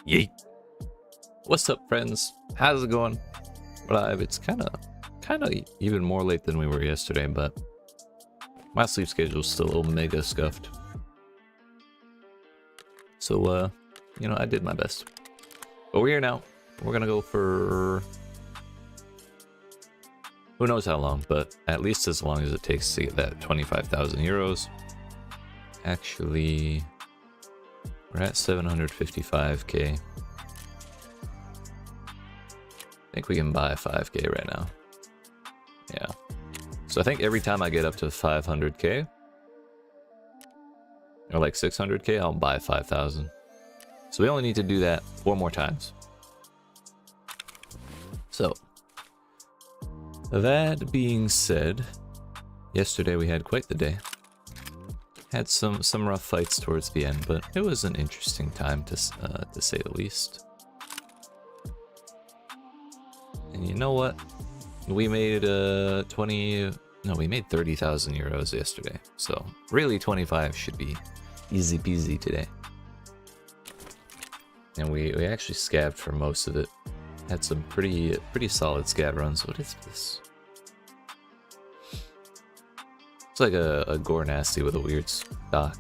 Yeet. What's up, friends? How's it going? Live. It's kind of even more late than we were yesterday, but my sleep schedule's still omega scuffed. So, you know, I did my best. But we're here now. We're gonna go for who knows how long, but at least as long as it takes to get that 25,000 euros. Actually, we're at 755k. I think we can buy 5k right now. Yeah. So I think every time I get up to 500k, or like 600k, I'll buy 5,000. So we only need to do that 4 more times. So, that being said, yesterday we had quite the day. Had some rough fights towards the end, but it was an interesting time to say the least. And you know what? We made we made 30,000 euros yesterday. So really 25 should be easy peasy today. And we actually scabbed for most of it. Had some pretty solid scab runs. What is this? It's like a gore nasty with a weird stock.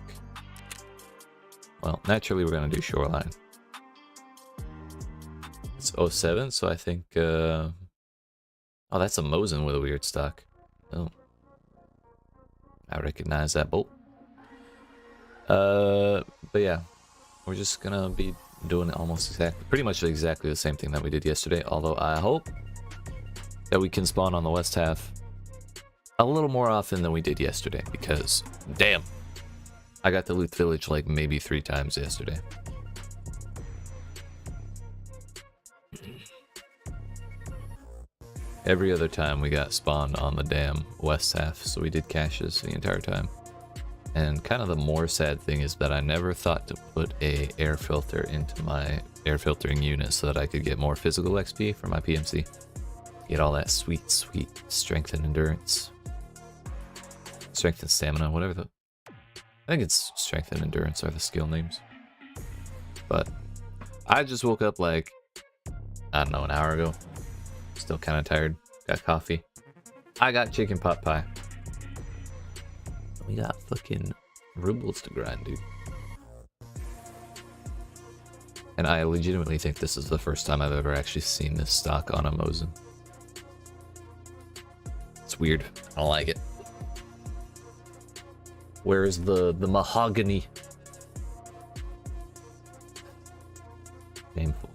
Well, naturally we're gonna do shoreline. It's 07, so I think oh, that's a Mosin with a weird stock. Oh, I recognize that bolt. But yeah, we're just gonna be doing pretty much exactly the same thing that we did yesterday. Although I hope that we can spawn on the west half a little more often than we did yesterday, because damn, I got to loot village like maybe 3 times yesterday. Every other time we got spawned on the damn west half, so we did caches the entire time. And kind of the more sad thing is that I never thought to put a air filter into my air filtering unit so that I could get more physical XP for my PMC. Get all that sweet strength and endurance. Strength and stamina, whatever the... I think it's strength and endurance are the skill names. But I just woke up like, I don't know, an hour ago. Still kind of tired. Got coffee. I got chicken pot pie. We got fucking rubles to grind, dude. And I legitimately think this is the first time I've ever actually seen this stock on a Mosin. It's weird. I don't like it. Where's the mahogany? Painful.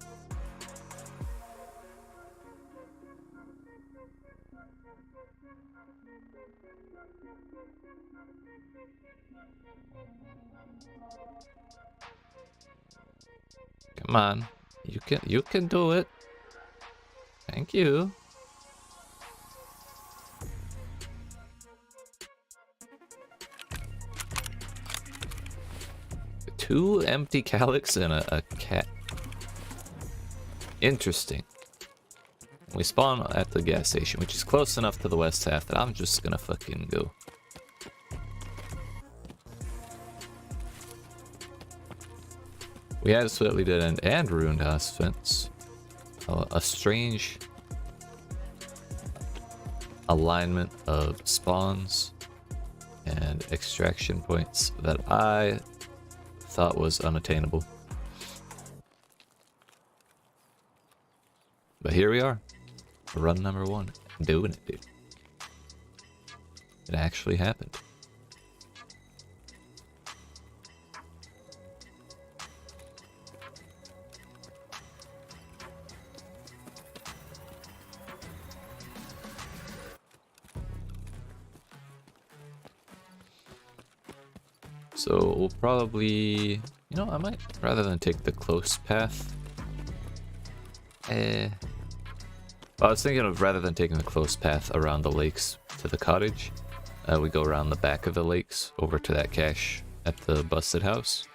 Come on, you can do it. Thank you. Two empty calyx and a cat. Interesting. We spawn at the gas station, which is close enough to the west half that I'm just gonna fucking go. We had a sweatly dead end and ruined house fence. A strange alignment of spawns and extraction points that I thought was unattainable. But here we are. Run number 1. Doing it, dude. It actually happened. So we'll probably, you know, I might, rather than take the close path, I was thinking of rather than taking the close path around the lakes to the cottage, we go around the back of the lakes over to that cache at the busted house,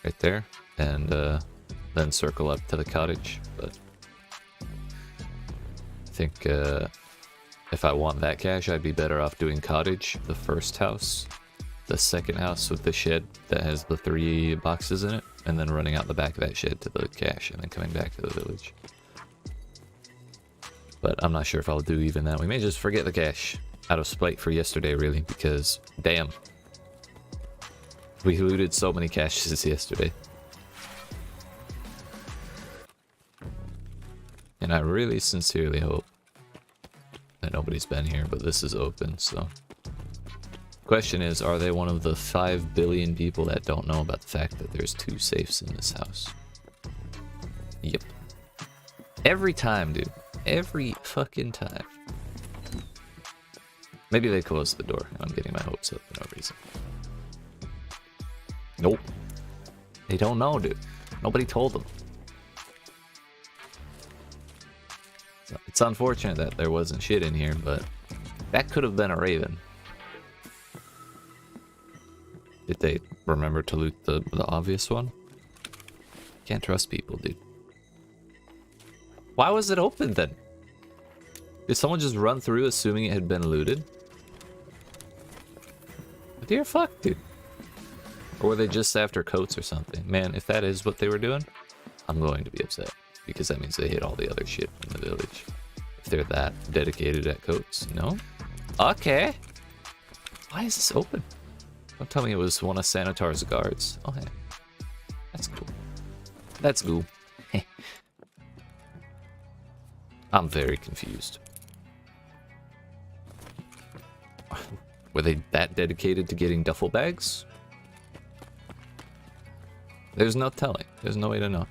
right there, and then circle up to the cottage. But I think if I want that cache, I'd be better off doing cottage, the first house. The second house with the shed that has the 3 boxes in it, and then running out the back of that shed to the cache, and then coming back to the village. But I'm not sure if I'll do even that. We may just forget the cache out of spite for yesterday, really, because damn, we looted so many caches yesterday. And I really sincerely hope that nobody's been here, but this is open, so. Question is, are they one of the 5 billion people that don't know about the fact that there's 2 safes in this house? Yep. Every time, dude. Every fucking time. Maybe they closed the door. I'm getting my hopes up for no reason. Nope. They don't know, dude. Nobody told them. So it's unfortunate that there wasn't shit in here, but that could have been a raven. Did they remember to loot the obvious one? Can't trust people, dude. Why was it open then? Did someone just run through assuming it had been looted? Dear fuck, dude. Or were they just after coats or something? Man, if that is what they were doing, I'm going to be upset. Because that means they hit all the other shit in the village. If they're that dedicated at coats, no? Okay. Why is this open? Don't tell me it was one of Sanitar's guards. Oh, hey. That's cool. That's cool. I'm very confused. Were they that dedicated to getting duffel bags? There's no telling. There's no way to know.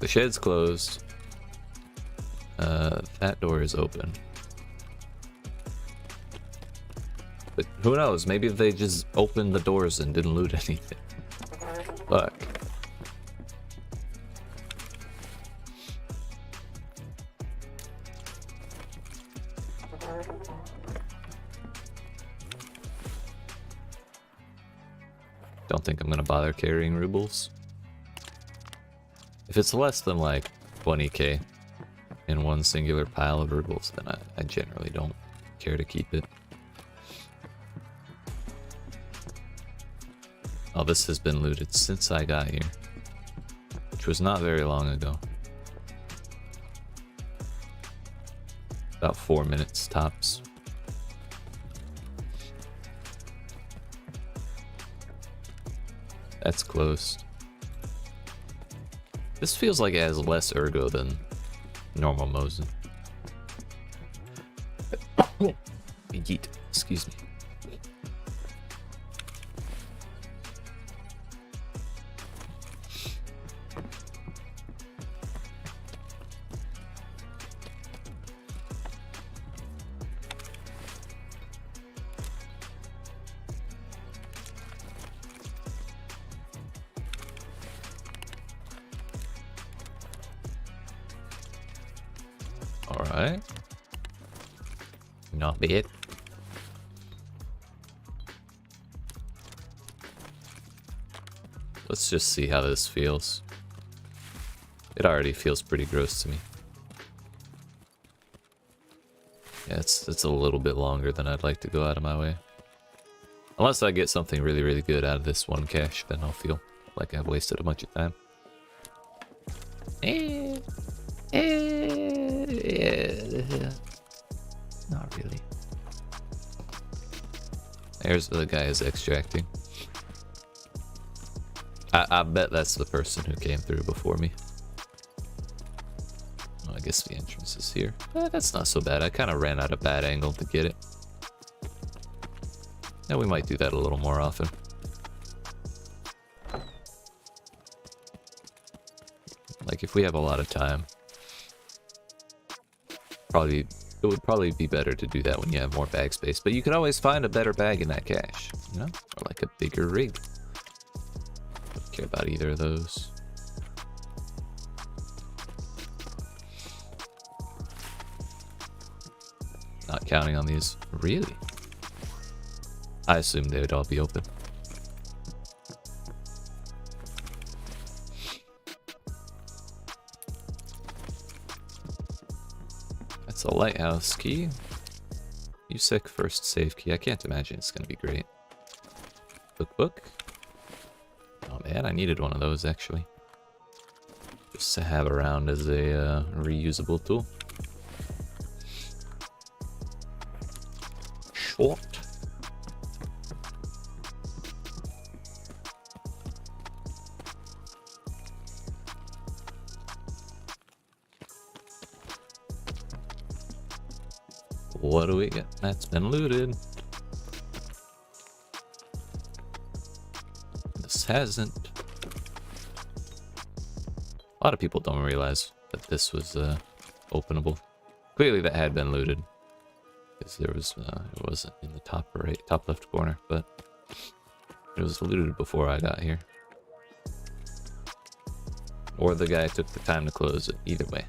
The shed's closed. That door is open. But who knows? Maybe they just opened the doors and didn't loot anything. Fuck. Don't think I'm gonna bother carrying rubles. If it's less than like 20k in one singular pile of rubles, then I generally don't care to keep it. Oh, this has been looted since I got here, which was not very long ago. About 4 minutes tops. That's closed. This feels like it has less ergo than normal Mosin. Yeet. Excuse me. Alright. Not bad. Let's just see how this feels. It already feels pretty gross to me. Yeah, it's a little bit longer than I'd like to go out of my way. Unless I get something really, really good out of this one cache, then I'll feel like I've wasted a bunch of time. Not really. There's the guy is extracting. I bet that's the person who came through before me. Well, I guess the entrance is here. That's not so bad. I kind of ran out a bad angle to get it. Now we might do that a little more often. Like if we have a lot of time. It would probably be better to do that when you have more bag space, but you could always find a better bag in that cache, you know? Or like a bigger rig. Don't care about either of those. Not counting on these. Really? I assumed they would all be open. It's a lighthouse key. USEC first save key. I can't imagine it's going to be great. Book. Oh man, I needed one of those actually. Just to have around as a reusable tool. Short. What do we get? That's been looted. This hasn't. A lot of people don't realize that this was openable. Clearly that had been looted. Because there was, it wasn't in the top right, top left corner, but it was looted before I got here. Or the guy took the time to close it, either way.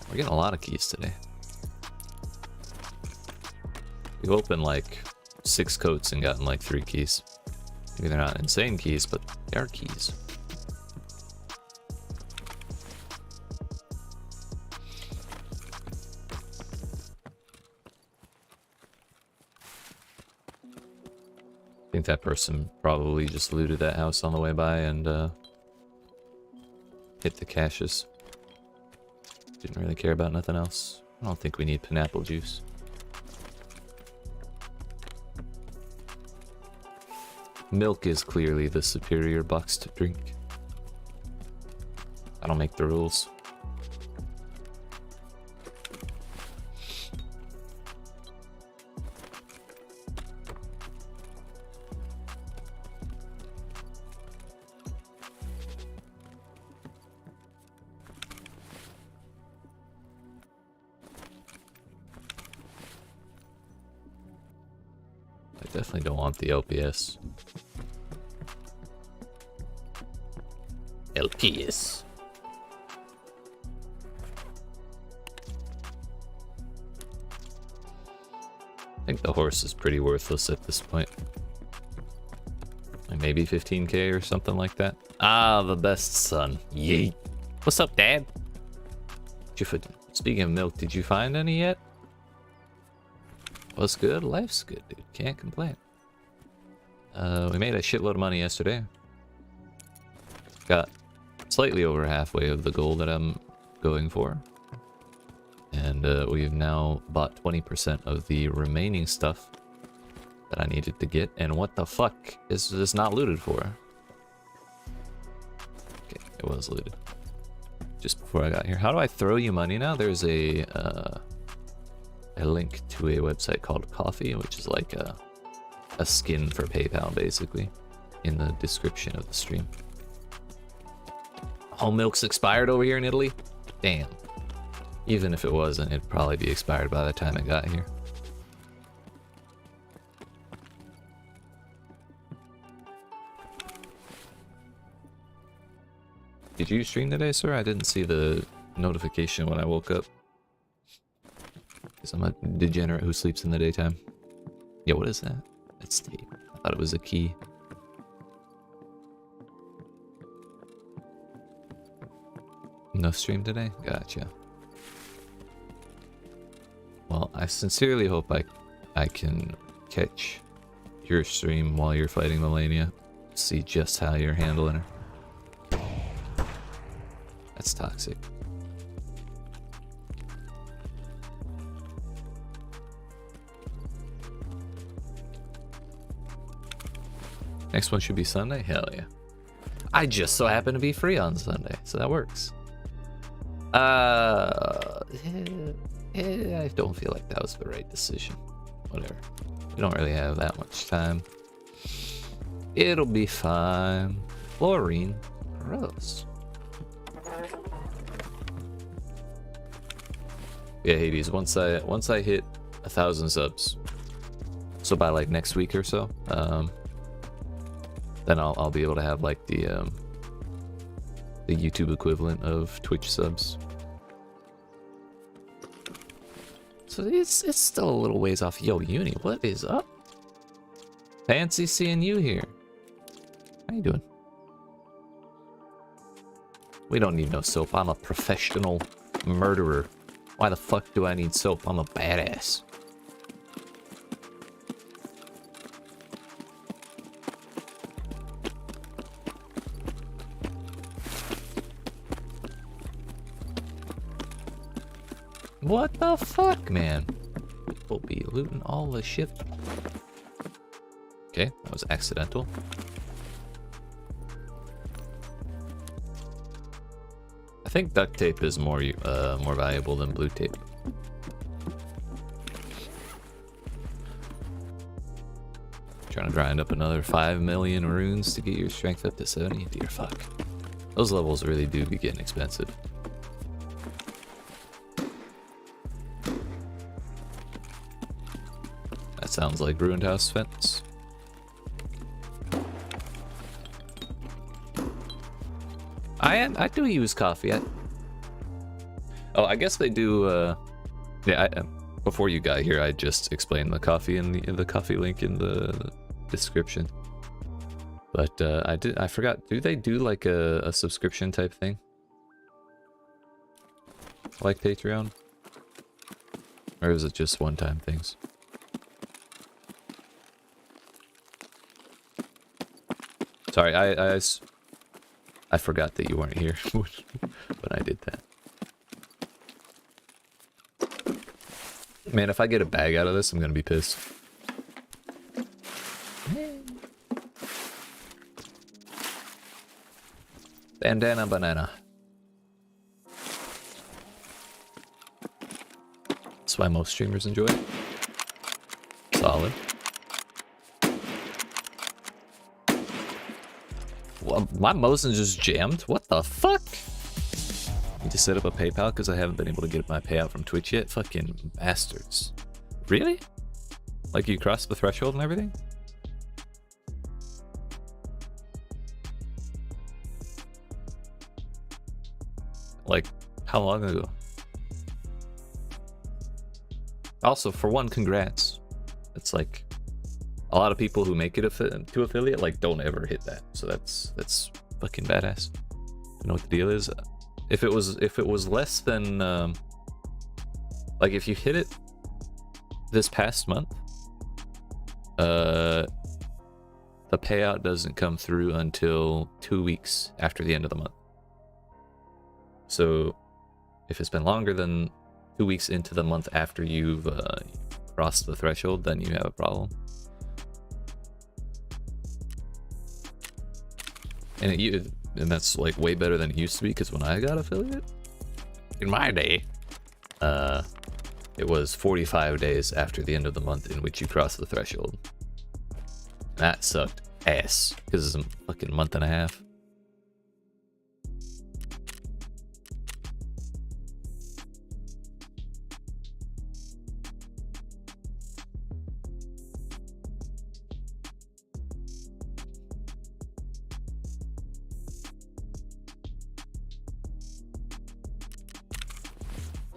We're getting a lot of keys today. We've opened like 6 coats and gotten like 3 keys. Maybe they're not insane keys, but they are keys. I think that person probably just looted that house on the way by and hit the caches. Didn't really care about nothing else. I don't think we need pineapple juice. Milk is clearly the superior box to drink. I don't make the rules. I definitely don't want the LPS. LPS. I think the horse is pretty worthless at this point. Like maybe 15k or something like that. Ah, the best son. Yeet. What's up, Dad? Speaking of milk, did you find any yet? What's good? Life's good, dude. Can't complain. We made a shitload of money yesterday. Got slightly over halfway of the goal that I'm going for. And we've now bought 20% of the remaining stuff that I needed to get. And what the fuck is this not looted for? Okay, it was looted. Just before I got here. How do I throw you money now? There's a link to a website called Coffee, which is like a skin for PayPal, basically, in the description of the stream. All milk's expired over here in Italy? Damn. Even if it wasn't, it'd probably be expired by the time it got here. Did you stream today, sir? I didn't see the notification when I woke up. Because I'm a degenerate who sleeps in the daytime. Yeah, what is that? That's tape. I thought it was a key. No stream today? Gotcha. Well, I sincerely hope I can catch your stream while you're fighting Melania. See just how you're handling her. That's toxic. Next one should be Sunday? Hell yeah. I just so happen to be free on Sunday, so that works. I don't feel like that was the right decision. Whatever. We don't really have that much time. It'll be fine. Fluorine. Gross. Yeah, Hades, once I hit 1,000 subs, so by like next week or so, then I'll be able to have like the YouTube equivalent of Twitch subs. So it's still a little ways off. Yo, Uni, what is up? Fancy seeing you here. How you doing? We don't need no soap. I'm a professional murderer. Why the fuck do I need soap? I'm a badass. What the fuck, man? People be looting all the shit. Okay, that was accidental. I think duct tape is more valuable than blue tape. Trying to grind up another 5 million runes to get your strength up to 70. Dear fuck. Those levels really do be getting expensive. That sounds like ruined house fence. I do use coffee. Oh, I guess they do. Yeah. Before you got here, I just explained the coffee in the coffee link in the description. But I forgot. Do they do like a subscription type thing, like Patreon, or is it just one-time things? Sorry, I forgot that you weren't here when I did that. Man, if I get a bag out of this, I'm gonna be pissed. Bandana banana. That's why most streamers enjoy it. Solid. Well, my Mosin just jammed? What the fuck? Need to set up a PayPal because I haven't been able to get my payout from Twitch yet. Fucking bastards. Really? Like you crossed the threshold and everything? Like, how long ago? Also, for one, congrats. It's like a lot of people who make it to affiliate like don't ever hit that. So that's fucking badass. You know what the deal is? If it was less than like if you hit it this past month, the payout doesn't come through until 2 weeks after the end of the month. So if it's been longer than 2 weeks into the month after you've crossed the threshold, then you have a problem. And that's like way better than it used to be, because when I got affiliate in my day, it was 45 days after the end of the month in which you cross the threshold. That sucked ass because it's a fucking month and a half.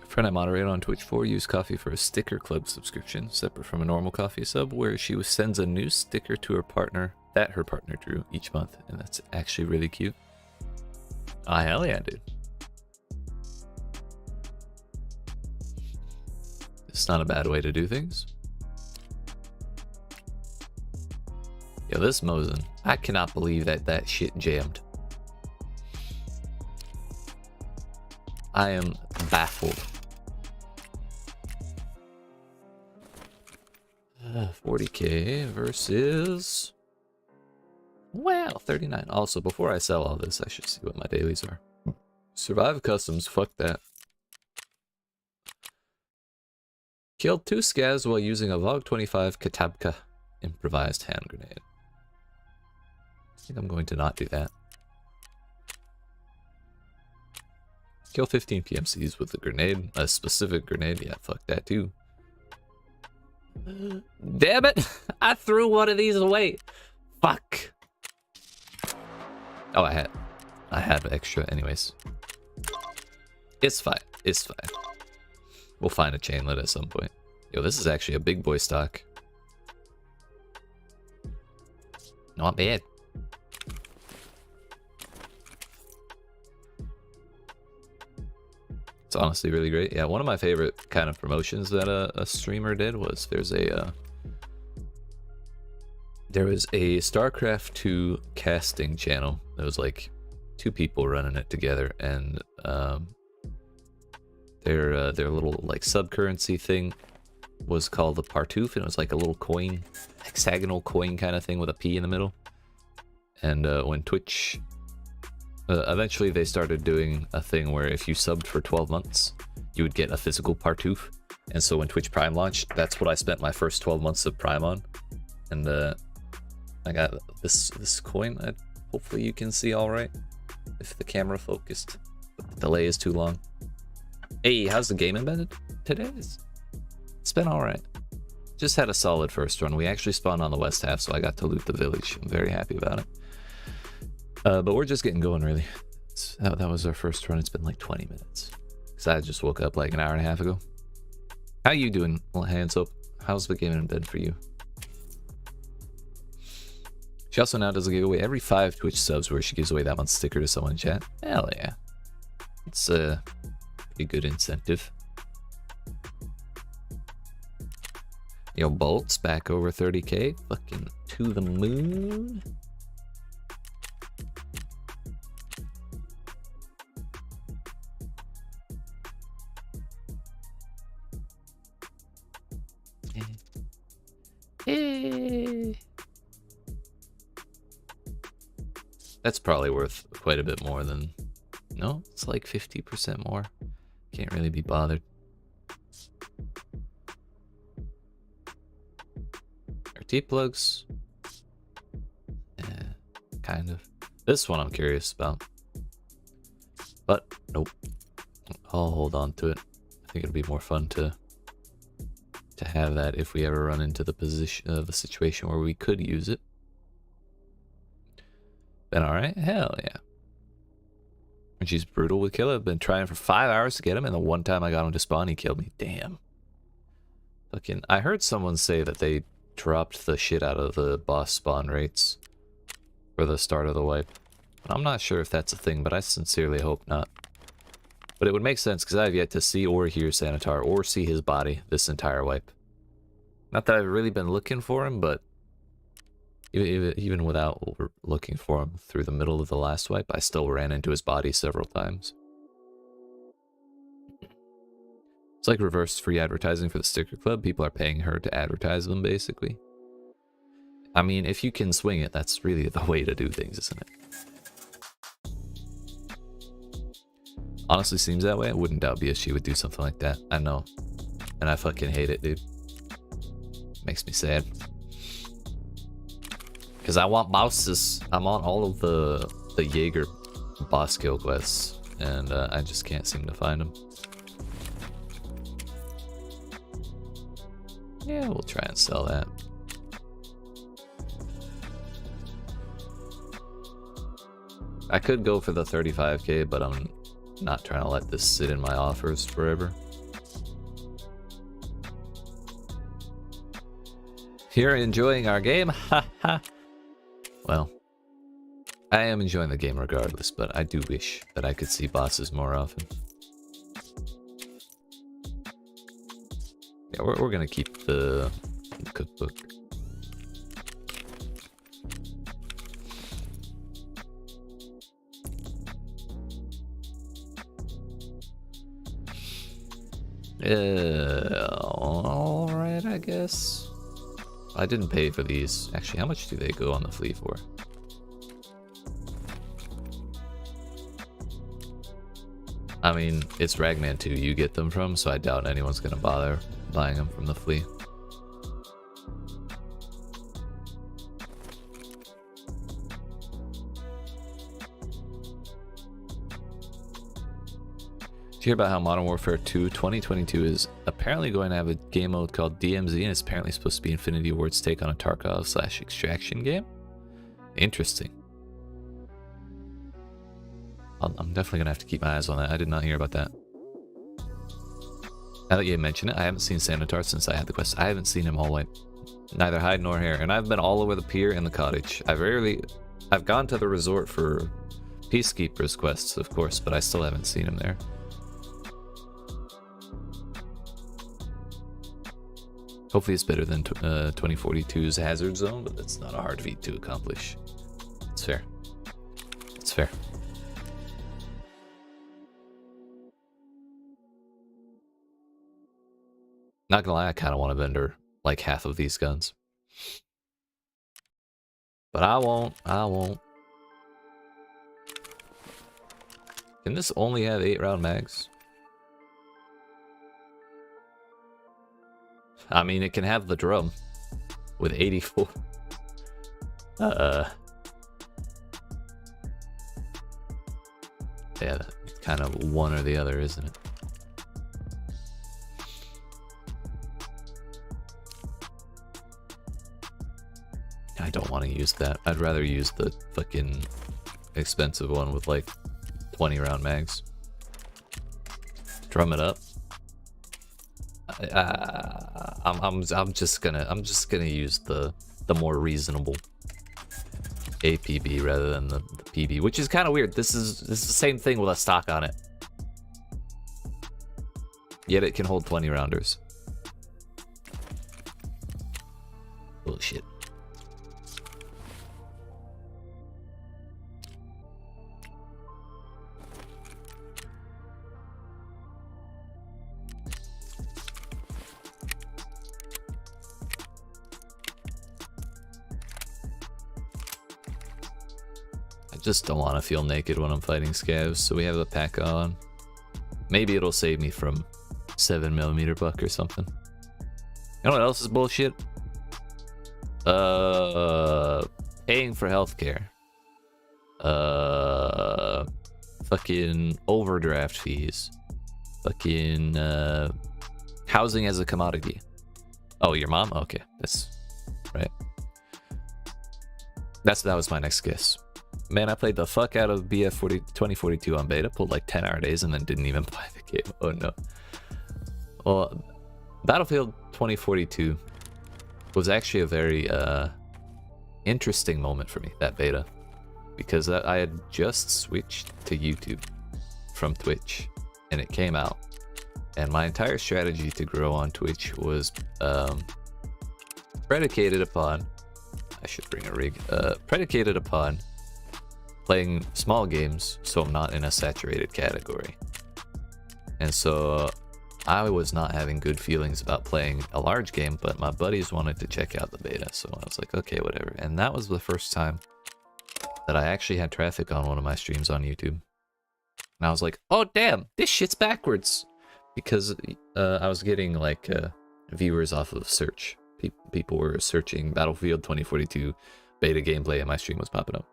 Friend I moderate on Twitch for used coffee for a sticker club subscription, separate from a normal coffee sub, where she sends a new sticker to her partner that her partner drew each month, and that's actually really cute. Ah, hell yeah, dude. It's not a bad way to do things. Yo, this Mosin, I cannot believe that shit jammed. I am baffled. 40k versus, well, 39. Also, before I sell all this, I should see what my dailies are. Survive customs, fuck that. Killed 2 scavs while using a VOG 25 Katabka improvised hand grenade. I think I'm going to not do that. Kill 15 PMCs with a grenade, a specific grenade. Yeah, fuck that too. Damn it! I threw one of these away. Fuck. Oh, I had extra. Anyways, it's fine. It's fine. We'll find a chainlet at some point. Yo, this is actually a big boy stock. Not bad. It's honestly really great. Yeah, one of my favorite kind of promotions that a streamer did was there was a StarCraft 2 casting channel. There was like 2 people running it together, and Their little like sub-currency thing was called the Partoof, and it was like a little coin, hexagonal coin kind of thing with a P in the middle. And when Twitch, eventually they started doing a thing where if you subbed for 12 months, you would get a physical Partoof. And so when Twitch Prime launched, that's what I spent my first 12 months of Prime on. And I got this coin. Hopefully you can see all right if the camera focused. But the delay is too long. Hey, how's the game embedded today? It's been all right. Just had a solid first run. We actually spawned on the west half, so I got to loot the village. I'm very happy about it. But we're just getting going, really. That was our first run. It's been like 20 minutes. Because I just woke up like an hour and a half ago. How you doing, hands up? How's the game embedded for you? She also now does a giveaway every 5 Twitch subs where she gives away that one sticker to someone in chat. Hell yeah. It's a pretty good incentive. Yo, Bolt's back over 30k. Fucking to the moon. Hey. That's probably worth quite a bit more than... No, it's like 50% more. Can't really be bothered. RT plugs. Yeah, kind of. This one I'm curious about. But, nope. I'll hold on to it. I think it'll be more fun to have that if we ever run into the position of a situation where we could use it. Been alright? Hell yeah. And she's brutal with kill. I've been trying for 5 hours to get him, and the one time I got him to spawn, he killed me. Damn. Fucking, I heard someone say that they dropped the shit out of the boss spawn rates for the start of the wipe. I'm not sure if that's a thing, but I sincerely hope not. But it would make sense, because I have yet to see or hear Sanitar or see his body this entire wipe. Not that I've really been looking for him, but even without looking for him through the middle of the last wipe, I still ran into his body several times. It's like reverse free advertising for the sticker club. People are paying her to advertise them, basically. I mean, if you can swing it, that's really the way to do things, isn't it? Honestly seems that way. I wouldn't doubt BSG would do something like that. I know. And I fucking hate it, dude. Makes me sad. Because I want bosses. I'm on all of the Jaeger boss kill quests. And I just can't seem to find them. Yeah, we'll try and sell that. I could go for the 35k, but I'm not trying to let this sit in my offers forever. You're enjoying our game? Ha ha. Well, I am enjoying the game regardless, but I do wish that I could see bosses more often. Yeah, we're gonna keep the cookbook. Alright, I guess. I didn't pay for these. Actually, how much do they go on the flea for? I mean, it's Ragman 2 you get them from, so I doubt anyone's gonna bother buying them from the flea. Did you hear about how Modern Warfare 2 2022 is apparently going to have a game mode called DMZ, and it's apparently supposed to be Infinity Ward's take on a Tarkov / extraction game? Interesting. I'm definitely going to have to keep my eyes on that. I did not hear about that. Now that you mention it, I haven't seen Sanitar since I had the quest. I haven't seen him all wipe. Neither hide nor hair. And I've been all over the pier and the cottage. I've gone to the resort for Peacekeepers quests, of course, but I still haven't seen him there. Hopefully it's better than 2042's Hazard Zone, but that's not a hard feat to accomplish. It's fair. It's fair. Not gonna lie, I kind of want to vendor like half of these guns. But I won't. Can this only have 8-round mags? I mean, it can have the drum with 84. Yeah, it's kind of one or the other, isn't it? I don't want to use that. I'd rather use the fucking expensive one with like 20-round mags. Drum it up. I'm just gonna use the more reasonable APB rather than the PB, which is kind of weird. This is the same thing with a stock on it, yet it can hold 20 rounders. Bullshit. Just don't want to feel naked when I'm fighting scavs, so we have the pack on. Maybe it'll save me from 7mm buck or something. You know what else is bullshit? Paying for healthcare. Fucking overdraft fees. Fucking housing as a commodity. Oh, your mom? Okay, that's right. That was my next guess. Man, I played the fuck out of BF 2042 on beta, pulled like 10-hour days, and then didn't even buy the game. Oh no. Well, Battlefield 2042 was actually a very interesting moment for me, that beta, because I had just switched to YouTube from Twitch, and it came out, and my entire strategy to grow on Twitch was predicated upon, I should bring a rig, predicated upon playing small games so I'm not in a saturated category. And so I was not having good feelings about playing a large game, but my buddies wanted to check out the beta, so I was like, okay, whatever. And that was the first time that I actually had traffic on one of my streams on YouTube. And I was like, oh damn, this shit's backwards, because I was getting like viewers off of search. People were searching Battlefield 2042 beta gameplay, and my stream was popping up.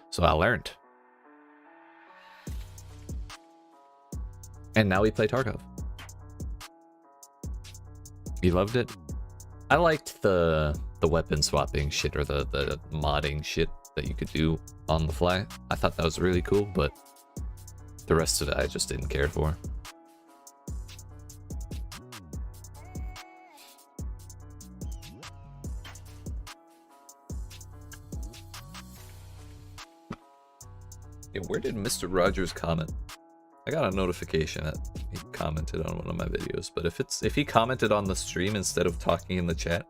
So I learned. And now we play Tarkov. You loved it? I liked the weapon swapping shit, or the modding shit that you could do on the fly. I thought that was really cool, but the rest of it I just didn't care for. Yeah, where did Mr. Rogers comment? I got a notification that he commented on one of my videos, but if he commented on the stream instead of talking in the chat.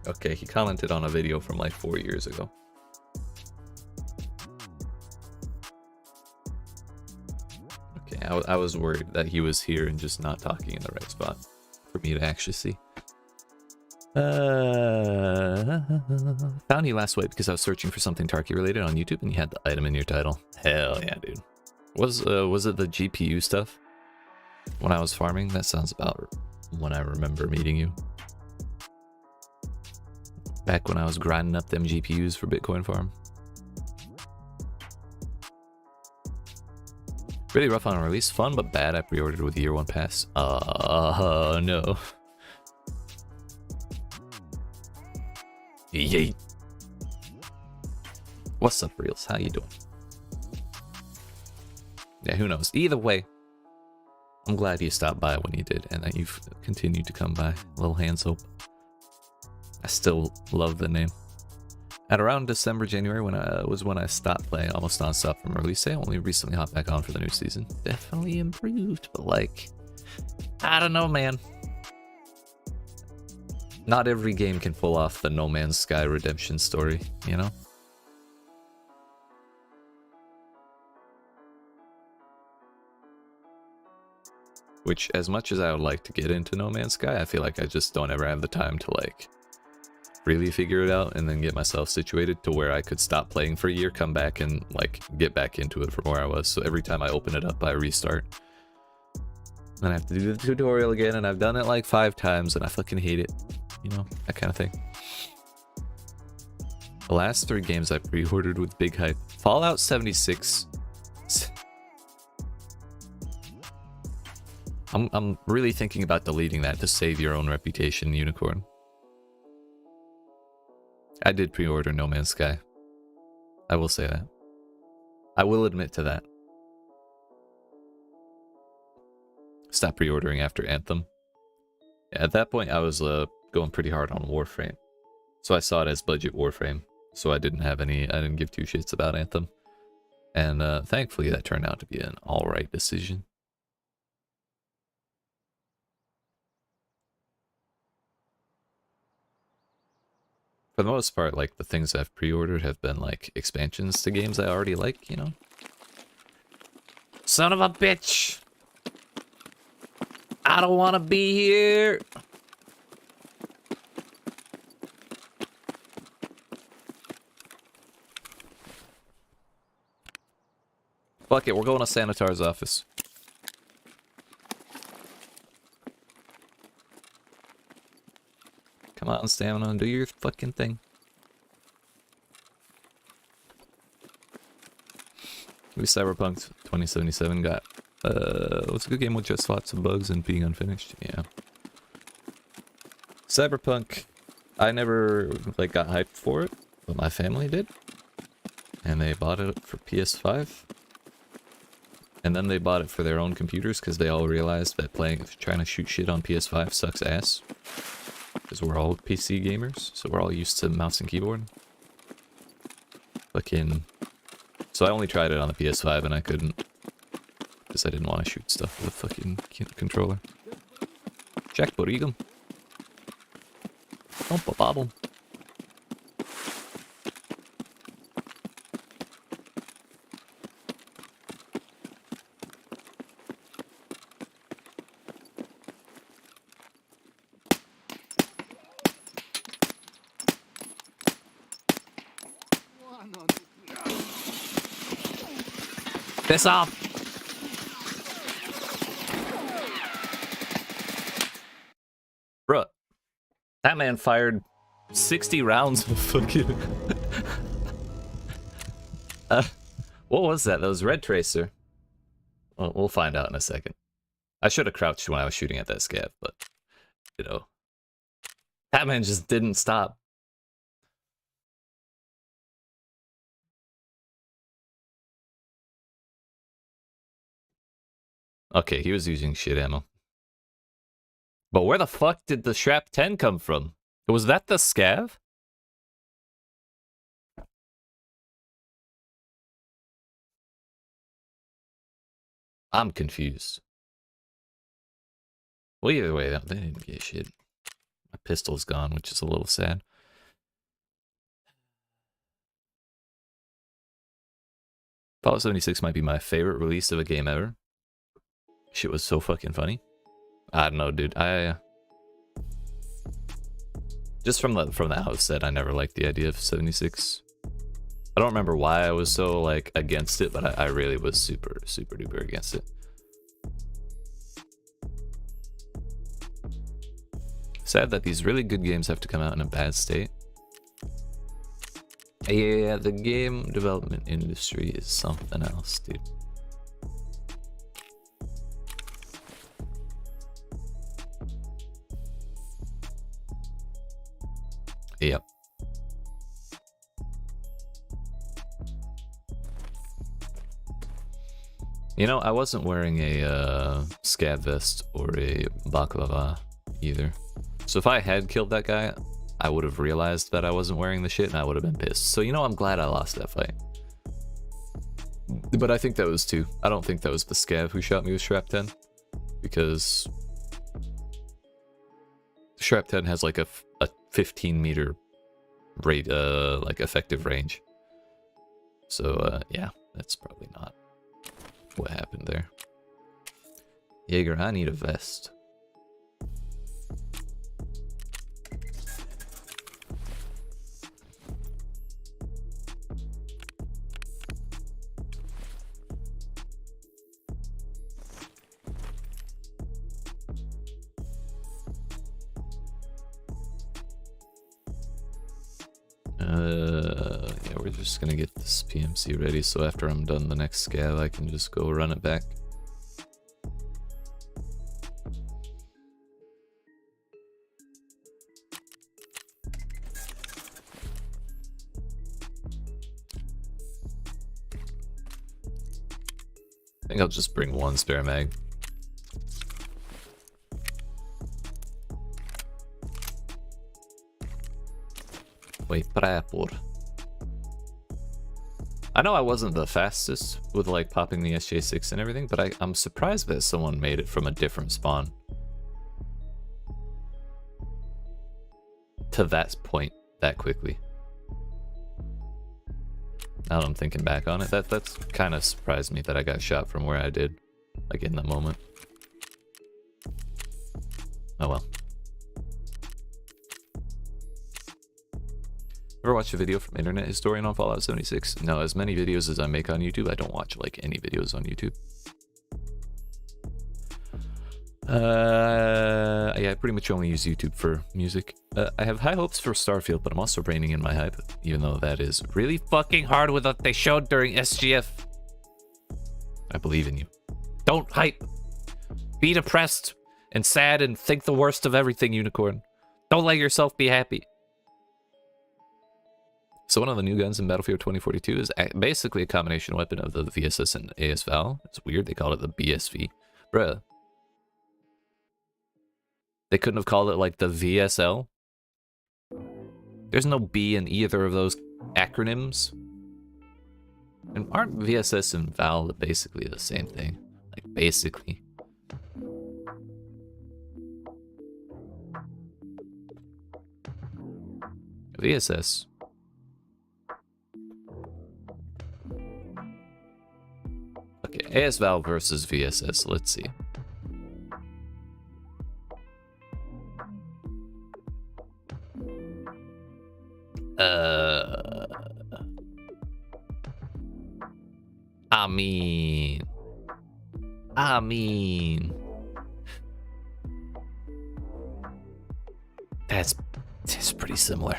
Okay, he commented on a video from like 4 years ago. Okay, I was worried that he was here and just not talking in the right spot for me to actually see. Found you last week because I was searching for something Tarky related on YouTube, and you had the item in your title. Hell yeah, dude. Was it the GPU stuff when I was farming? That sounds about when I remember meeting you. Back when I was grinding up them GPUs for Bitcoin farm. Really rough on release. Fun but bad. I pre-ordered with year 1 pass. No. Yeet. What's up, Reels? How you doing? Yeah, who knows? Either way, I'm glad you stopped by when you did, and that you've continued to come by. Little hand soap. I still love the name. At around December, January, when I stopped playing almost non-stop from release day. Only recently hopped back on for the new season. Definitely improved, but like, I don't know, man. Not every game can pull off the No Man's Sky redemption story, you know? Which, as much as I would like to get into No Man's Sky, I feel like I just don't ever have the time to, like, really figure it out and then get myself situated to where I could stop playing for a year, come back, and, like, get back into it from where I was. So every time I open it up, I restart. Then I have to do the tutorial again, and I've done it, like, 5 times, and I fucking hate it. You know, that kind of thing. The last 3 games I pre-ordered with big hype. Fallout 76... I'm really thinking about deleting that to save your own reputation, Unicorn. I did pre-order No Man's Sky. I will say that. I will admit to that. Stop pre-ordering after Anthem. Yeah, at that point, I was going pretty hard on Warframe. So I saw it as budget Warframe. So I didn't give 2 shits about Anthem. And thankfully that turned out to be an alright decision. For the most part, like, the things I've pre-ordered have been, like, expansions to games I already like, you know? Son of a bitch! I don't want to be here! Fuck it, we're going to Sanitar's office. Come on, Stamina, and do your fucking thing. Maybe Cyberpunk 2077 got, what's a good game with just lots of bugs and being unfinished? Yeah. Cyberpunk, I never, like, got hyped for it, but my family did. And they bought it for PS5. And then they bought it for their own computers because they all realized that trying to shoot shit on PS5 sucks ass. Because we're all PC gamers, so we're all used to mouse and keyboard. So I only tried it on the PS5 and I couldn't. Because I didn't want to shoot stuff with a fucking controller. Jack Borigum. Bumpa bobble. Piss off! Bruh, that man fired 60 rounds of fucking... what was that? That was Red Tracer. Well, we'll find out in a second. I should have crouched when I was shooting at that scav, but, you know. That man just didn't stop. Okay, he was using shit ammo. But where the fuck did the Shrap 10 come from? Was that the scav? I'm confused. Well, either way, they didn't get shit. My pistol's gone, which is a little sad. Fallout 76 might be my favorite release of a game ever. Shit was so fucking funny. I don't know, dude. Just from the outset, I never liked the idea of 76. I don't remember why I was so, like, against it, but I really was super, super duper against it. Sad that these really good games have to come out in a bad state. Yeah, the game development industry is something else, dude. Yep. You know, I wasn't wearing a scav vest or a baklava either. So if I had killed that guy, I would have realized that I wasn't wearing the shit and I would have been pissed. So, you know, I'm glad I lost that fight. But I think that was 2. I don't think that was the scav who shot me with Shrap 10. Because Shrap 10 has like a 15 meter rate, like effective range. So, yeah, that's probably not what happened there. Jaeger, I need a vest. Yeah, we're just gonna get this PMC ready so after I'm done the next scav I can just go run it back. I think I'll just bring one spare mag. Wait, prapor. I know I wasn't the fastest with like popping the SJ6 and everything, but I'm surprised that someone made it from a different spawn to that point that quickly. Now that I'm thinking back on it, that's kind of surprised me that I got shot from where I did, like in the moment. Oh well. Ever watch a video from Internet Historian on Fallout 76? No, as many videos as I make on YouTube, I don't watch like any videos on YouTube. Yeah, I pretty much only use YouTube for music. I have high hopes for Starfield, but I'm also reining in my hype, even though that is really fucking hard with what they showed during SGF. I believe in you. Don't hype. Be depressed and sad and think the worst of everything, Unicorn. Don't let yourself be happy. So one of the new guns in Battlefield 2042 is basically a combination weapon of the VSS and AS-Val. It's weird, they called it the BSV. Bruh. They couldn't have called it like the VSL? There's no B in either of those acronyms. And aren't VSS and Val basically the same thing? Like, basically. VSS. Okay, AS-Val versus VSS, let's see. I mean, that's pretty similar.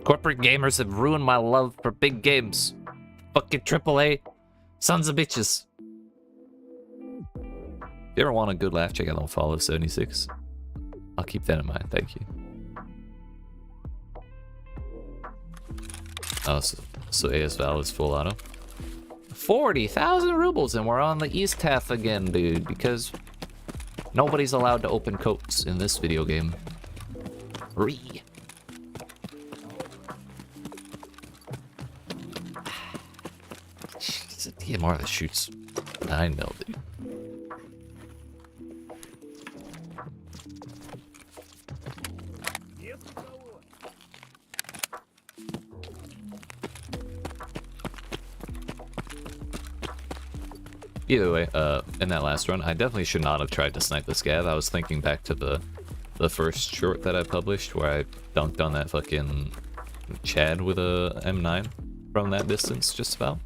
Corporate gamers have ruined my love for big games. Fucking AAA sons of bitches. If you ever want a good laugh, check out on Fallout 76. I'll keep that in mind, thank you. Oh, so AS-Val is full auto. 40,000 rubles and we're on the East half again, dude, because nobody's allowed to open coats in this video game. Ree. It's a DMR that shoots 9 mil, dude. Either way, in that last run, I definitely should not have tried to snipe the scav. I was thinking back to the first short that I published where I dunked on that fucking Chad with a M9 from that distance, just about.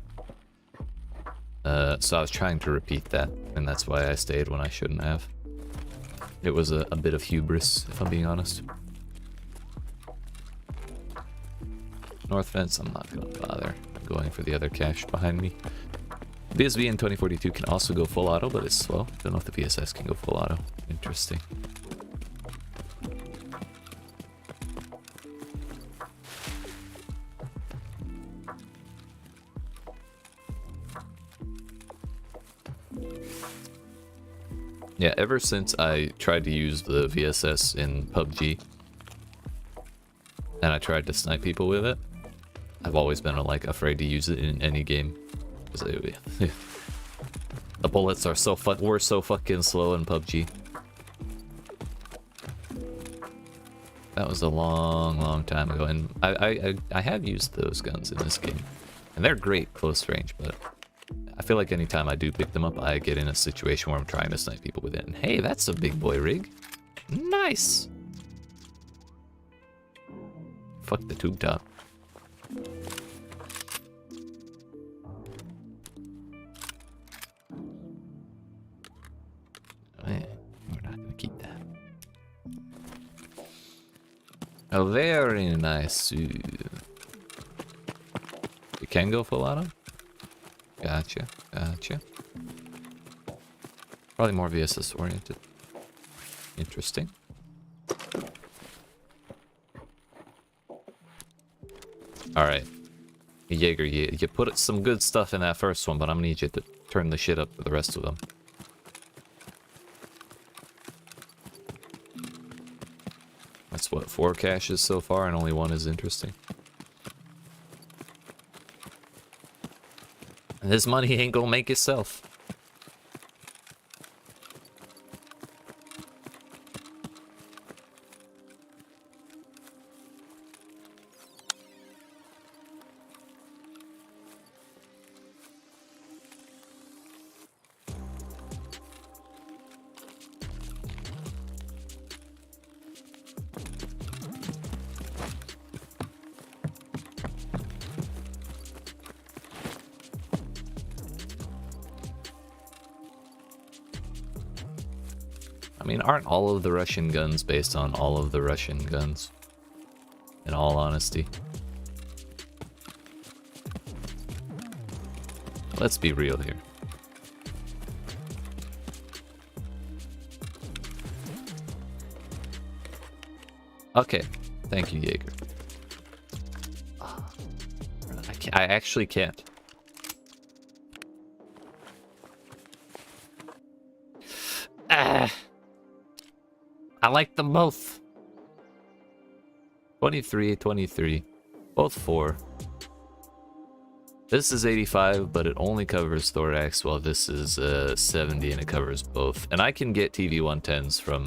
So I was trying to repeat that, and that's why I stayed when I shouldn't have. It was a bit of hubris, if I'm being honest. North fence, I'm not gonna bother. I'm going for the other cache behind me. VSV in 2042 can also go full auto, but it's slow. Don't know if the VSS can go full auto. Interesting. Yeah, ever since I tried to use the VSS in PUBG, and I tried to snipe people with it, I've always been like afraid to use it in any game. The bullets are were so fucking slow in PUBG. That was a long time ago, and I have used those guns in this game. And they're great close range, but I feel like anytime I do pick them up, I get in a situation where I'm trying to snipe people with it. And hey, that's a big boy rig. Nice! Fuck the tube top. We're not gonna keep that. Oh, very nice. You can go full auto? Gotcha, gotcha. Probably more VSS oriented. Interesting. Alright. Jaeger, you put some good stuff in that first one, but I'm gonna need you to turn the shit up for the rest of them. That's what, 4 caches so far, and only 1 is interesting. And this money ain't gonna make itself. I mean, aren't all of the Russian guns based on all of the Russian guns? In all honesty. Let's be real here. Okay, thank you, Jaeger. I actually can't. I like them both. 23, 23. Both 4. This is 85, but it only covers thorax, while this is 70 and it covers both. And I can get TV 110s from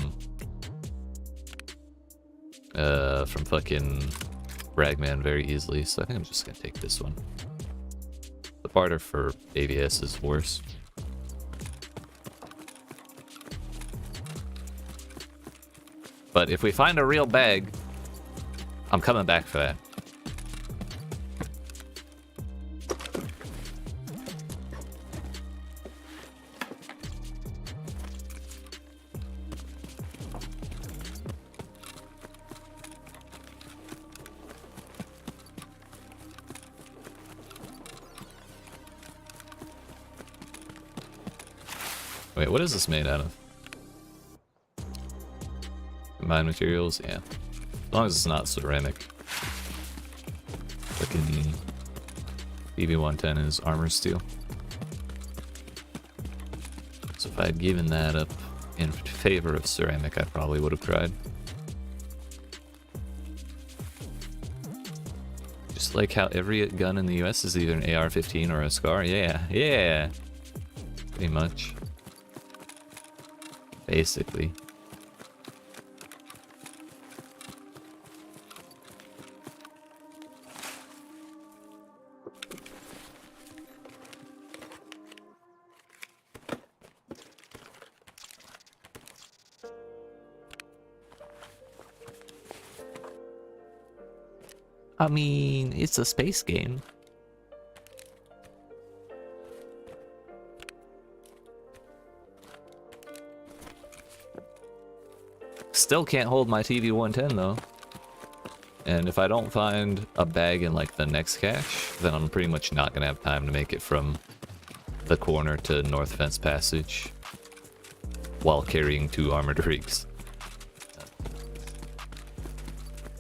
fucking Ragman very easily, so I think I'm just gonna take this one. The barter for AVS is worse. But if we find a real bag, I'm coming back for that. Wait, what is this made out of? Combined materials? Yeah. As long as it's not ceramic. Fucking BB-110 is armor steel. So if I had given that up in favor of ceramic, I probably would have tried. Just like how every gun in the US is either an AR-15 or a SCAR. Yeah, yeah. Pretty much. Basically. I mean, it's a space game. Still can't hold my TV-110 though. And if I don't find a bag in like the next cache, then I'm pretty much not gonna have time to make it from the corner to North Fence Passage while carrying 2 armored rigs.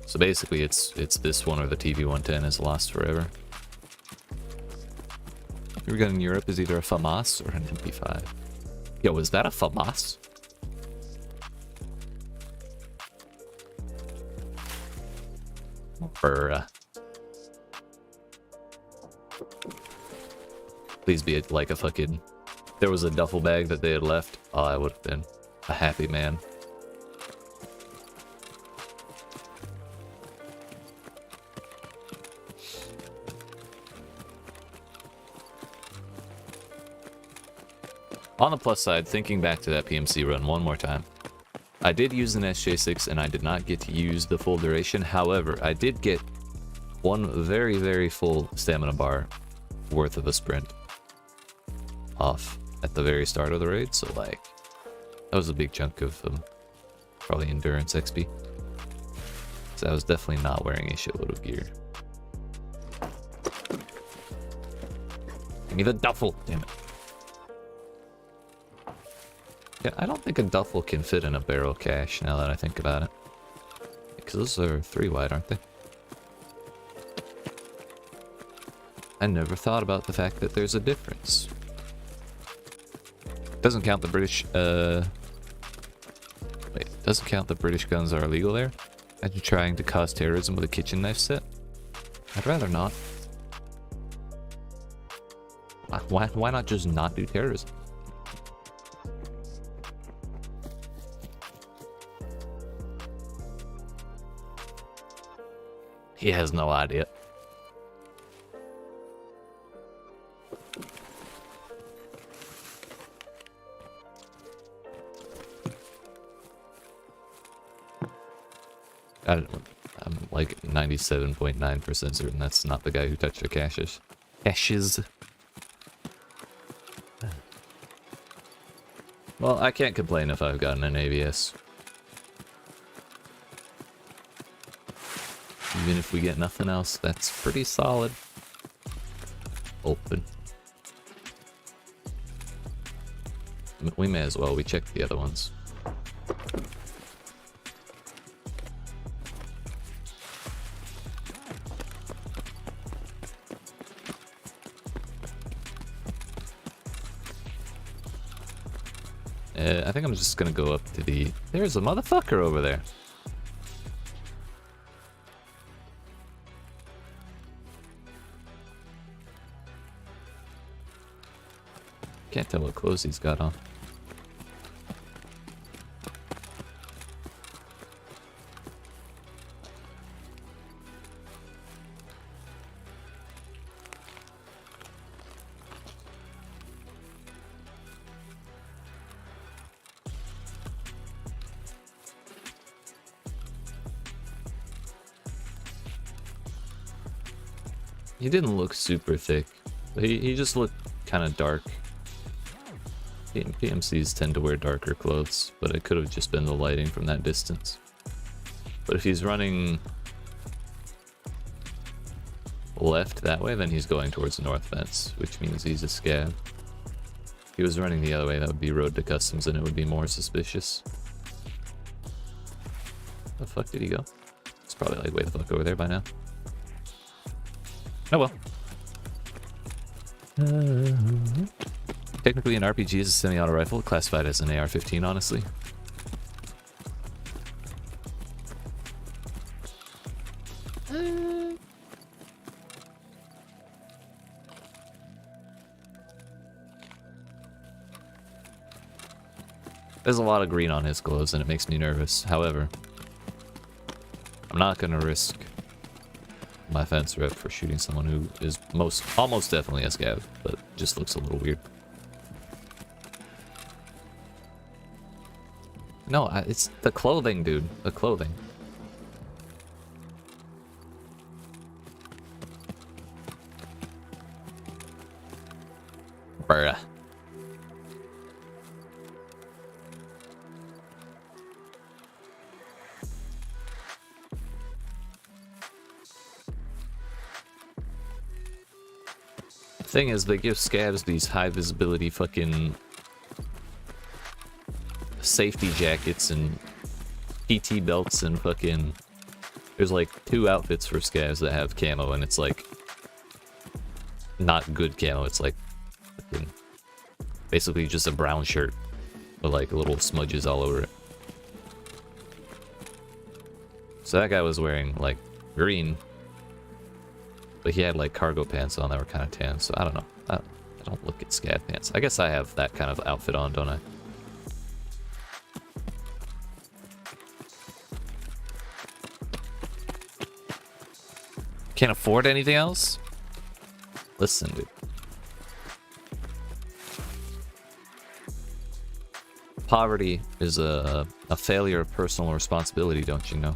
So basically it's this one or the TV-110 is lost forever. Your gun in Europe is either a FAMAS or an MP5. Yo, is that a FAMAS? Bruh. Please be like a fucking... There was a duffel bag that they had left. Oh, I would have been a happy man. On the plus side, thinking back to that PMC run one more time, I did use an SJ6 and I did not get to use the full duration. However, I did get one very, very full stamina bar worth of a sprint off at the very start of the raid. So, like, that was a big chunk of probably endurance XP. So I was definitely not wearing a shitload of gear. Give me the duffel, damn it. Yeah, I don't think a duffel can fit in a barrel cache now that I think about it. Because those are 3 wide, aren't they? I never thought about the fact that there's a difference. Doesn't count the British, wait, doesn't count the British guns are illegal there? Imagine trying to cause terrorism with a kitchen knife set? I'd rather not. Why not just not do terrorism? He has no idea. I'm like 97.9% certain that's not the guy who touched the caches. Caches. Well, I can't complain if I've gotten an ABS. Even if we get nothing else, that's pretty solid. Open. We may as well. We checked the other ones. I think I'm just gonna go up to the... There's a motherfucker over there. Can't tell what clothes he's got on. He didn't look super thick. He just looked kind of dark. PMCs tend to wear darker clothes, but it could have just been the lighting from that distance. But if he's running left that way, then he's going towards the north fence, which means he's a scav. If he was running the other way, that would be road to customs and it would be more suspicious. The fuck did he go? It's probably like way the fuck over there by now. Oh well. Technically an RPG is a semi-auto rifle, classified as an AR-15, honestly. There's a lot of green on his clothes and it makes me nervous. However, I'm not gonna risk my fence rep for shooting someone who is almost definitely a scav, but just looks a little weird. No, it's the clothing, dude. The clothing. Bruh. Thing is, they give scavs these high visibility fucking safety jackets and PT belts and fucking... There's like 2 outfits for scavs that have camo and it's like not good camo. It's like fucking basically just a brown shirt with like little smudges all over it. So that guy was wearing like green, but he had like cargo pants on that were kind of tan, so I don't know. I don't look at scav pants. I guess I have that kind of outfit on, don't I? Can't afford anything else? Listen, dude. Poverty is a failure of personal responsibility, don't you know?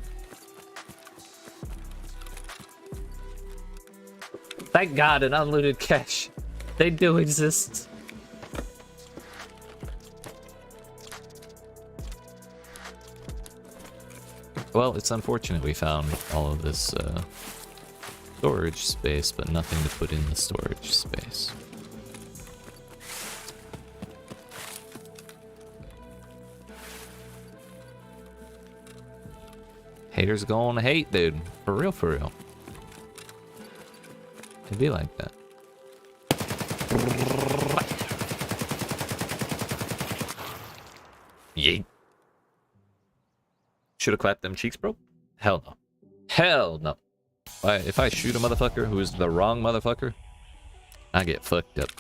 Thank God, an unlooted cache. They do exist. Well, it's unfortunate we found all of this storage space, but nothing to put in the storage space. Haters gonna hate, dude. For real, for real. It'd be like that. Yeet. Should have clapped them cheeks, bro? Hell no. Hell no. If I shoot a motherfucker who is the wrong motherfucker, I get fucked up.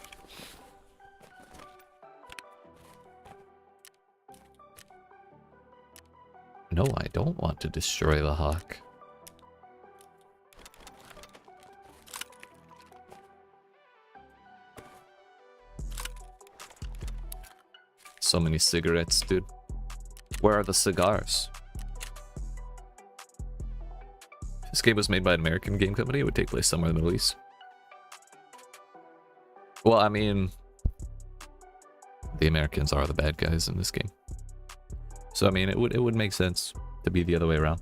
No, I don't want to destroy the hawk. So many cigarettes, dude. Where are the cigars? If this game was made by an American game company, it would take place somewhere in the Middle East. Well, I mean, the Americans are the bad guys in this game. So I mean, it would make sense to be the other way around.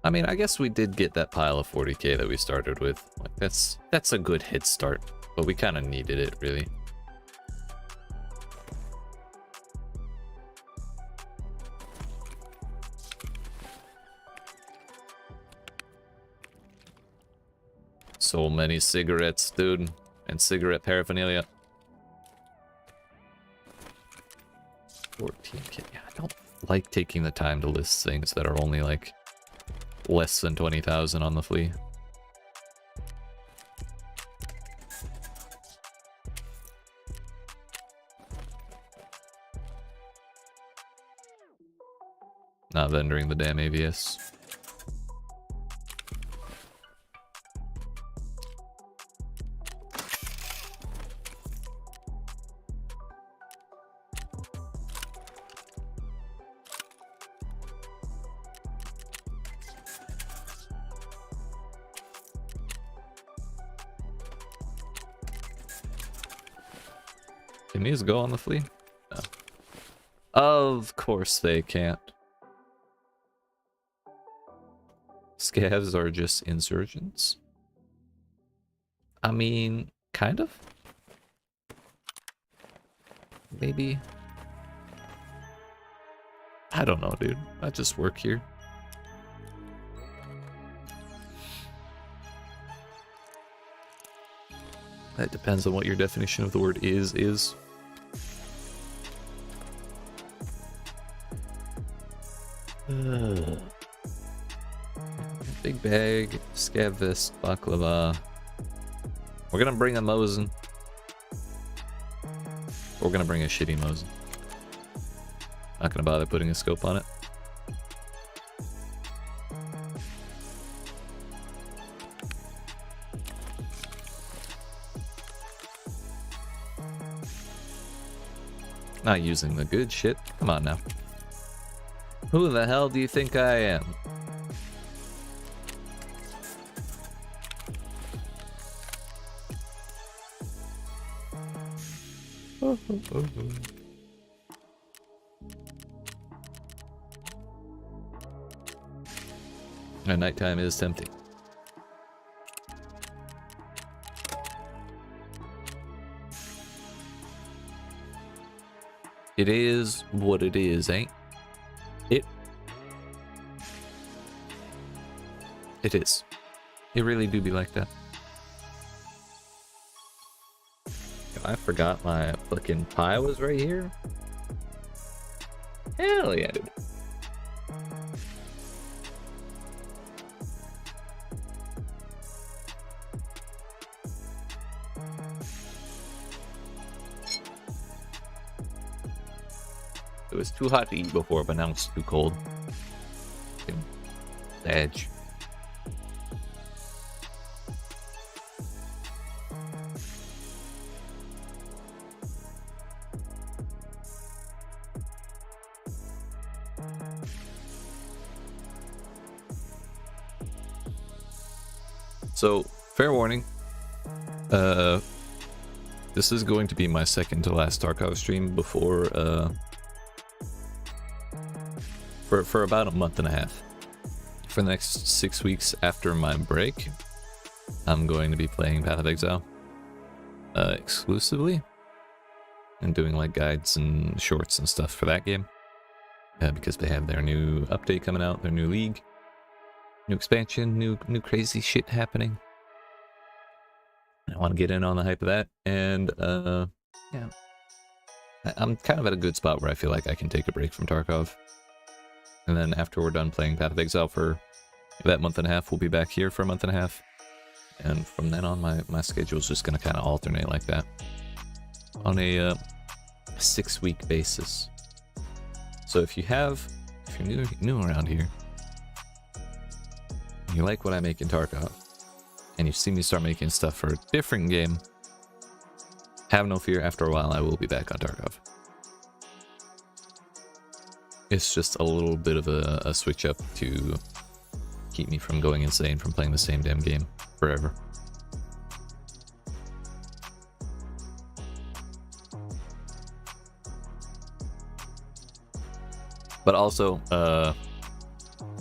I mean, I guess we did get that pile of 40k that we started with. Like, that's a good head start, but we kind of needed it, really. So many cigarettes, dude, and cigarette paraphernalia. 14k. Yeah, I don't like taking the time to list things that are only like less than 20,000 on the flea. Not vendoring the damn AVS. Can these go on the flea? No. Of course they can't. Scavs are just insurgents. I mean, kind of. Maybe. I don't know, dude. I just work here. That depends on what your definition of the word is. Big bag, scav vest, baklava. We're gonna bring a Mosin. We're gonna bring a shitty Mosin. Not gonna bother putting a scope on it. Not using the good shit. Come on now. Who the hell do you think I am? And nighttime is tempting. It is what it is, ain't it? It is. It really do be like that. I forgot my fucking pie was right here. Hell yeah, dude. It was too hot to eat before, but now it's too cold. Edge. So, fair warning. This is going to be my second to last Tarkov stream before, for about a month and a half. For the next 6 weeks after my break, I'm going to be playing Path of Exile exclusively and doing like guides and shorts and stuff for that game because they have their new update coming out, their new league, new expansion, new crazy shit happening. I want to get in on the hype of that, and yeah, I'm kind of at a good spot where I feel like I can take a break from Tarkov. And then after we're done playing Path of Exile for that month and a half, we'll be back here for a month and a half. And from then on, my schedule's just going to kind of alternate like that on a 6-week basis. So if you're new around here, and you like what I make in Tarkov, and you've seen me start making stuff for a different game, have no fear, after a while I will be back on Tarkov. It's just a little bit of a switch up to keep me from going insane from playing the same damn game forever. But also,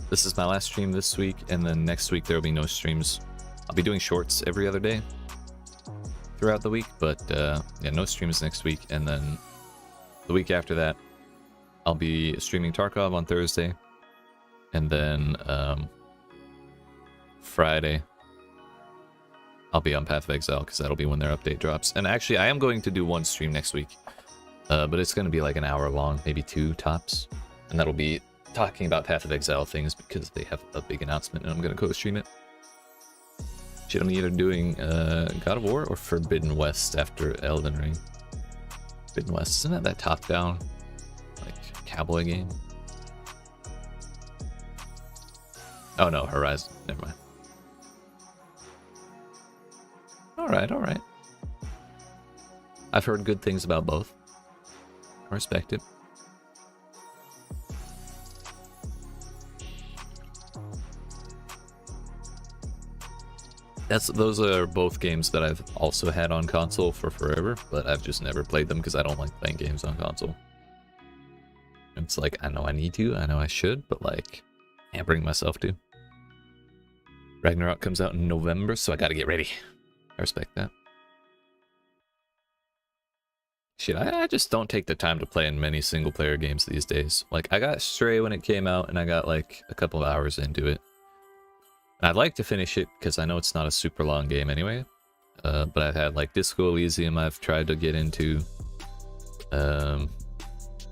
this is my last stream this week, and then next week there will be no streams. I'll be doing shorts every other day throughout the week, but yeah, no streams next week, and then the week after that, I'll be streaming Tarkov on Thursday, and then Friday, I'll be on Path of Exile, because that'll be when their update drops. And actually, I am going to do one stream next week, but it's going to be like an hour long, maybe 2 tops, and that'll be talking about Path of Exile things, because they have a big announcement, and I'm going to co-stream it. Shit, I'm either doing God of War or Forbidden West after Elden Ring. Forbidden West, isn't that top-down, like, cowboy game? Oh no, Horizon, never mind. Alright. I've heard good things about both. I respect it. Those are both games that I've also had on console for forever, but I've just never played them because I don't like playing games on console. It's like, I know I need to, I know I should, but like, can't bring myself to. Ragnarok comes out in November, so I gotta get ready. I respect that. Shit, I just don't take the time to play in many single-player games these days. Like, I got Stray when it came out, and I got like a couple of hours into it. And I'd like to finish it, because I know it's not a super long game anyway. But I've had like Disco Elysium I've tried to get into.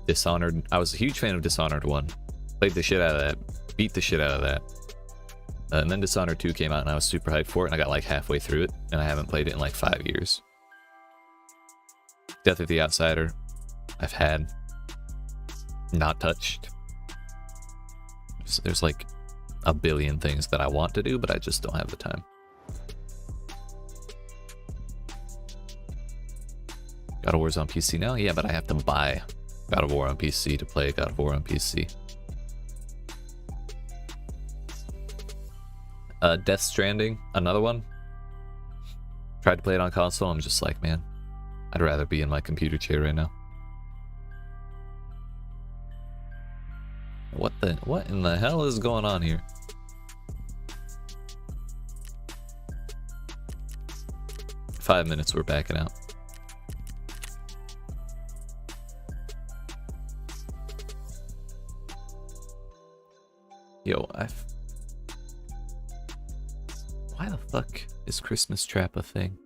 Dishonored. I was a huge fan of Dishonored 1. Played the shit out of that. Beat the shit out of that. And then Dishonored 2 came out and I was super hyped for it, and I got like halfway through it, and I haven't played it in like 5 years. Death of the Outsider, I've had. Not touched. There's like a billion things that I want to do, but I just don't have the time. God of War's on PC now? Yeah, but I have to buy God of War on PC to play God of War on PC. Death Stranding, another one. Tried to play it on console, I'm just like, man, I'd rather be in my computer chair right now. What in the hell is going on here? Five minutes, we're backing out. Yo, why the fuck is Christmas Trap a thing?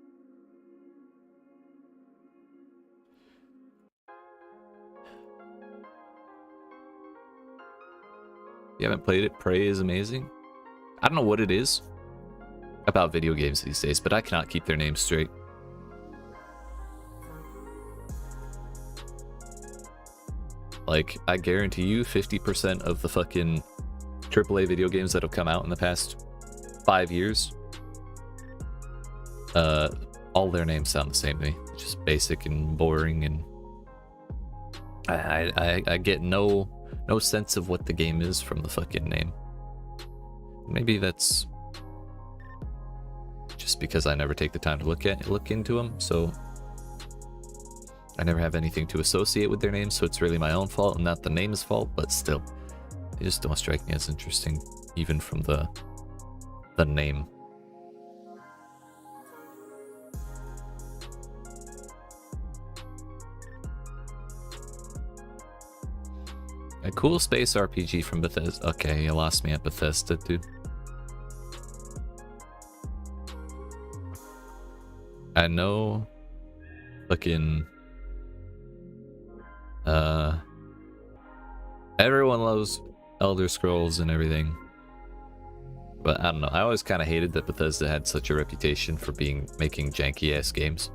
You haven't played it? Prey is amazing. I don't know what it is about video games these days, but I cannot keep their names straight. Like, I guarantee you 50% of the fucking AAA video games that have come out in the past 5 years, all their names sound the same to me. Just basic and boring, and I get no sense of what the game is from the fucking name. Maybe that's just because I never take the time to look into them, so I never have anything to associate with their names, so it's really my own fault and not the name's fault, but still, they just don't strike me as interesting, even from the name. A cool space RPG from Bethesda. Okay, you lost me at Bethesda, dude. I know fucking everyone loves Elder Scrolls and everything, but I don't know, I always kind of hated that Bethesda had such a reputation for making janky ass games,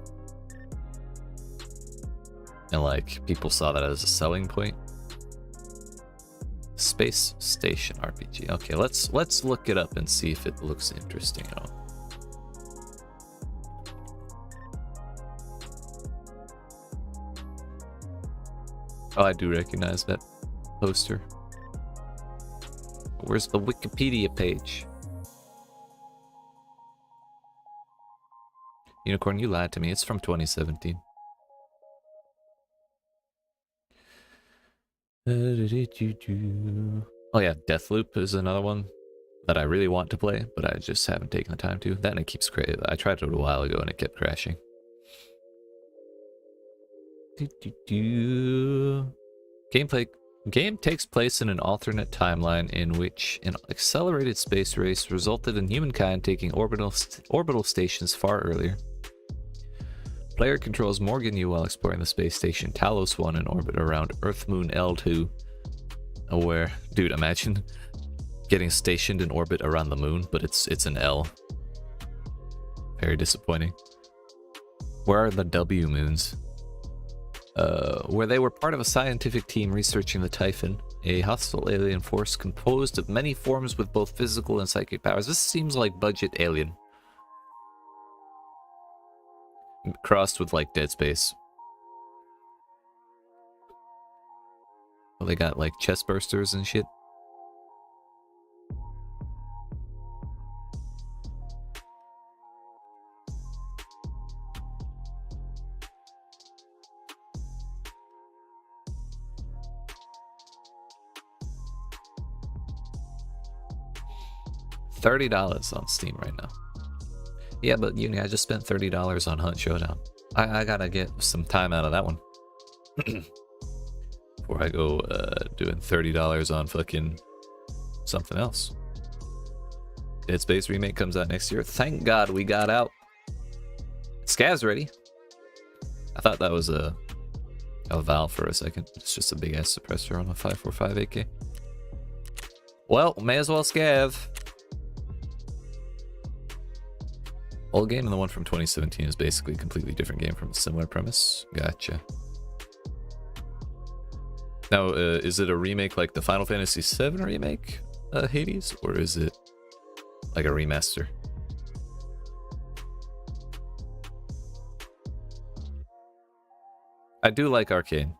and like people saw that as a selling point. Space Station RPG. Okay, let's look it up and see if it looks interesting at all. Oh, I do recognize that poster. Where's the Wikipedia page? Unicorn, you lied to me. It's from 2017. Oh yeah, Deathloop is another one that I really want to play, but I just haven't taken the time to. That and it keeps crashing. I tried it a while ago and it kept crashing. Game takes place in an alternate timeline in which an accelerated space race resulted in humankind taking orbital stations far earlier. Player controls Morgan Yu while exploring the space station Talos 1 in orbit around Earth Moon L2. Where, dude, imagine getting stationed in orbit around the moon, but it's an L. Very disappointing. Where are the W moons? Where they were part of a scientific team researching the Typhon, a hostile alien force composed of many forms with both physical and psychic powers. This seems like budget Alien. Crossed with like Dead Space. Well, they got like chest bursters and shit. $30 on Steam right now. Yeah, but Uni, I just spent $30 on Hunt Showdown. I gotta get some time out of that one. Before I go doing $30 on fucking something else. Dead Space Remake comes out next year. Thank God we got out. Scav's ready. I thought that was a Valve for a second. It's just a big ass suppressor on a 545 AK. Well, may as well Scav. Old game and the one from 2017 is basically a completely different game from a similar premise. Gotcha. Now, is it a remake like the Final Fantasy VII remake, Hades? Or is it like a remaster? I do like Arcane.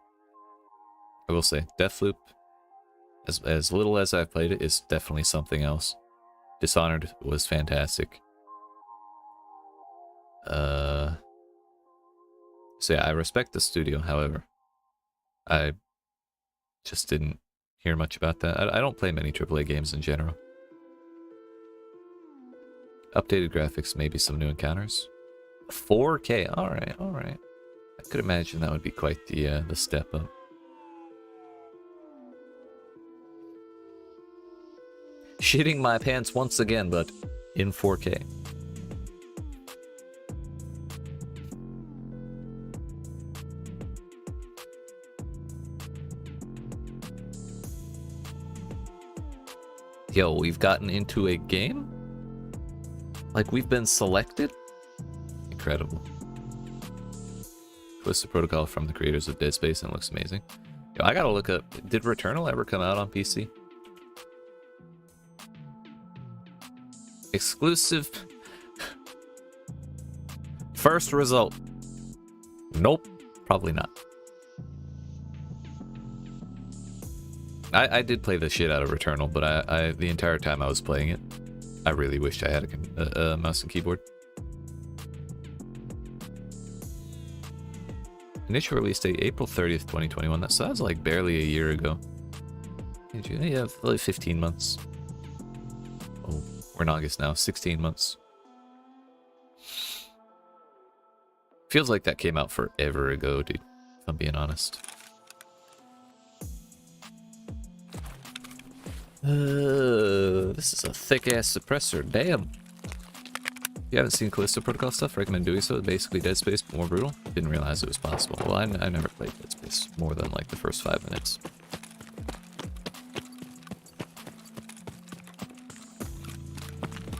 I will say, Deathloop, as little as I've played it, is definitely something else. Dishonored was fantastic. So yeah, I respect the studio, however. I just didn't hear much about that. I don't play many AAA games in general. Updated graphics, maybe some new encounters. 4K, alright, alright. I could imagine that would be quite the step up. Shitting my pants once again, but in 4K. Yo, we've gotten into a game? Like we've been selected? Incredible. Twisted Protocol from the creators of Dead Space and it looks amazing. Yo, I gotta look up, did Returnal ever come out on PC? Exclusive. First result. Nope, probably not. I did play the shit out of Returnal, but I the entire time I was playing it, I really wished I had a mouse and keyboard. Initial release date April 30th, 2021. That sounds like barely a year ago. Yeah, like 15 months. Oh, we're in August now. 16 months. Feels like that came out forever ago, dude, if I'm being honest. This is a thick-ass suppressor. Damn. If you haven't seen Callisto Protocol stuff, recommend doing so. It's basically Dead Space, but more brutal. Didn't realize it was possible. Well, I never played Dead Space more than like the first 5 minutes.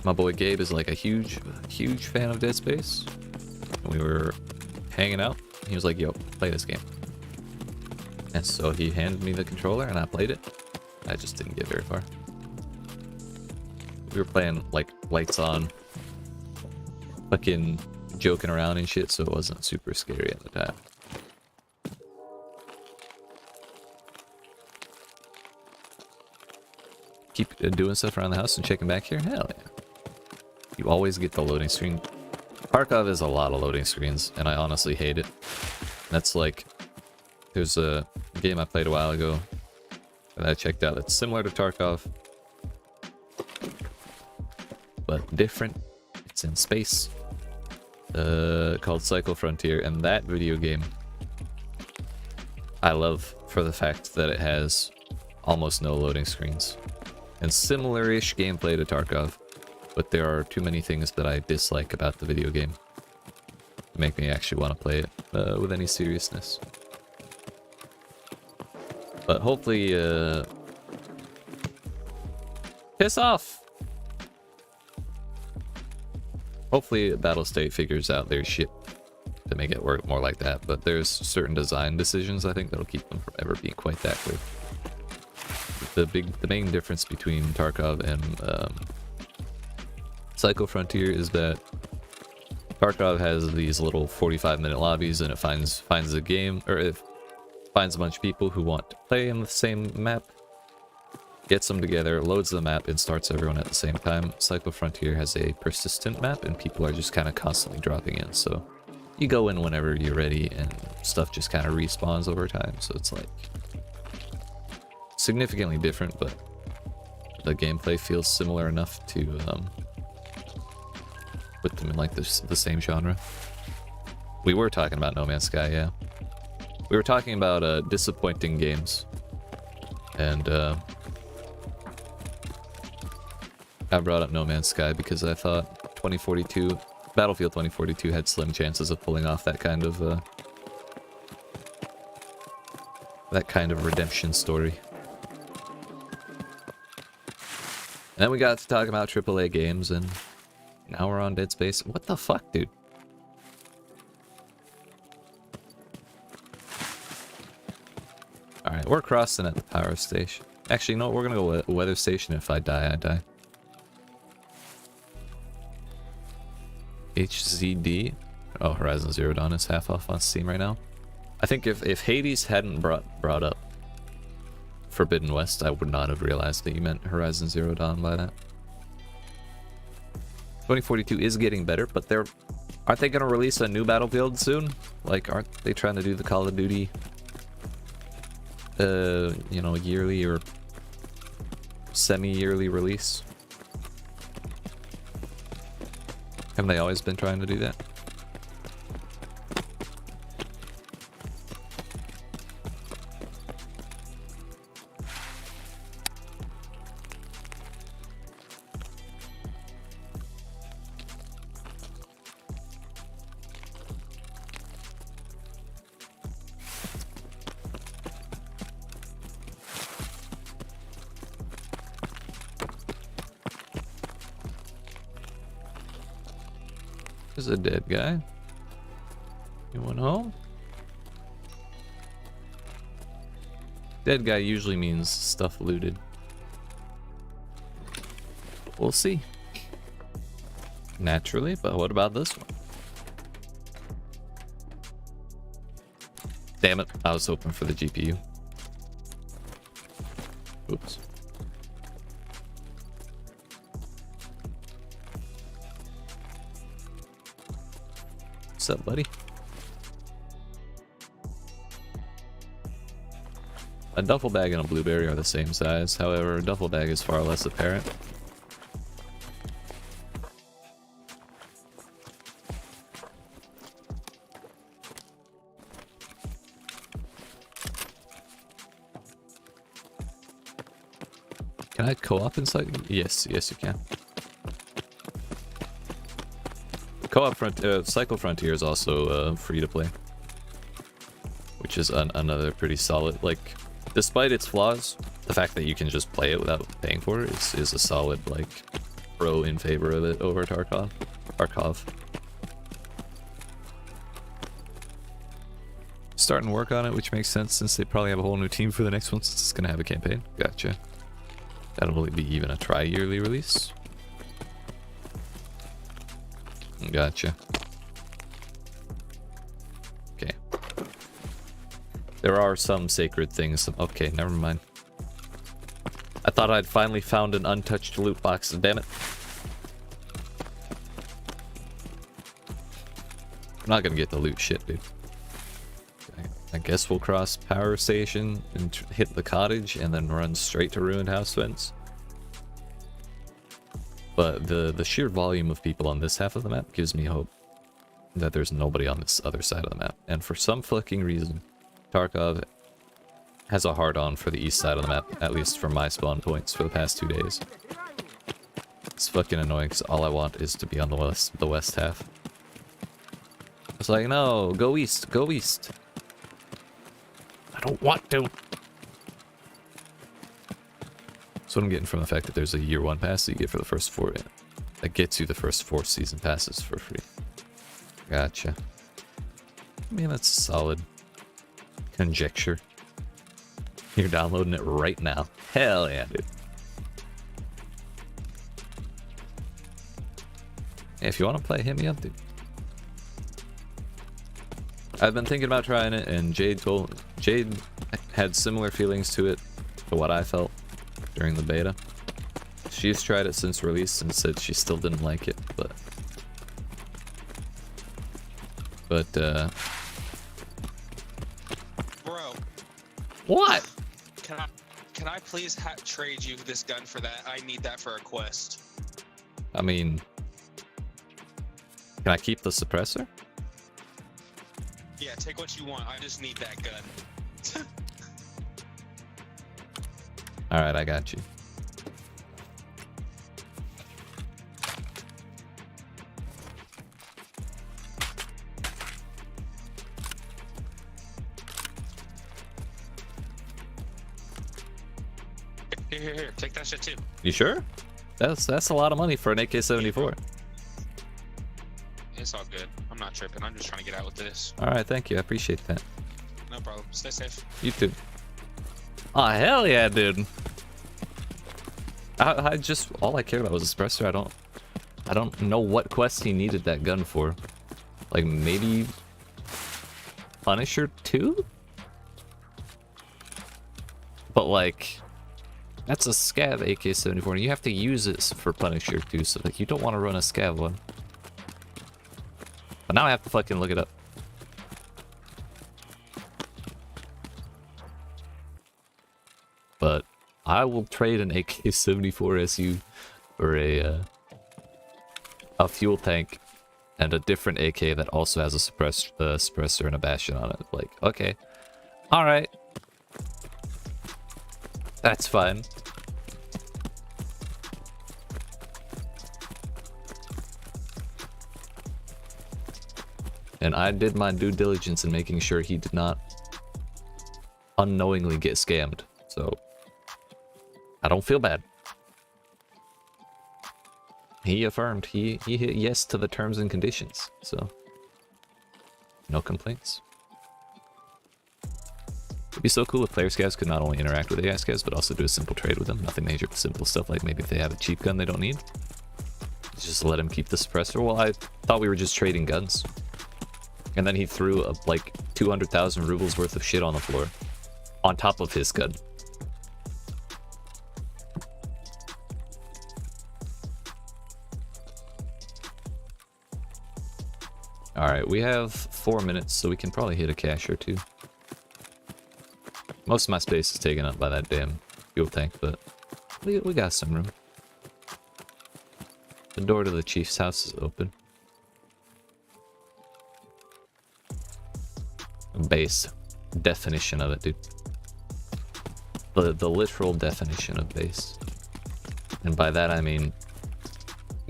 My boy Gabe is like a huge fan of Dead Space. And we were hanging out. He was like, yo, play this game. And so he handed me the controller and I played it. I just didn't get very far. We were playing like lights on, fucking joking around and shit, so it wasn't super scary at the time. Keep doing stuff around the house and checking back here? Hell yeah. You always get the loading screen. Tarkov is a lot of loading screens, and I honestly hate it. That's like, there's a game I played a while ago that I checked out that's similar to Tarkov, but different. It's in space. Called Cycle Frontier, and that video game I love for the fact that it has almost no loading screens and similar-ish gameplay to Tarkov, but there are too many things that I dislike about the video game to make me actually want to play it with any seriousness. But hopefully, piss off! Hopefully Battle State figures out their shit to make it work more like that, but there's certain design decisions I think that'll keep them from ever being quite that good. The main difference between Tarkov and Cycle Frontier is that Tarkov has these little 45-minute lobbies, and it finds a game, or it finds a bunch of people who want to play in the same map, gets them together, loads the map, and starts everyone at the same time. Cycle Frontier has a persistent map, and people are just kind of constantly dropping in, so you go in whenever you're ready, and stuff just kind of respawns over time, so it's like significantly different, but the gameplay feels similar enough to put them in like the same genre. We were talking about No Man's Sky, yeah. We were talking about disappointing games, and I brought up No Man's Sky because I thought Battlefield 2042 had slim chances of pulling off that kind of redemption story. And then we got to talk about AAA games, and now we're on Dead Space. What the fuck, dude? Alright, we're crossing at the power station. Actually, no, we're gonna go weather station. If I die, I die. HZD. Oh, Horizon Zero Dawn is half off on Steam right now. I think if Hades hadn't brought up Forbidden West, I would not have realized that you meant Horizon Zero Dawn by that. 2042 is getting better, but aren't they going to release a new Battlefield soon? Like, aren't they trying to do the Call of Duty, you know, yearly or semi-yearly release? Haven't they always been trying to do that? There's a dead guy. You went home? Dead guy usually means stuff looted. We'll see. Naturally, but what about this one? Damn it, I was hoping for the GPU. Oops. What's up, buddy? A duffel bag and a blueberry are the same size, however, a duffel bag is far less apparent. Can I co-op inside? Yes, yes you can. Co-op Cycle Frontier is also free to play, which is another pretty solid. Like, despite its flaws, the fact that you can just play it without paying for it is a solid like pro in favor of it over Tarkov. Starting work on it, which makes sense since they probably have a whole new team for the next one since it's gonna have a campaign. Gotcha. That'll be even a tri-yearly release. Gotcha. Okay. There are some sacred things. Okay, never mind. I thought I'd finally found an untouched loot box. Damn it. I'm not gonna get the loot shit, dude. I guess we'll cross Power Station and hit the cottage and then run straight to Ruined House Fence. But the sheer volume of people on this half of the map gives me hope that there's nobody on this other side of the map. And for some fucking reason, Tarkov has a hard-on for the east side of the map, at least for my spawn points for the past 2 days. It's fucking annoying because all I want is to be on the west half. It's like, no, go east, go east. I don't want to. That's what I'm getting from the fact that there's a year 1 pass that you get for the first 4. That gets you the first 4 season passes for free. Gotcha. I mean, that's solid conjecture. You're downloading it right now. Hell yeah, dude. Hey, if you want to play, hit me up, dude. I've been thinking about trying it, and Jade had similar feelings to it to what I felt during the beta. She's tried it since release and said she still didn't like it, but bro, what? Can I please trade you this gun for that? I need that for a quest. I mean, can I keep the suppressor? Yeah, take what you want. I just need that gun. Alright, I got you. Here. Take that shit too. You sure? That's a lot of money for an AK-74. It's all good. I'm not tripping. I'm just trying to get out with this. Alright, thank you. I appreciate that. No problem. Stay safe. You too. Oh, hell yeah, dude. I just, all I cared about was a suppressor. I don't know what quest he needed that gun for. Like, maybe Punisher 2? But like, that's a scav AK-74 and you have to use it for Punisher 2, so like you don't want to run a scav one. But now I have to fucking look it up. But I will trade an AK-74 SU for a fuel tank and a different AK that also has a suppressor and a bastion on it. Like, okay, all right, that's fine. And I did my due diligence in making sure he did not unknowingly get scammed. So I don't feel bad. He affirmed. He hit yes to the terms and conditions. So no complaints. It'd be so cool if player scavs could not only interact with AI scavs, but also do a simple trade with them. Nothing major, but simple stuff like maybe if they have a cheap gun they don't need, just let him keep the suppressor. Well, I thought we were just trading guns. And then he threw like 200,000 rubles worth of shit on the floor on top of his gun. Alright, we have 4 minutes, so we can probably hit a cache or two. Most of my space is taken up by that damn fuel tank, but we got some room. The door to the chief's house is open. Base. Definition of it, dude. The literal definition of base. And by that I mean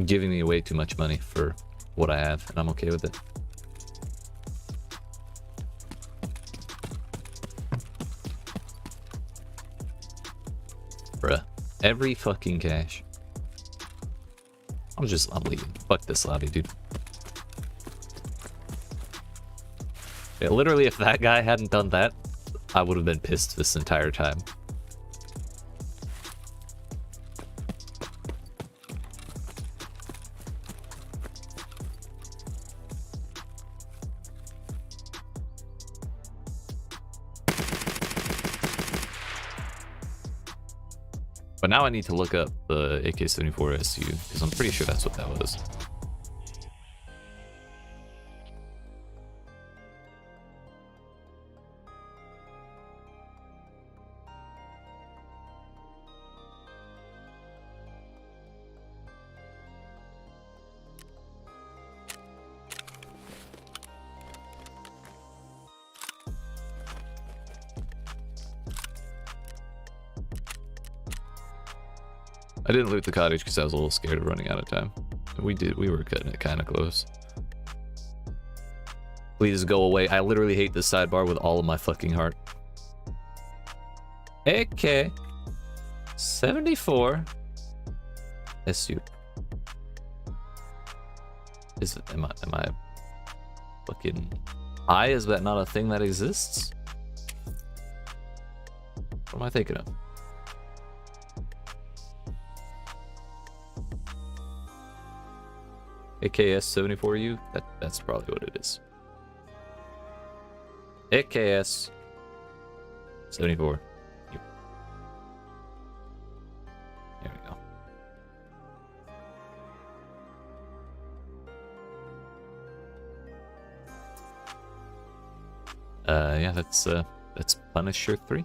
giving me way too much money for what I have, and I'm okay with it. Bruh. Every fucking cache. I'm leaving. Fuck this lobby, dude. Yeah, literally, if that guy hadn't done that, I would have been pissed this entire time. But now I need to look up the AK-74 SU, because I'm pretty sure that's what that was. I didn't loot the cottage because I was a little scared of running out of time. We were cutting it kind of close. Please go away. I literally hate this sidebar with all of my fucking heart. AK 74 SU. Is it, am I fucking high? Is that not a thing that exists? What am I thinking of? AKS 74U? That's probably what it is. AKS 74. There we go. Yeah, that's Punisher 3.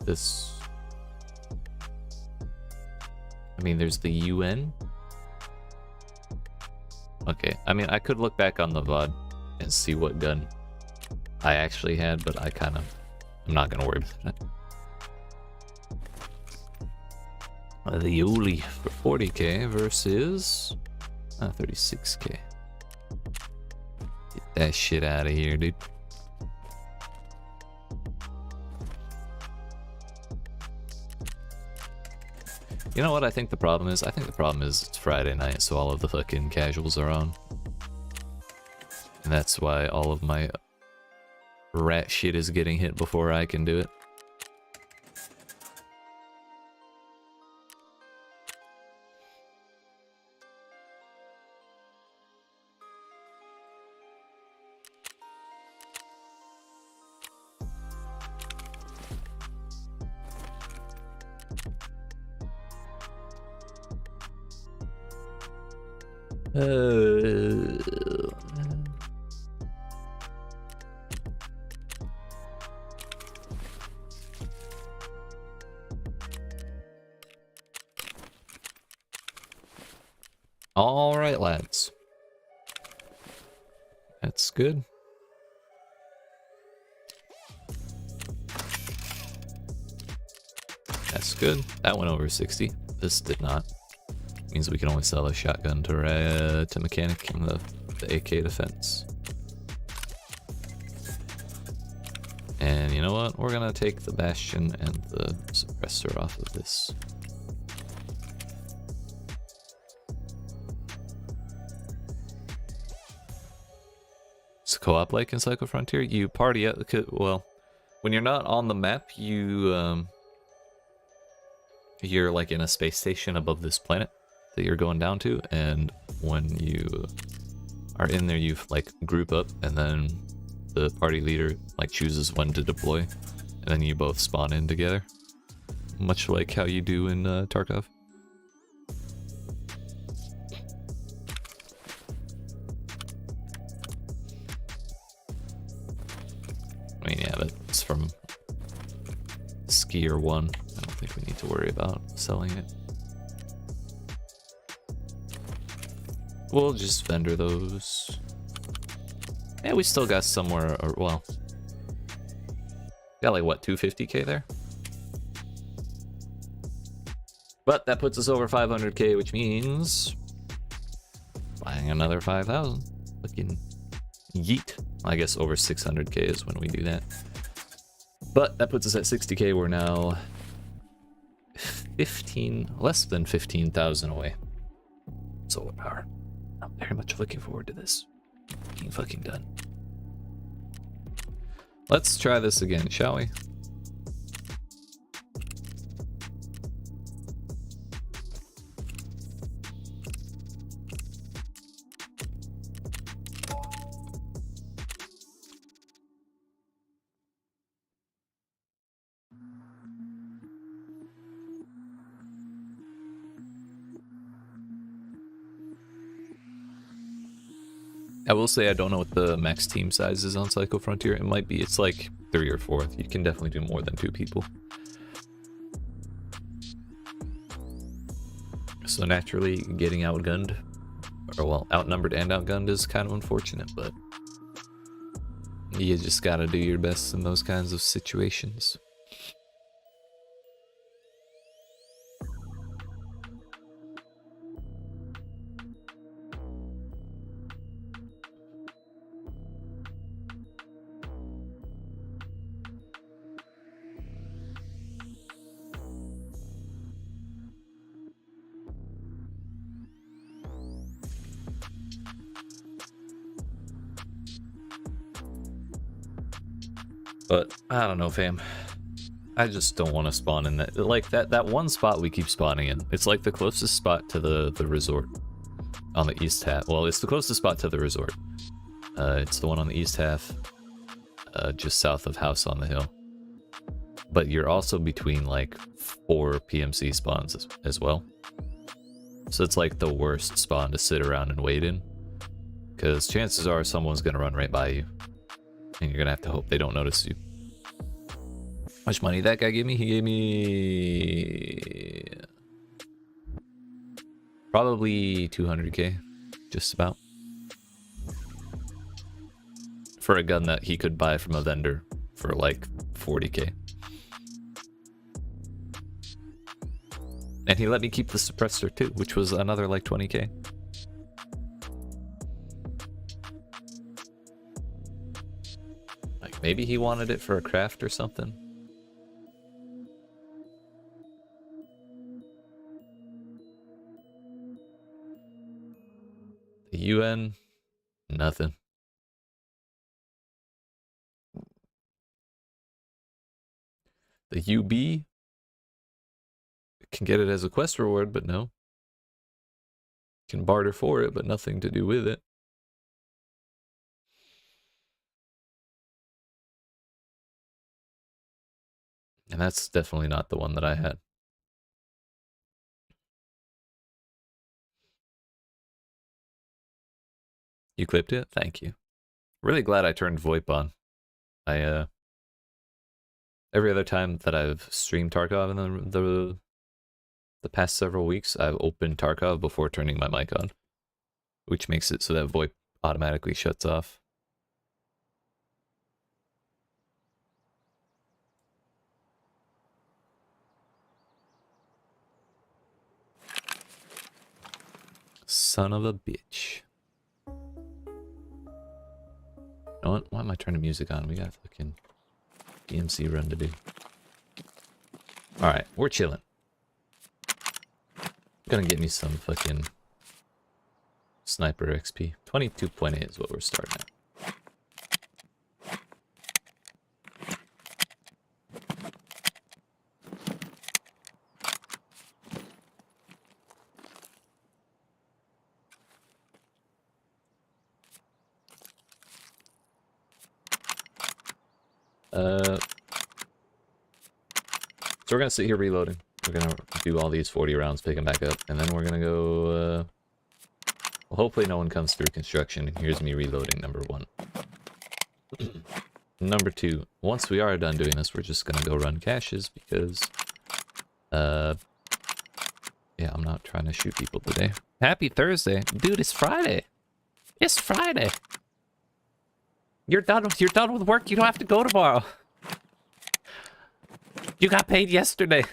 This, I mean, there's the UN. Okay, I mean, I could look back on the VOD and see what gun I actually had, but I'm not gonna worry about it. The Yuli for 40k versus 36k. Get that shit out of here, dude. You know what I think the problem is? I think the problem is it's Friday night, so all of the fucking casuals are on. And that's why all of my rat shit is getting hit before I can do it. All right, lads. That's good. That's good. That went over 60. This did not. Means we can only sell a shotgun to mechanic and the AK defense. And you know what? We're gonna take the bastion and the suppressor off of this. What's co-op like in Psycho Frontier? You party out. Well, when you're not on the map, you're like in a space station above this planet that you're going down to, and when you are in there, you like group up, and then the party leader like chooses when to deploy, and then you both spawn in together, much like how you do in Tarkov. I mean, yeah, that's from Skier 1. I don't think we need to worry about selling it. We'll just vendor those. Yeah, we still got somewhere, or well, got like what, 250k there? But that puts us over 500k, which means buying another 5,000. Fucking yeet. I guess over 600k is when we do that. But that puts us at 60k. We're now less than 15,000 away. Solar power. I'm very much looking forward to this being fucking done. Let's try this again, shall we? I will say I don't know what the max team size is on Psycho Frontier. It might be, it's like 3 or 4. You can definitely do more than 2 people. So naturally, getting outgunned, or well, outnumbered and outgunned is kind of unfortunate, but you just gotta do your best in those kinds of situations. But I don't know, fam. I just don't want to spawn in that. Like that one spot we keep spawning in. It's like the closest spot to the resort on the east half. Well, it's the closest spot to the resort. It's the one on the east half, just south of House on the Hill. But you're also between like 4 PMC spawns as well. So it's like the worst spawn to sit around and wait in, because chances are someone's gonna run right by you. And you're gonna have to hope they don't notice you. How much money that guy gave me? He gave me probably 200k, just about, for a gun that he could buy from a vendor for like 40k. And he let me keep the suppressor too, which was another like 20k. Maybe he wanted it for a craft or something. The UN, nothing. The UB can get it as a quest reward, but no. Can barter for it, but nothing to do with it. And that's definitely not the one that I had. You clipped it? Thank you. Really glad I turned VoIP on. Every other time that I've streamed Tarkov in the past several weeks, I've opened Tarkov before turning my mic on, which makes it so that VoIP automatically shuts off. Son of a bitch. You know what? Why am I turning music on? We got a fucking DMC run to do. Alright, we're chilling. Gonna get me some fucking sniper XP. 22.8 is what we're starting at. So we're gonna sit here reloading. We're gonna do all these 40 rounds, pick them back up, and then we're gonna go, well, hopefully no one comes through construction, and here's me reloading, number 1. Number 2, once we are done doing this, we're just gonna go run caches, because, yeah, I'm not trying to shoot people today. Happy Thursday. Dude, it's Friday. It's Friday. You're done with work, you don't have to go tomorrow. You got paid yesterday.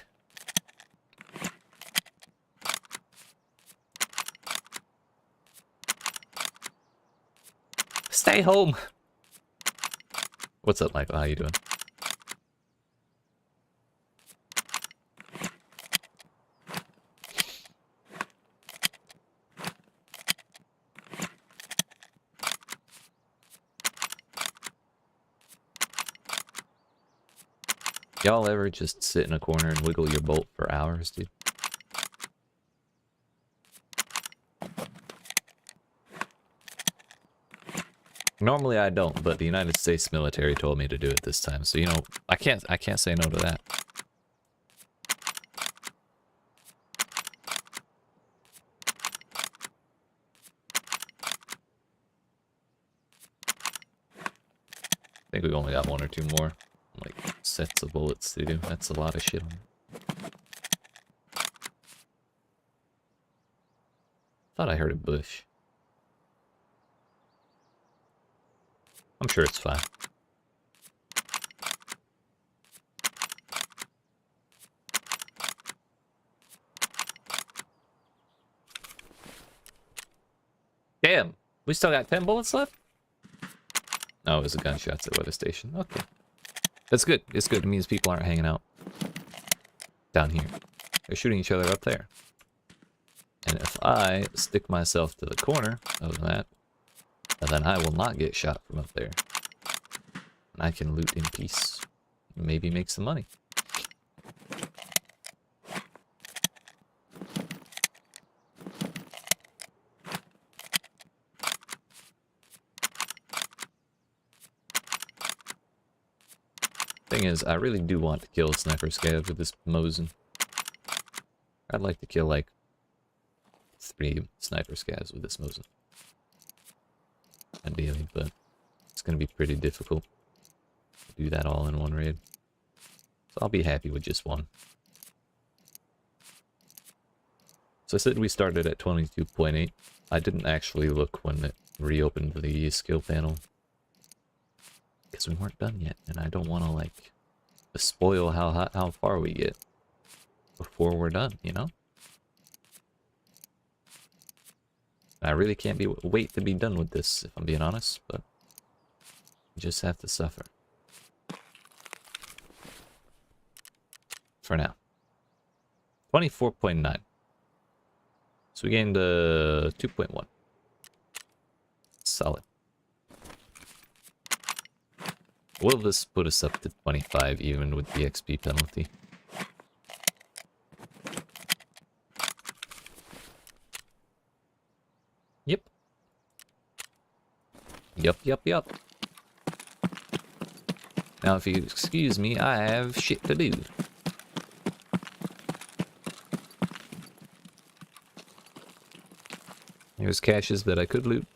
Stay home. What's up, Michael? How you doing? Y'all ever just sit in a corner and wiggle your bolt for hours, dude? Normally I don't, but the United States military told me to do it this time, so you know, I can't say no to that. I think we've only got 1 or 2 more, like, sets of bullets to do. That's a lot of shit on it. Thought I heard a bush. I'm sure it's fine. Damn! We still got 10 bullets left? Oh, it was the gunshots at weather station. Okay. That's good. It's good. It means people aren't hanging out down here. They're shooting each other up there. And if I stick myself to the corner of that, then I will not get shot from up there. And I can loot in peace. Maybe make some money. Thing is, I really do want to kill sniper scavs with this Mosin. I'd like to kill like 3 sniper scavs with this Mosin. Ideally, but it's going to be pretty difficult to do that all in one raid. So I'll be happy with just 1. So I said we started at 22.8. I didn't actually look when it reopened the skill panel, because we weren't done yet, and I don't want to like spoil how far we get before we're done, you know? I really can't wait to be done with this, if I'm being honest, but you just have to suffer. For now. 24.9. So we gained 2.1. Solid. Will this put us up to 25 even with the XP penalty? Yep. Yup. Now if you excuse me, I have shit to do. Here's caches that I could loot.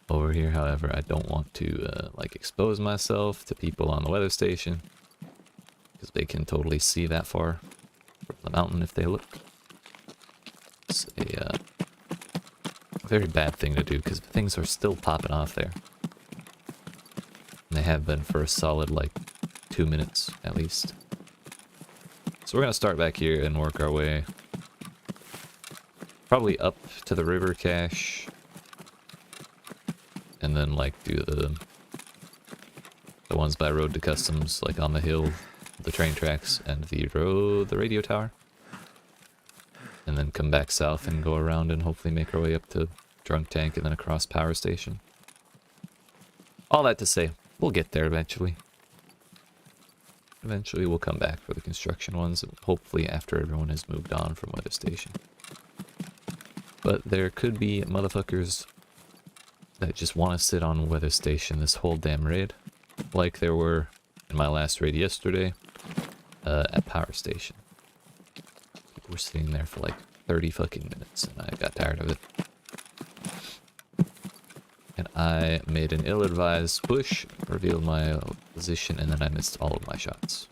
Over here, however, I don't want to like expose myself to people on the weather station, because they can totally see that far from the mountain if they look. It's a very bad thing to do, because things are still popping off there. And they have been for a solid like 2 minutes at least. So we're gonna start back here and work our way probably up to the river cache. And then like do the ones by road to customs, like on the hill, the train tracks, and the radio tower. And then come back south and go around and hopefully make our way up to Drunk Tank and then across Power Station. All that to say, we'll get there eventually. Eventually we'll come back for the construction ones, hopefully after everyone has moved on from Weather Station. But there could be motherfuckers that just want to sit on Weather Station this whole damn raid. like there were in my last raid yesterday at power station. People were sitting there for like 30 fucking minutes, and I got tired of it. And I made an ill-advised push, revealed my position, and then I missed all of my shots.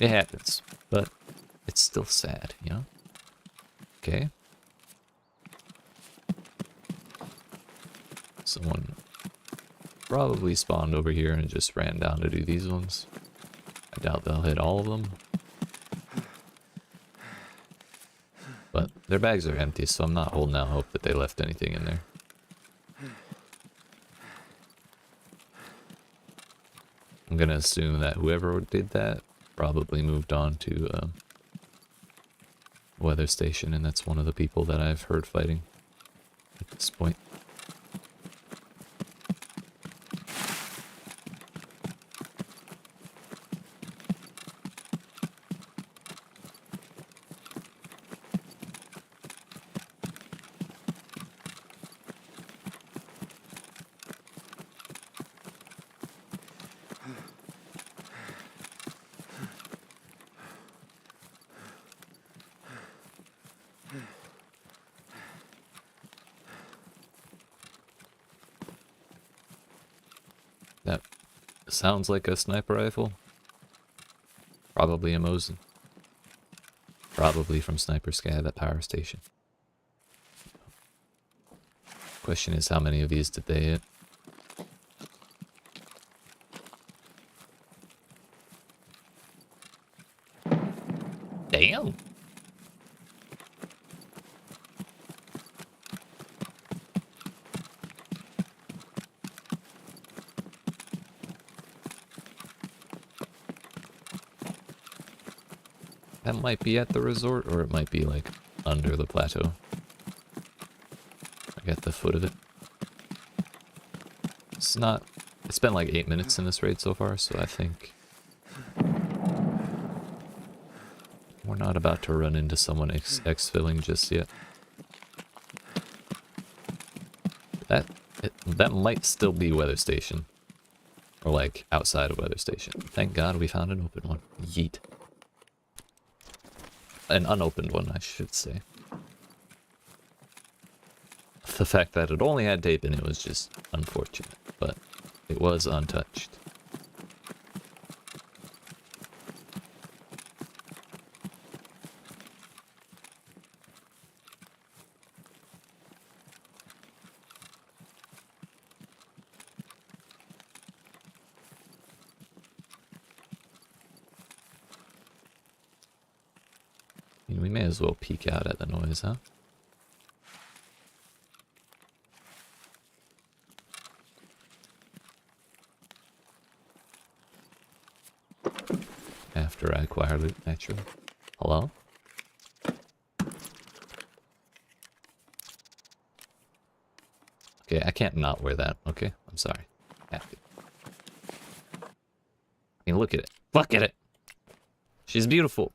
It happens, but it's still sad, you know? Okay. Someone probably spawned over here and just ran down to do these ones. I doubt they'll hit all of them. But their bags are empty, so I'm not holding out hope that they left anything in there. I'm gonna assume that whoever did that probably moved on to weather station, and that's one of the people that I've heard fighting at this point. That sounds like a sniper rifle. Probably a Mosin. Probably from Sniper Scav at power station. Question is, how many of these did they hit? Damn! That might be at the resort, or it might be like under the plateau. Like at the foot of it. It's not... It's been like 8 minutes in this raid so far, so I think... we're not about to run into someone exfilling just yet. That might still be weather station. Or like outside of weather station. Thank God we found an open one. Yeet. An unopened one, I should say. The fact that it only had tape in it was just unfortunate, but it was untouched. I mean, we may as well peek out at the noise, huh? After I acquire loot, naturally. Hello? Okay, I can't not wear that, okay? I'm sorry. I have to. I mean, look at it. Look at it! She's beautiful.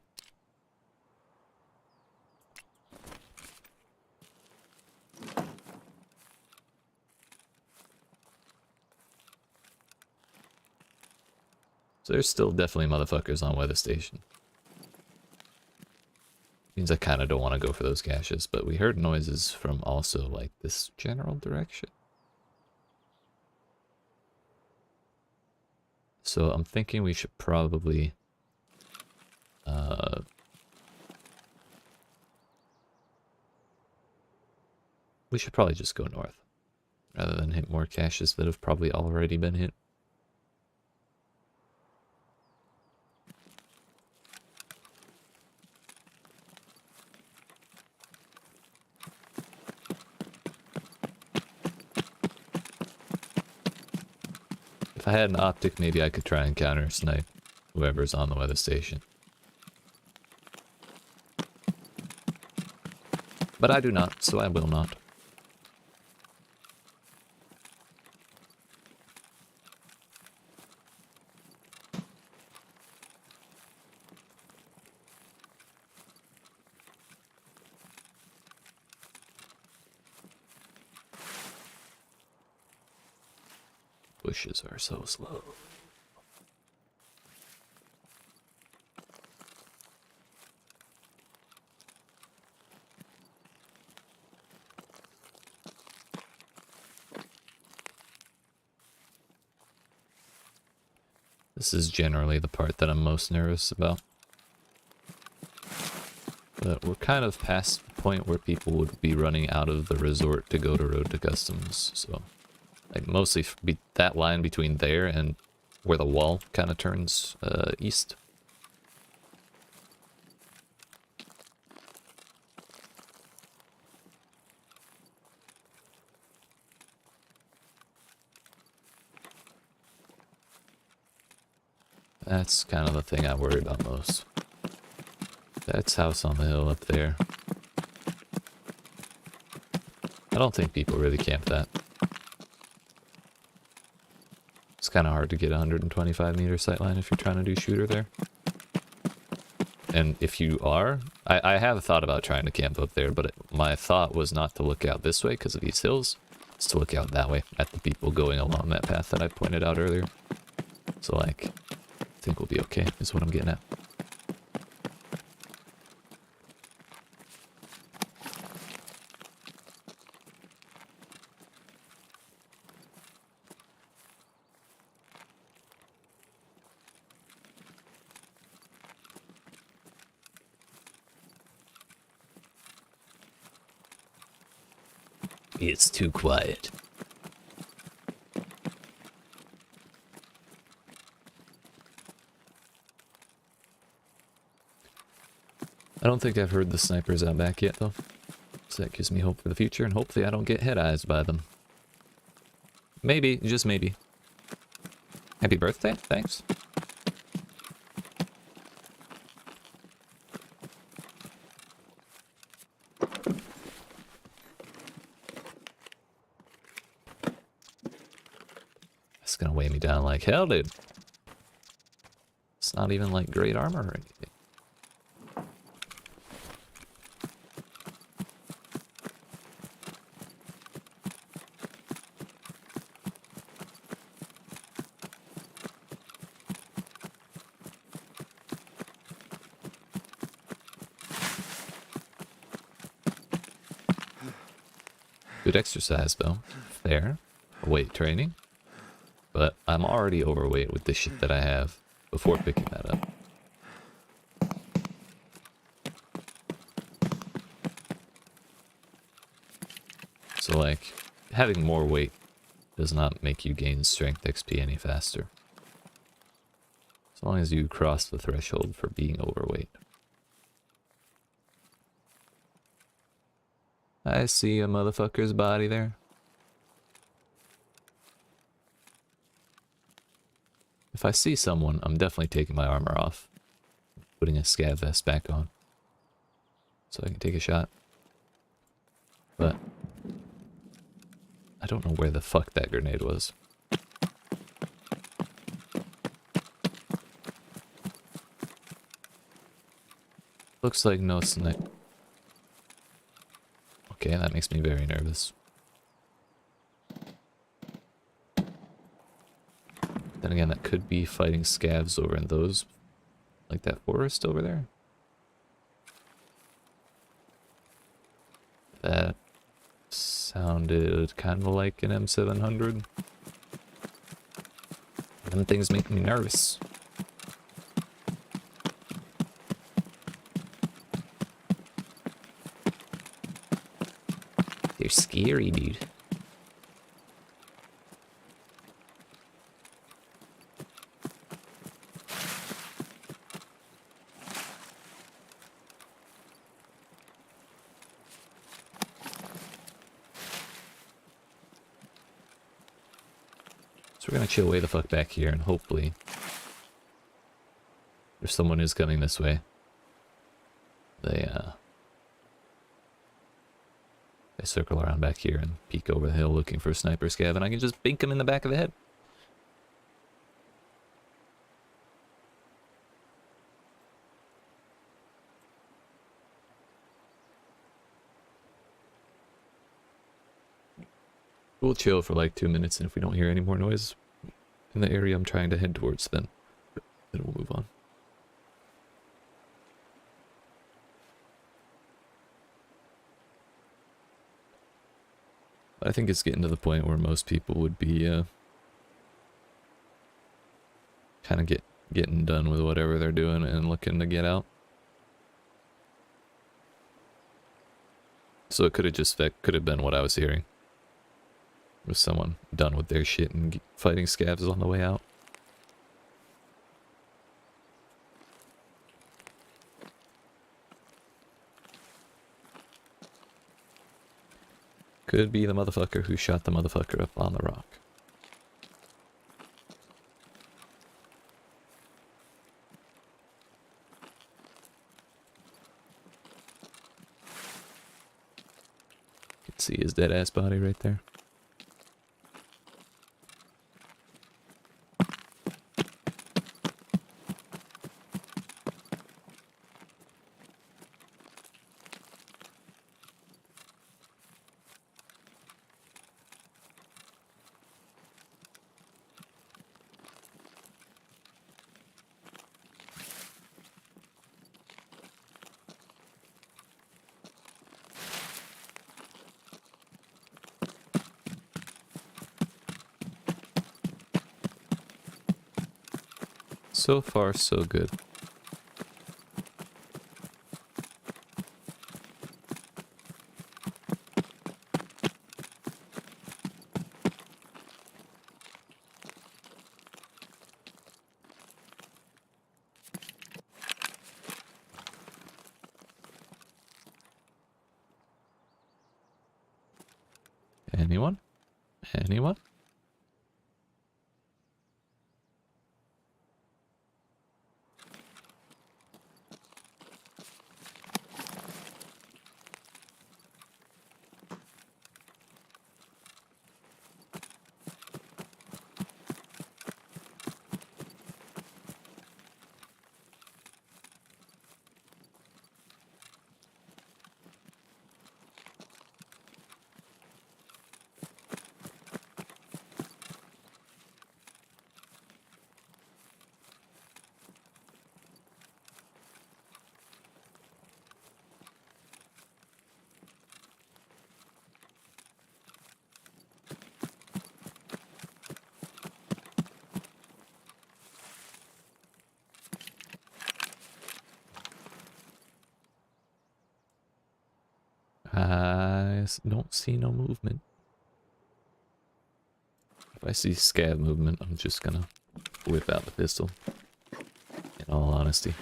So there's still definitely motherfuckers on weather station. Means I kind of don't want to go for those caches, but we heard noises from also like this general direction. So I'm thinking we should probably just go north rather than hit more caches that have probably already been hit. If I had an optic, maybe I could try and counter snipe whoever's on the weather station. But I do not, so I will not. bushes are so slow. This is generally the part that I'm most nervous about. But we're kind of past the point where people would be running out of the resort to go to Road to Customs, so... Like, mostly that line between there and where the wall kind of turns east. That's kind of the thing I worry about most. That's house on the hill up there. I don't think people really camp that. It's kind of hard to get a 125 meter sightline if you're trying to do shooter there. And if you are, I have thought about trying to camp up there, but my thought was not to look out this way because of these hills. It's to look out that way at the people going along that path that I pointed out earlier. So like, I think we'll be okay, is what I'm getting at. It's too quiet. I don't think I've heard the snipers out back yet, though. So that gives me hope for the future, and hopefully I don't get head-eyes by them. Maybe, just maybe. Happy birthday, thanks. It's gonna weigh me down like hell, dude. It's not even like great armor or anything. Good exercise though. Fair. Weight training. But I'm already overweight with the shit that I have before picking that up. So like, having more weight does not make you gain strength XP any faster. As long as you cross the threshold for being overweight. I see a motherfucker's body there. If I see someone, I'm definitely taking my armor off. Putting a scav vest back on. So I can take a shot. But I don't know where the fuck that grenade was. Looks like no snipe. Okay, that makes me very nervous. Then again, that could be fighting scavs over in those, like that forest over there. That sounded kind of like an M700. Them things make me nervous. They're scary, dude. So we're gonna chill way the fuck back here, and hopefully if someone is coming this way, they circle around back here and peek over the hill looking for a sniper scav, and I can just bink him in the back of the head. We'll chill for like 2 minutes, and if we don't hear any more noise, in the area I'm trying to head towards, then we'll move on. I think it's getting to the point where most people would be kind of getting done with whatever they're doing and looking to get out. So it could have been what I was hearing. Was someone done with their shit and fighting scavs on the way out? Could be the motherfucker who shot the motherfucker up on the rock. You can see his dead ass body right there. So far, so good. Anyone? Anyone? I don't see no movement. If I see scav movement, I'm just gonna whip out the pistol. In all honesty.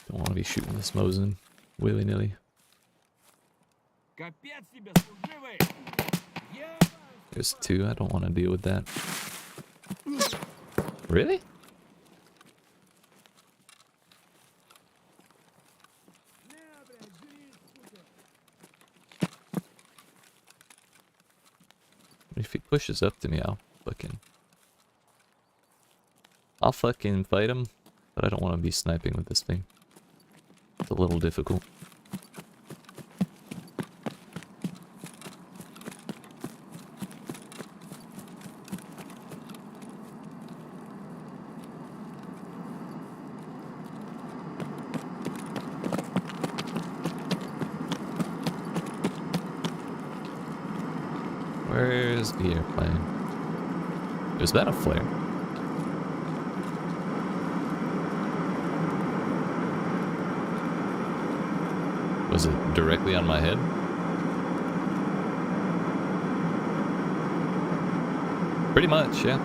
Don't want to be shooting this Mosin willy-nilly. There's two, I don't want to deal with that. Really? If he pushes up to me, I'll fucking fight him, but I don't want to be sniping with this thing. It's a little difficult. Where's the airplane? Is that a flare? Was it directly on my head? Pretty much, yeah.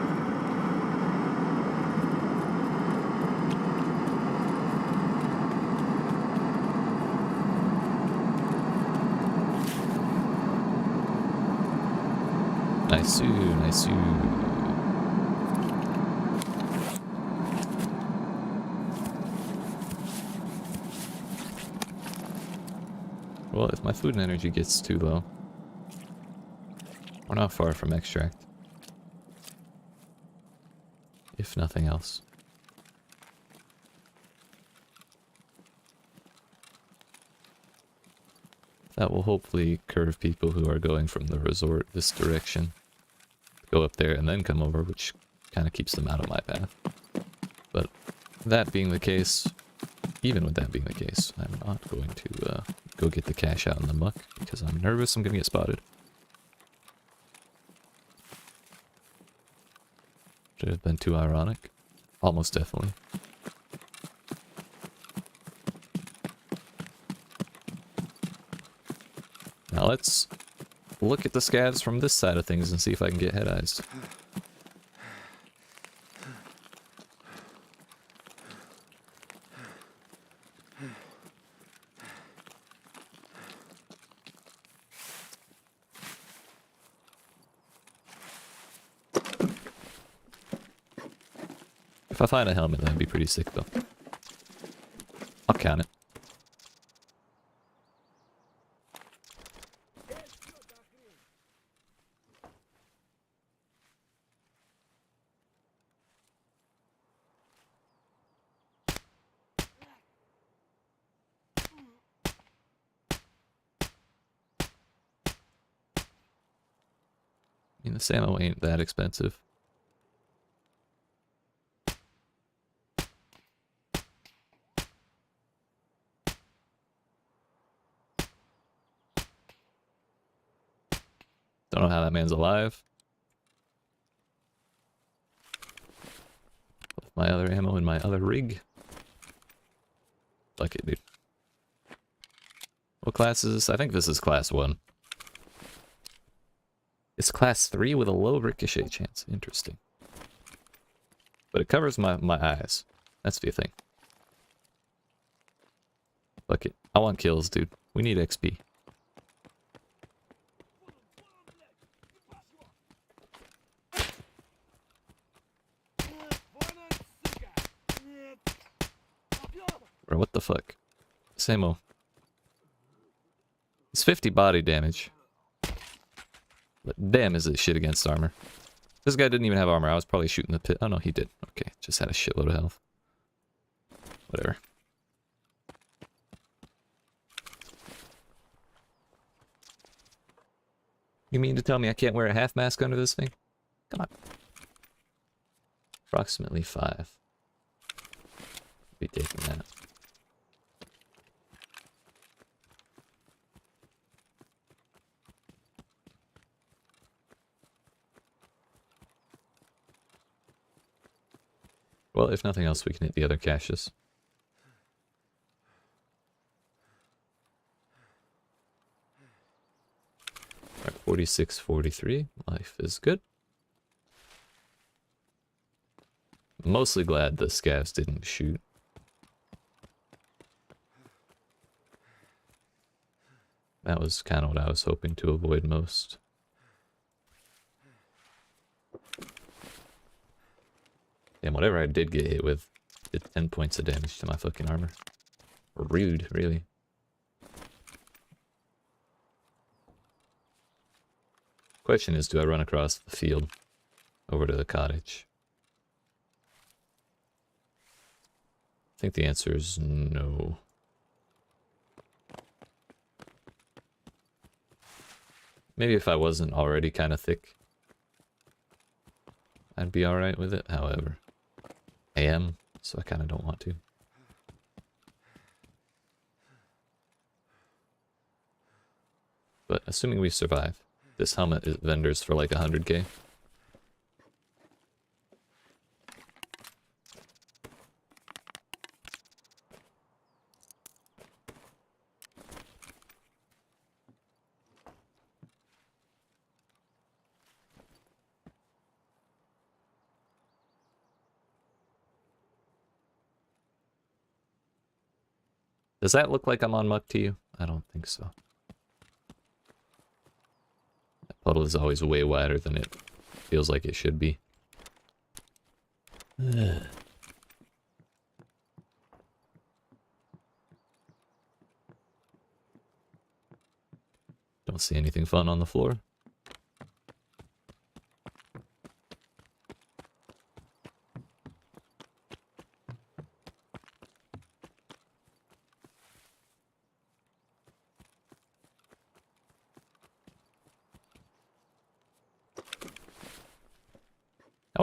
Nice. Well, if my food and energy gets too low, we're not far from extract. If nothing else. That will hopefully curve people who are going from the resort this direction. Go up there and then come over, which kind of keeps them out of my path. But that being the case, even with that being the case, I'm not going to go get the cash out in the muck because I'm nervous I'm going to get spotted. Should have been too ironic. Almost definitely. Now let's look at the scavs from this side of things and see if I can get head eyes. If I find a helmet, that'd be pretty sick though. I'll count it. I mean, this ammo ain't that expensive. Don't know how that man's alive. Left my other ammo in my other rig. Fuck it, dude. What class is this? I think this is class 1. It's class 3 with a low ricochet chance. Interesting. But it covers my eyes. That's the thing. Fuck it. I want kills, dude. We need XP. Bro, what the fuck? Samo. It's 50 body damage. But damn is this shit against armor. This guy didn't even have armor. I was probably shooting the pit. Oh no, he did. Okay, just had a shitload of health. Whatever. You mean to tell me I can't wear a half mask under this thing? Come on. Approximately 5. Be taking that. Well, if nothing else, we can hit the other caches. Alright, 46, 43. Life is good. Mostly glad the scavs didn't shoot. That was kind of what I was hoping to avoid most. And whatever I did get hit with did 10 points of damage to my fucking armor. Rude, really. Question is, do I run across the field over to the cottage? I think the answer is no. Maybe if I wasn't already kind of thick, I'd be alright with it. However, I am, so I kind of don't want to. But assuming we survive, this helmet is vendors for like 100k. Does that look like I'm on muck to you? I don't think so. That puddle is always way wider than it feels like it should be. Don't see anything fun on the floor.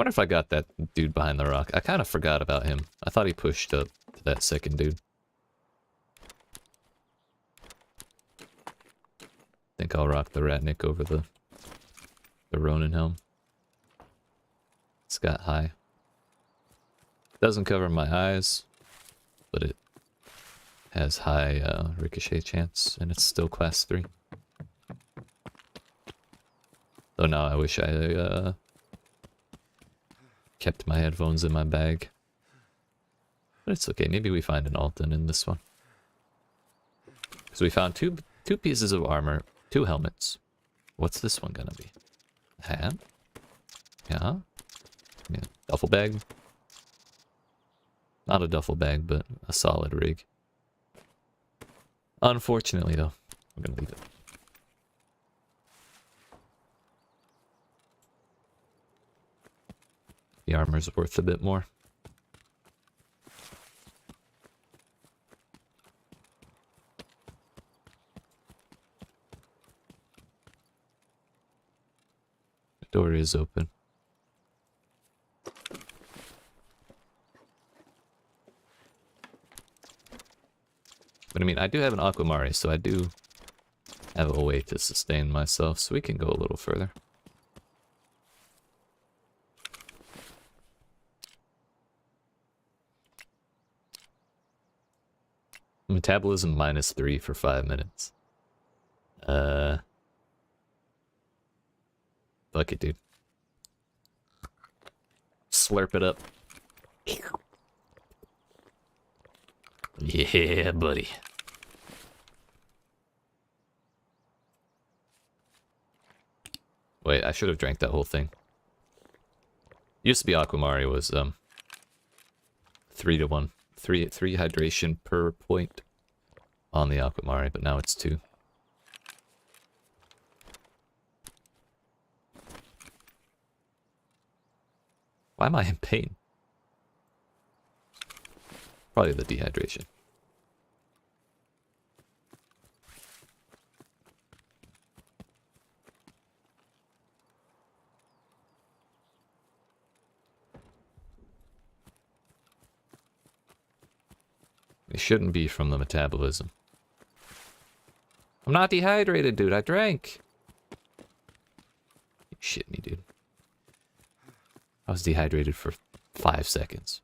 wonder if I got that dude behind the rock. I kind of forgot about him. I thought he pushed up to that second dude. Think I'll rock the Ratnik over the Ronin helm. It's got high. Doesn't cover my eyes, but it has high ricochet chance, and it's still class 3. Though now I wish I kept my headphones in my bag. But it's okay, maybe we find an Alton in this one. So we found two pieces of armor, 2 helmets. What's this one gonna be? A hat? Yeah. Duffel bag? Not a duffel bag, but a solid rig. Unfortunately, though, we're gonna leave it. The armor's worth a bit more. The door is open. But I mean, I do have an Aquamari, so I do have a way to sustain myself, so we can go a little further. Metabolism -3 for 5 minutes. Fuck it, dude. Slurp it up. Yeah, buddy. Wait, I should have drank that whole thing. Used to be Aquamari was 3 to 1. 3 hydration per point on the Aquamari, but now it's 2. Why am I in pain? Probably the dehydration. It shouldn't be from the metabolism. I'm not dehydrated, dude. I drank. You shit me, dude. I was dehydrated for 5 seconds.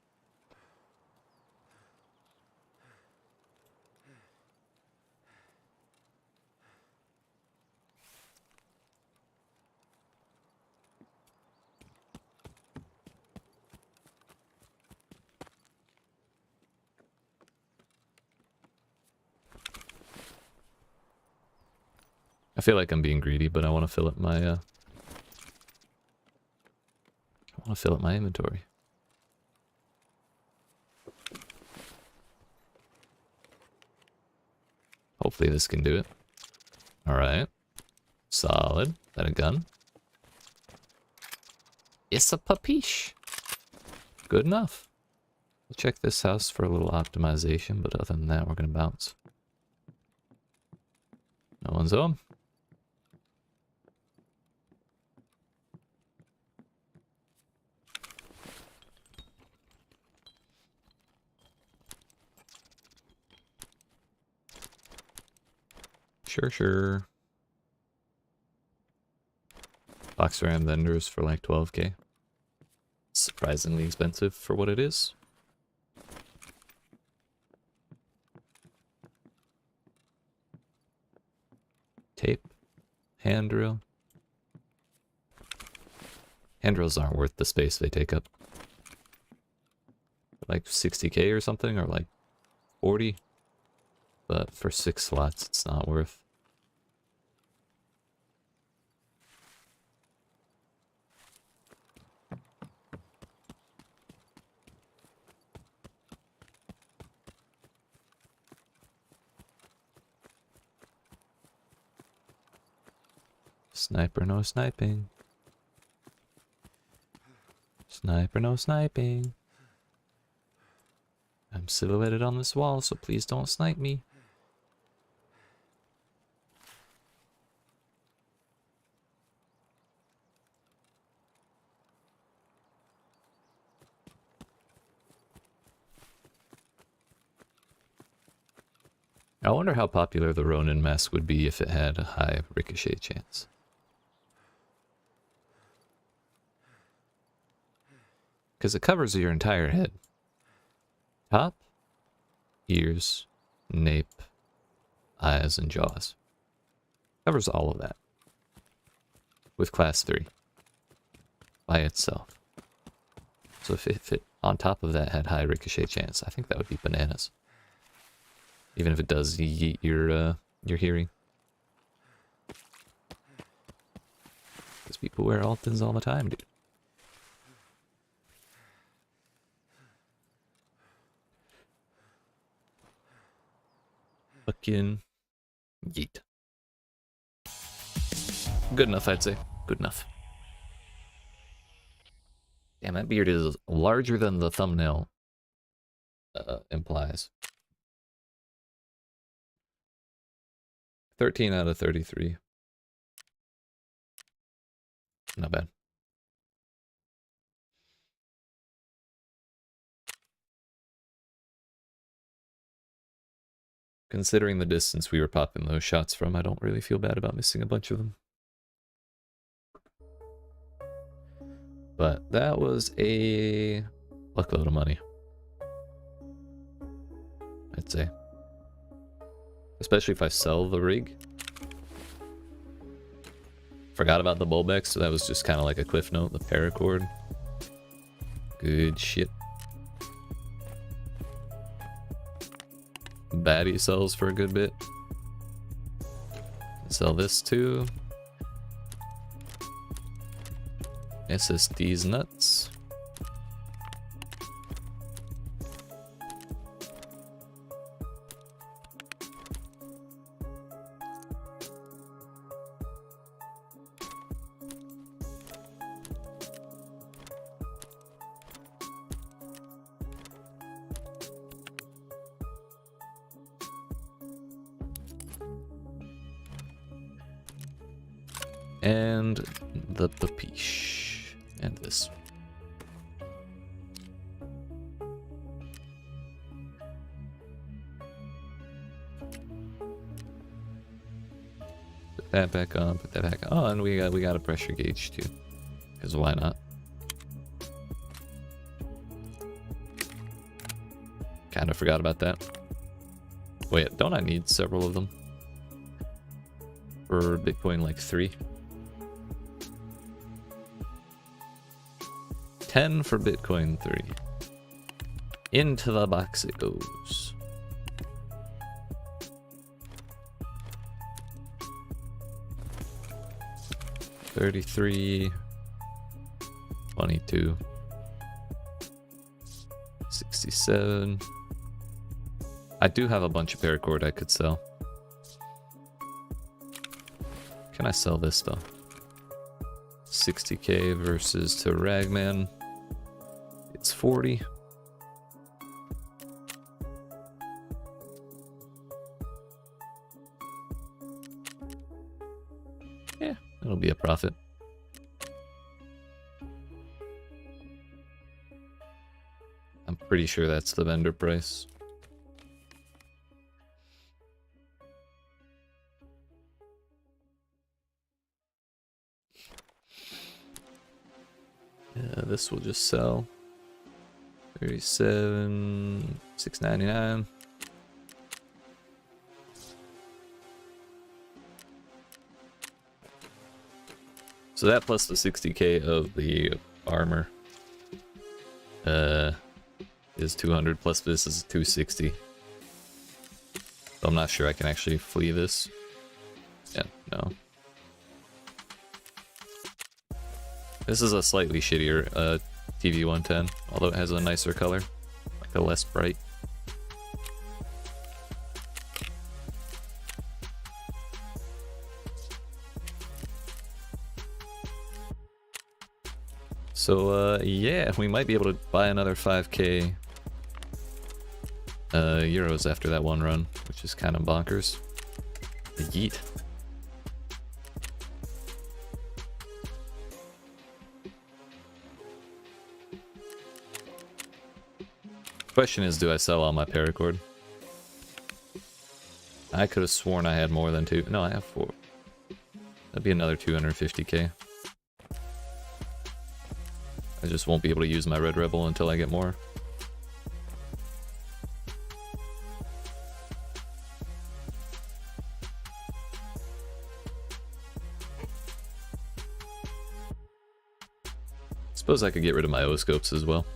I feel like I'm being greedy, but I want to fill up my inventory. Hopefully this can do it. Alright. Solid. That a gun? It's a papiche. Good enough. We'll check this house for a little optimization, but other than that, we're gonna bounce. No one's home. Sure. Box RAM vendors for like 12k. Surprisingly expensive for what it is. Tape. Hand drill. Hand drills aren't worth the space they take up. Like 60k or something, or like 40. But for 6 slots, it's not worth. Sniper, no sniping. Sniper, no sniping. I'm silhouetted on this wall, so please don't snipe me. I wonder how popular the Ronin mask would be if it had a high ricochet chance. Because it covers your entire head. Top, ears, nape, eyes, and jaws. Covers all of that. With class 3. By itself. So if it on top of that had high ricochet chance, I think that would be bananas. Even if it does yeet your hearing. Because people wear Altons all the time, dude. Fucking yeet. Good enough, I'd say. Good enough. Damn, that beard is larger than the thumbnail implies. 13 out of 33. Not bad. Considering the distance we were popping those shots from, I don't really feel bad about missing a bunch of them. But that was a fuckload of money, I'd say. Especially if I sell the rig. Forgot about the Bulbex, so that was just kind of like a cliff note, the paracord. Good shit. Baddie sells for a good bit. Sell this too. SSD's nuts. And the papiche. And this. Put that back on, put that back on. Oh, and we got a pressure gauge too. Because why not? Kinda forgot about that. Wait, don't I need several of them? For Bitcoin, like 3? 10 for Bitcoin 3. Into the box it goes. $33, $22, $67. I do have a bunch of paracord I could sell. Can I sell this though? 60k versus to Ragman. It's 40. Yeah, it'll be a profit. I'm pretty sure that's the vendor price. Yeah, this will just sell. 37, $6.99. So that plus the 60k of the armor is 200, plus this is 260. So I'm not sure I can actually flee this. Yeah, no. This is a slightly shittier TV 110, although it has a nicer color, like a less bright. So yeah, we might be able to buy another 5k euros after that one run, which is kind of bonkers. The yeet. Question is, do I sell all my paracord? I could have sworn I had more than 2. No, I have 4. That'd be another 250k. I just won't be able to use my Red Rebel until I get more. Suppose I could get rid of my O-scopes as well.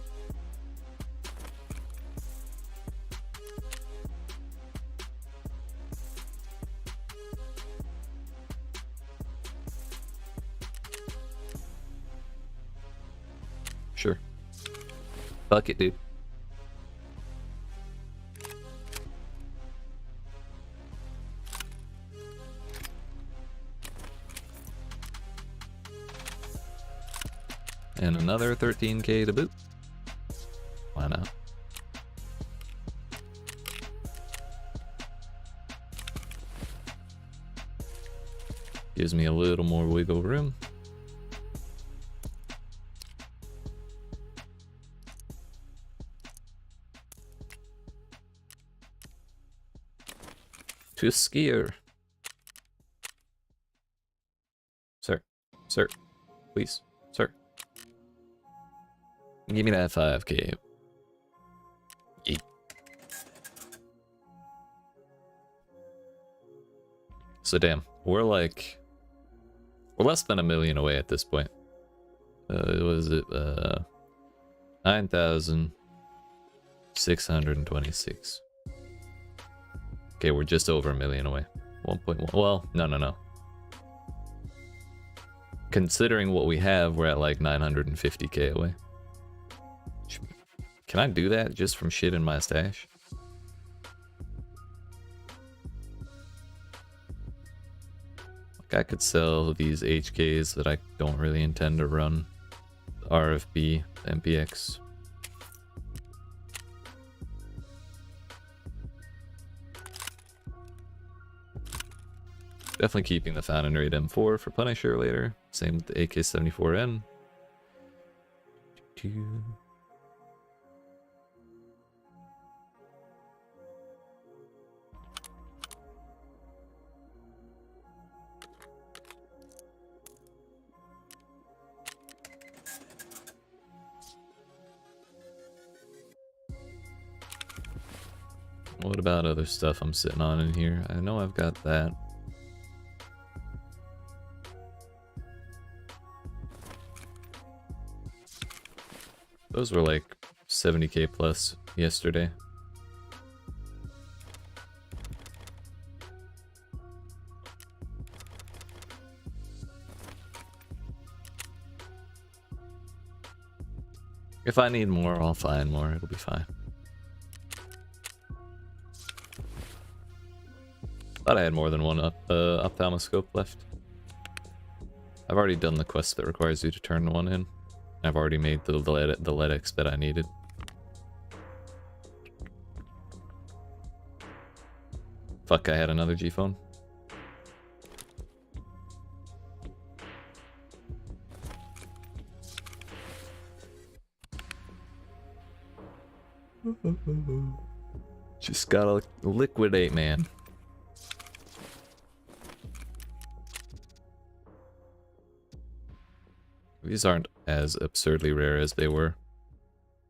Sure. Fuck it, dude. And another 13k to boot. Why not? Gives me a little more wiggle room. To skier. Sir. Sir. Please. Sir. Give me that 5k. Yeet. So damn, we're less than $1 million away at this point. Was it 9,626. Okay, we're just over $1 million away. 1.1. Well, no. Considering what we have, we're at like 950k away. Can I do that just from shit in my stash? Like I could sell these HKs that I don't really intend to run. RFB, MPX. Definitely keeping the Fountain Raid M4 for Punisher later. Same with the AK-74N. What about other stuff I'm sitting on in here? I know I've got that. Those were like 70k plus yesterday. If I need more, I'll find more. It'll be fine. Thought I had more than one ophthalmoscope left. I've already done the quest that requires you to turn one in. I've already made the LEDX that I needed. Fuck, I had another G-phone. Just gotta liquidate, man. These aren't as absurdly rare as they were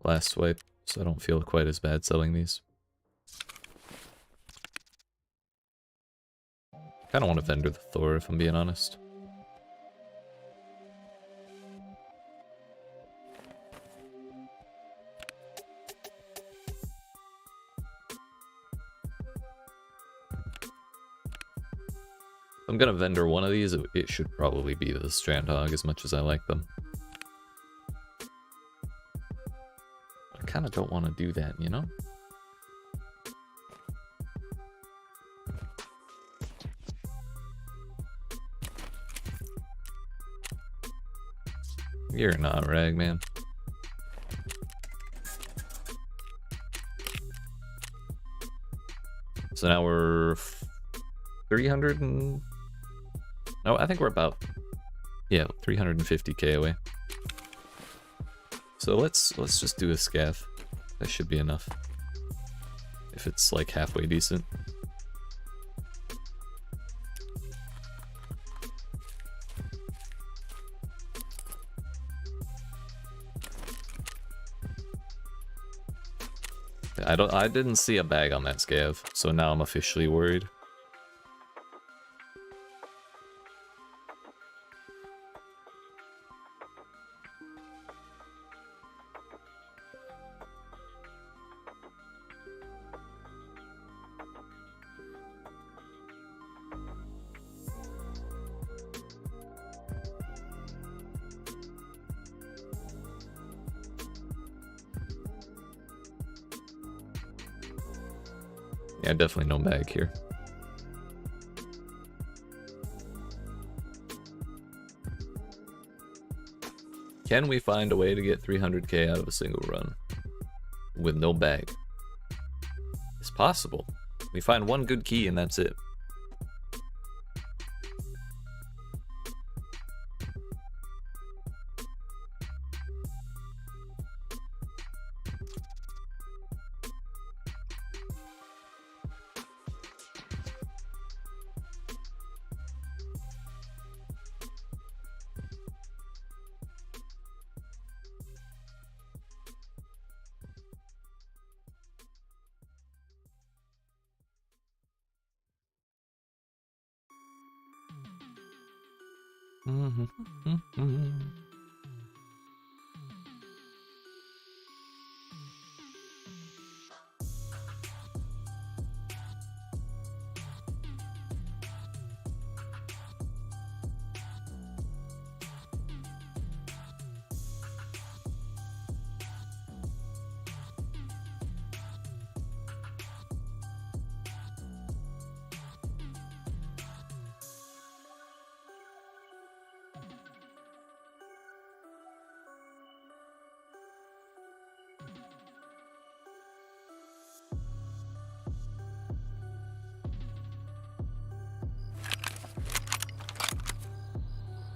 last swipe, so I don't feel quite as bad selling these. Kinda want to vendor the Thor if I'm being honest. I'm gonna vendor one of these. It should probably be the Strandhog, as much as I like them. I kind of don't want to do that, you know? You're not, Ragman. So now we're 300 and... No, I think we're about, yeah, 350k away. So let's just do a scav. That should be enough. If it's like halfway decent. I didn't see a bag on that scav, so now I'm officially worried. Yeah, definitely no bag here. Can we find a way to get 300k out of a single run with no bag? It's possible. We find one good key and that's it.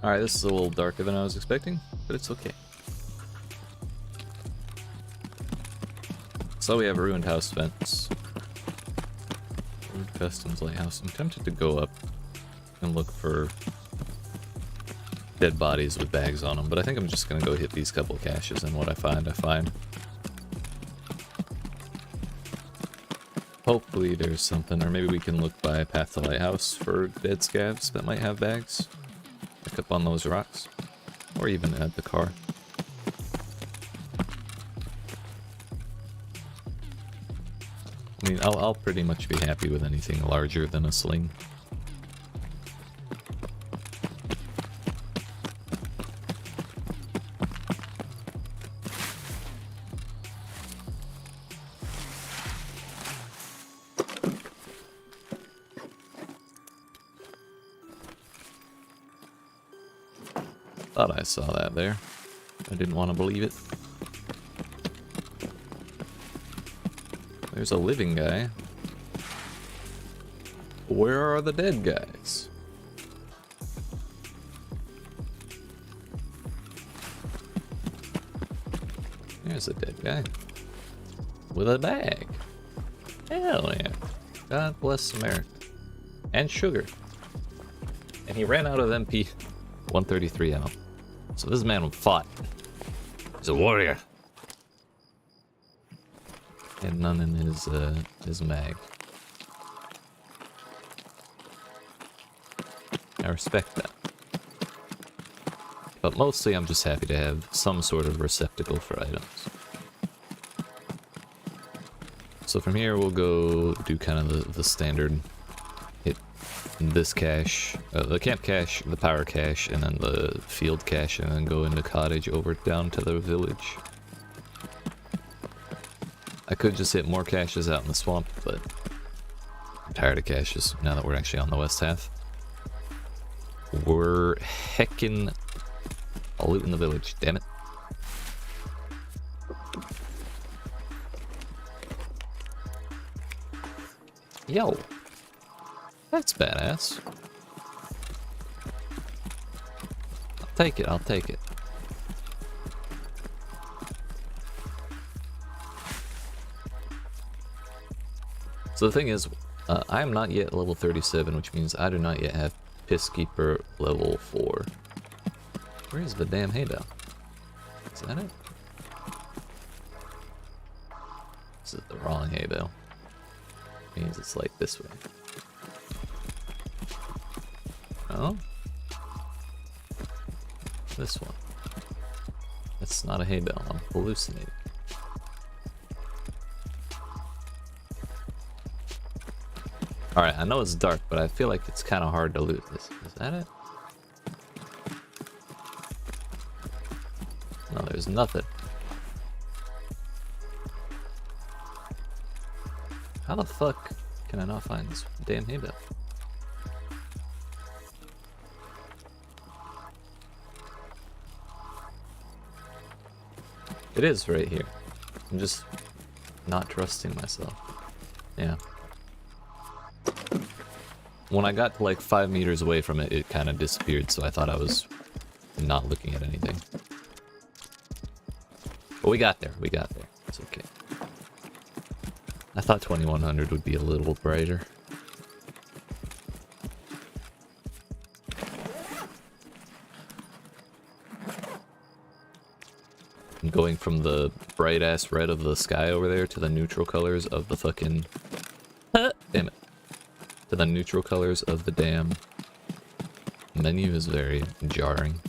Alright, this is a little darker than I was expecting, but it's okay. So we have a ruined house fence. Ruined customs lighthouse. I'm tempted to go up and look for dead bodies with bags on them, but I think I'm just gonna go hit these couple caches, and what I find, I find. Hopefully there's something, or maybe we can look by Path to Lighthouse for dead scavs that might have bags. Pick up on those rocks, or even at the car. I mean, I'll pretty much be happy with anything larger than a sling. Thought I saw that there. I didn't want to believe it. There's a living guy. Where are the dead guys? There's a dead guy. With a bag. Hell yeah. God bless America. And sugar. And he ran out of MP 133 ammo. So this man fought. He's a warrior. And none in his mag. I respect that. But mostly I'm just happy to have some sort of receptacle for items. So from here we'll go do kind of the standard hit this cache, the camp cache, the power cache, and then the field cache, and then go into cottage over down to the village. I could just hit more caches out in the swamp, but I'm tired of caches now that we're actually on the west half. We're heckin' loot in the village, damn it. Yo, that's badass. I'll take it, I'll take it. So the thing is, I am not yet level 37, which means I do not yet have Peacekeeper level 4. Where is the damn hideout? Is that it? Is it the Wrong hay bale. Means it's like this way. Oh? This one. It's not a hay bale. I'm hallucinating. Alright, I know it's dark, but I feel like it's kind of hard to loot this. Is that it? No, there's nothing. How the fuck can I not find this damn hay bale? It is right here. I'm just not trusting myself. Yeah. When I got to like 5 meters away from it, it kind of disappeared, so I thought I was not looking at anything. But we got there. We got there. It's okay. I thought 2100 would be a little brighter. I'm going from the bright ass red of the sky over there to the neutral colors of the fucking... damn it. To the neutral colors of the damn menu is very jarring.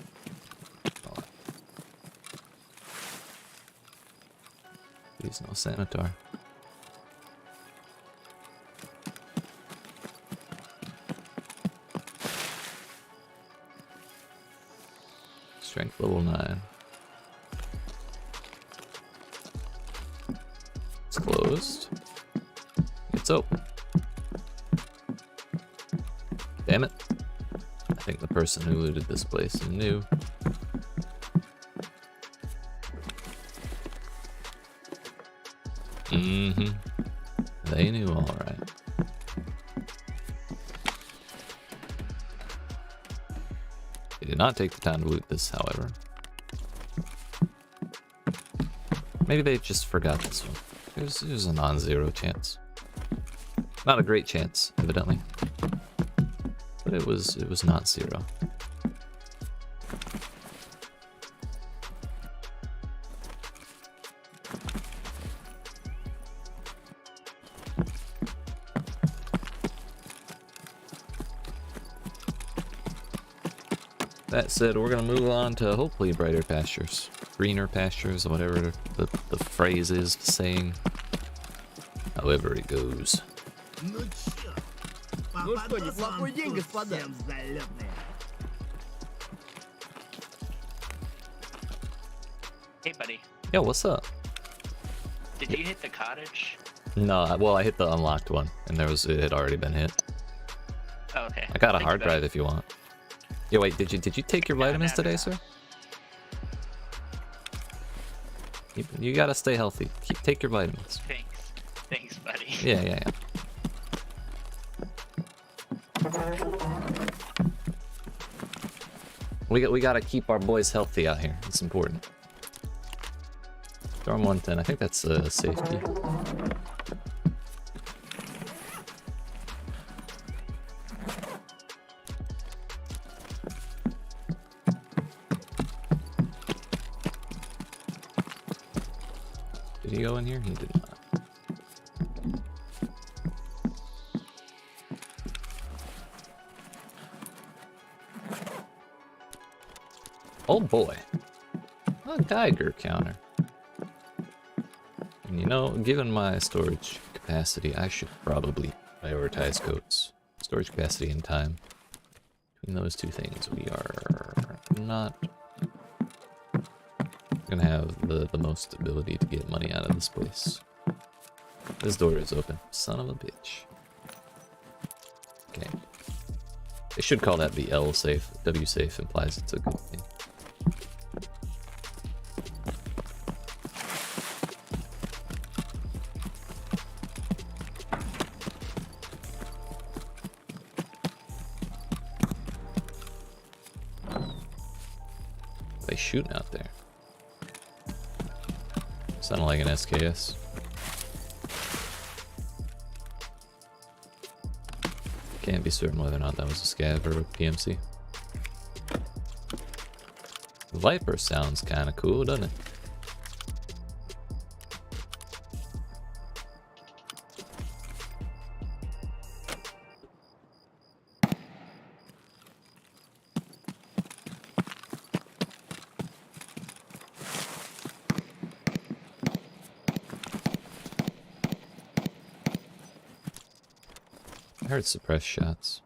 Please no sanitar. Strength level 9. It's closed. It's open. Damn it. I think the person who looted this place knew. Mm-hmm. They knew alright. They did not take the time to loot this, however. Maybe they just forgot this one. There's a non-zero chance. Not a great chance, evidently. But it was not zero. That said, we're gonna move on to hopefully brighter pastures. Greener pastures, or whatever the phrase is saying. However it goes. Ну что, неплохой день, господа. Hey, buddy. Yo, what's up? Did you hit the cottage? No, well, I hit the unlocked one, and it had already been hit. Oh, okay. I got a Thanks, hard buddy. drive if you want. Yo, wait, did you take your vitamins today, sir? You gotta stay healthy. Take your vitamins. Thanks, buddy. Yeah. We gotta keep our boys healthy out here. It's important. Storm 110. I think that's safety. Did he go in here? He did not. Oh boy. A Geiger counter. And you know, given my storage capacity, I should probably prioritize goats. Storage capacity and time. Between those two things, we are not gonna have the most ability to get money out of this place. This door is open. Son of a bitch. Okay. They should call that the L safe. W safe implies it's a good thing. They shooting out there. Sounded like an SKS. Can't be certain whether or not that was a scav or a PMC. Viper sounds kind of cool, doesn't it? I heard suppressed shots.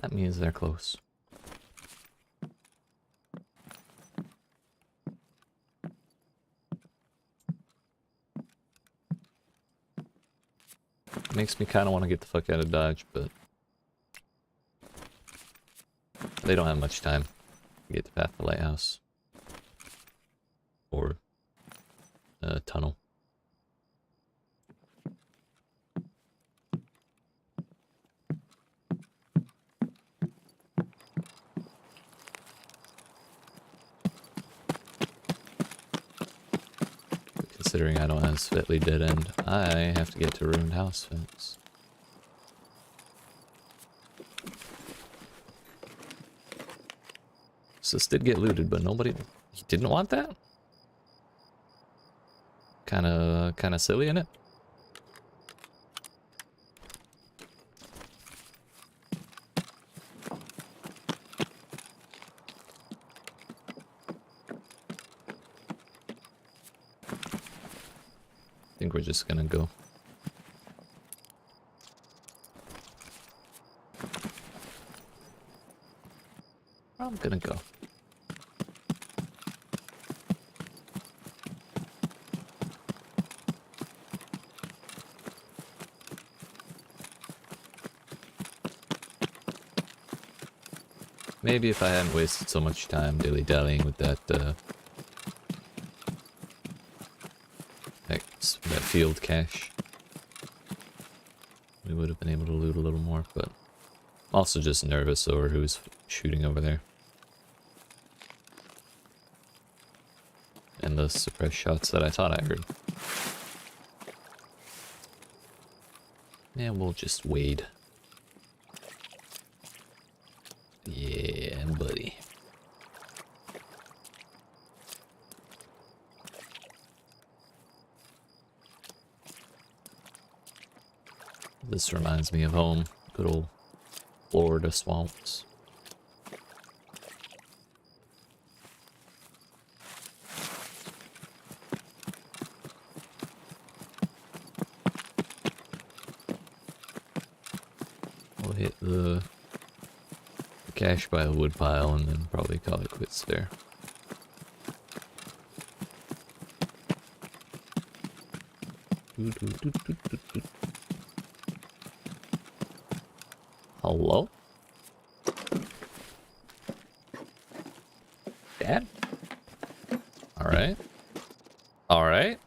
That means they're close. Makes me kind of want to get the fuck out of Dodge, but they don't have much time to get to Path to the Lighthouse or tunnel. Considering I don't have Svetly dead end, I have to get to Ruined House fence. So this did get looted, but nobody... He didn't want that? Kinda silly, isn't it? I think we're just gonna go. I'm gonna go. Maybe if I hadn't wasted so much time dilly-dallying with that, that field cache, we would have been able to loot a little more, but I'm also just nervous over who's shooting over there. And the suppressed shots that I thought I heard. Yeah, we'll just wade. Yeah, buddy. This reminds me of home. Good old Florida swamps. We'll hit the cache by the wood pile and then probably call it quits there. Hello? Dad? Alright. Alright.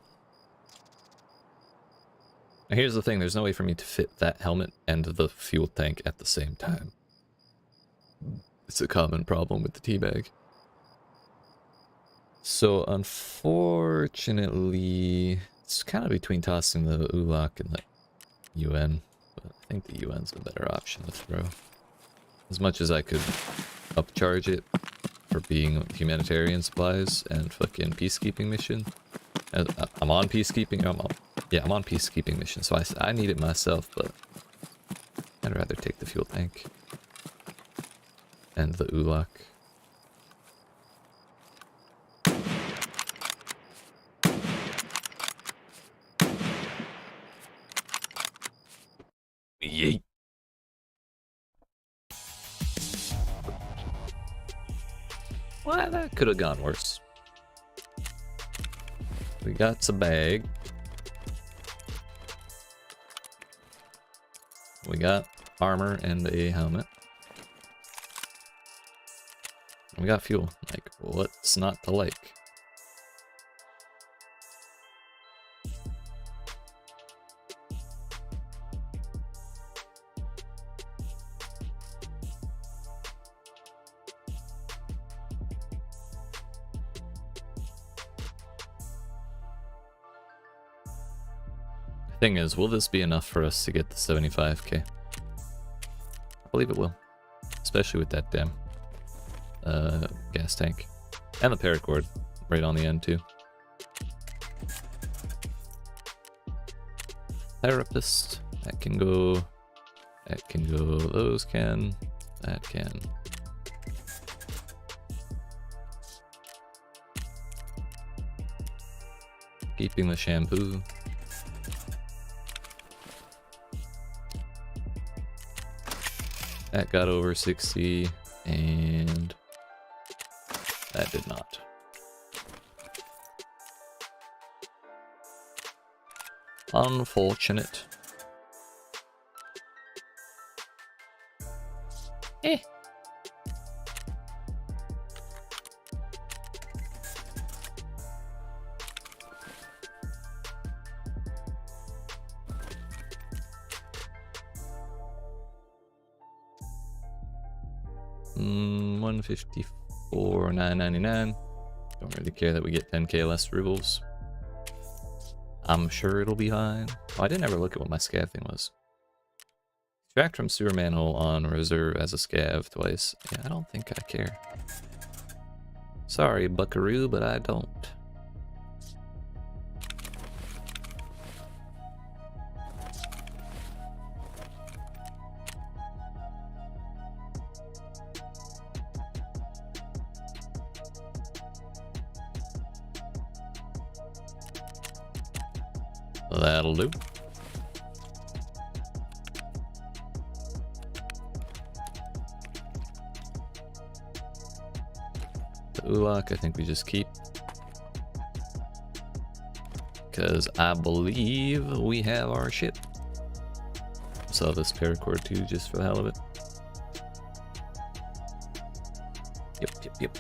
Now here's the thing, there's no way for me to fit that helmet and the fuel tank at the same time. It's a common problem with the teabag. So unfortunately, it's kind of between tossing the ULOC and the UN, but I think the UN's a better option to throw. As much as I could upcharge it for being humanitarian supplies and fucking peacekeeping mission. I'm on peacekeeping, I'm on peacekeeping mission, so I need it myself, but I'd rather take the fuel tank. And the ULOC. Yeet. Well, that could have gone worse. We got a bag. We got armor and a helmet. We got fuel. Like, what's not to like? Thing is, will this be enough for us to get the 75k? I believe it will. Especially with that damn gas tank. And the paracord right on the end too. Therapist, that can go, those can, that can. Keeping the shampoo. That got over 60, and that did not. Unfortunate. Eh. $154, $9.99. Don't really care that we get 10k less rubles. I'm sure it'll be fine. Oh, I didn't ever look at what my scav thing was. Extract from sewer manhole on reserve as a scav twice. Yeah, I don't think I care. Sorry, buckaroo, but I don't. That'll do. The Ulak, I think we just keep. Because I believe we have our ship. Sell this paracord too, just for the hell of it. Yep.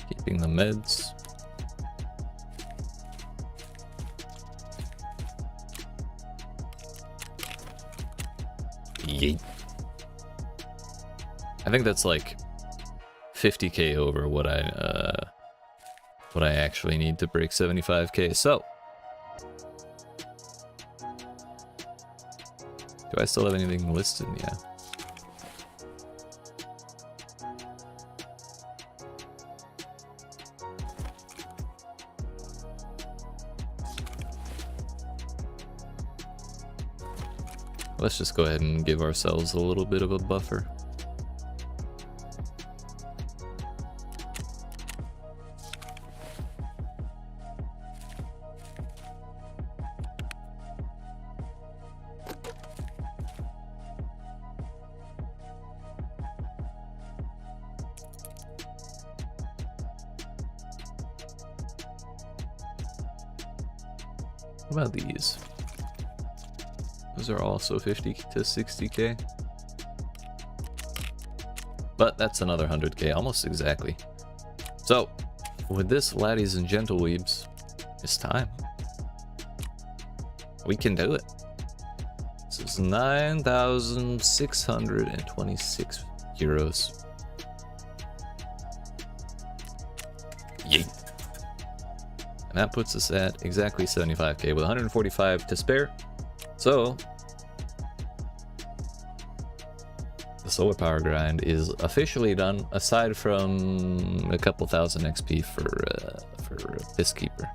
Keeping the meds. Yeet. I think that's like 50k over what I actually need to break 75k. So, do I still have anything listed? Yeah. Let's just go ahead and give ourselves a little bit of a buffer. What about these? Those are also 50 to 60k. But that's another 100k, almost exactly. So, with this, laddies and gentleweebs, it's time. We can do it. This is 9,626 euros. Yeet. And that puts us at exactly 75k with 145 to spare. So, the solar power grind is officially done, aside from a couple thousand XP for Pisskeeper.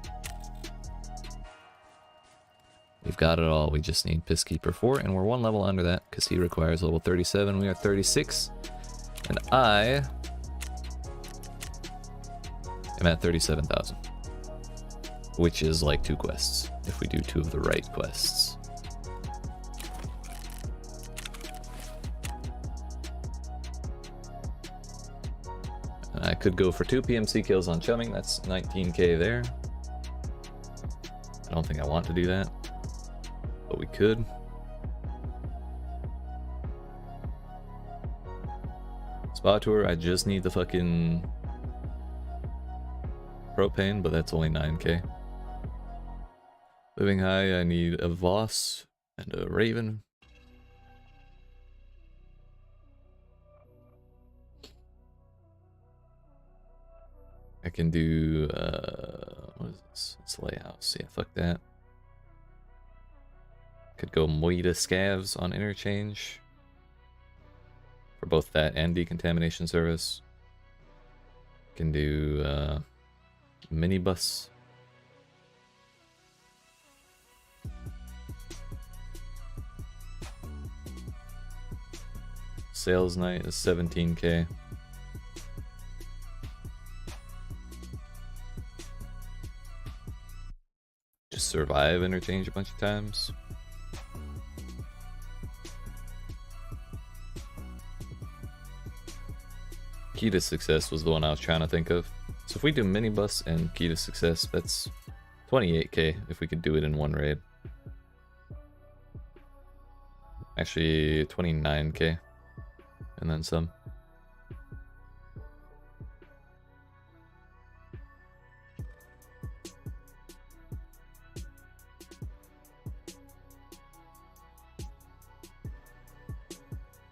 We've got it all, we just need Pisskeeper 4, and we're one level under that, because he requires level 37, we are 36, and I am at 37,000. Which is like 2 quests, if we do 2 of the right quests. I could go for 2 PMC kills on chumming, that's 19k there. I don't think I want to do that, but we could. Spa tour, I just need the fucking propane, but that's only 9k. Living high, I need a Voss and a Raven. I can do, what is this? It's layouts. Yeah, fuck that. Could go Moida Scavs on interchange for both that and decontamination service. Can do minibus. Sales night is 17k. survive interchange a bunch of times. Key to success was the one I was trying to think of. So if we do minibus and key to success, that's 28k if we could do it in one raid. Actually, 29k and then some.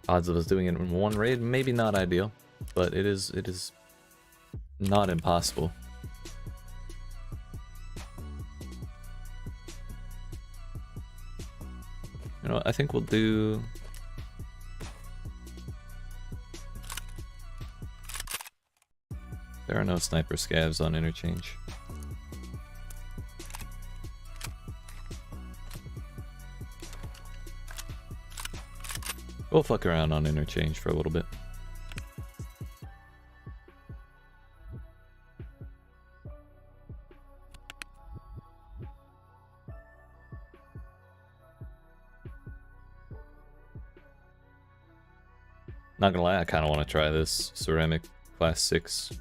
Odds of us doing it in one raid, maybe not ideal, but it is not impossible. You know, I think we'll do... There are no sniper scavs on interchange. We'll fuck around on interchange for a little bit. Not gonna lie, I kind of want to try this ceramic class 6.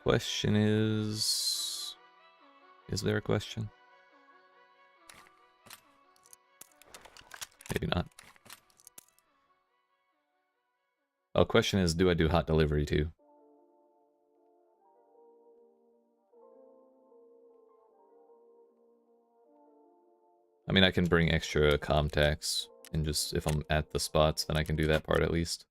Question is there a question? Maybe not. Oh, question is, do I do hot delivery too? I mean, I can bring extra contacts, and just, if I'm at the spots, then I can do that part at least.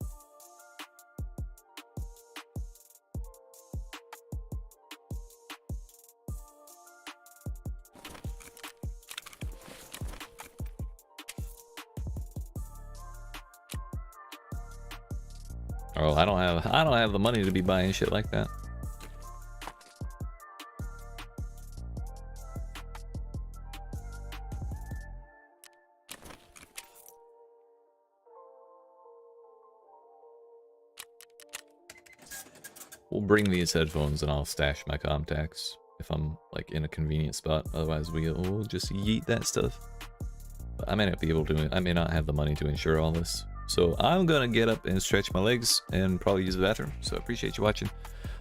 Oh, I don't have the money to be buying shit like that. We'll bring these headphones and I'll stash my contacts if I'm like in a convenient spot. Otherwise we'll just yeet that stuff. But I may not be able to, I may not have the money to insure all this. So I'm gonna get up and stretch my legs and probably use the bathroom. So I appreciate you watching.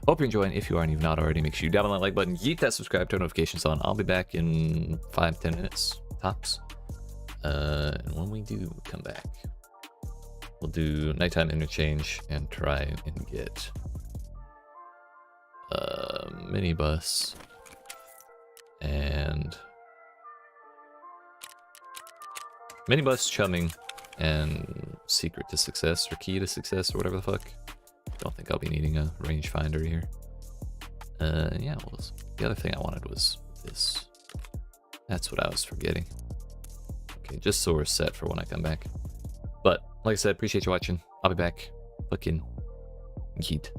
Hope you're enjoying. If you are and you've not already, make sure you dab on that like button, yeet that subscribe, turn notifications on. I'll be back in 5-10 minutes tops. And when we do come back, we'll do nighttime interchange and try and get minibus and minibus chumming and secret to success or key to success or whatever the fuck. Don't think I'll be needing a rangefinder here. Yeah, well, the other thing I wanted was this. That's what I was forgetting. Okay, just so we're set for when I come back. But like I said, appreciate you watching. I'll be back. Fucking yeet.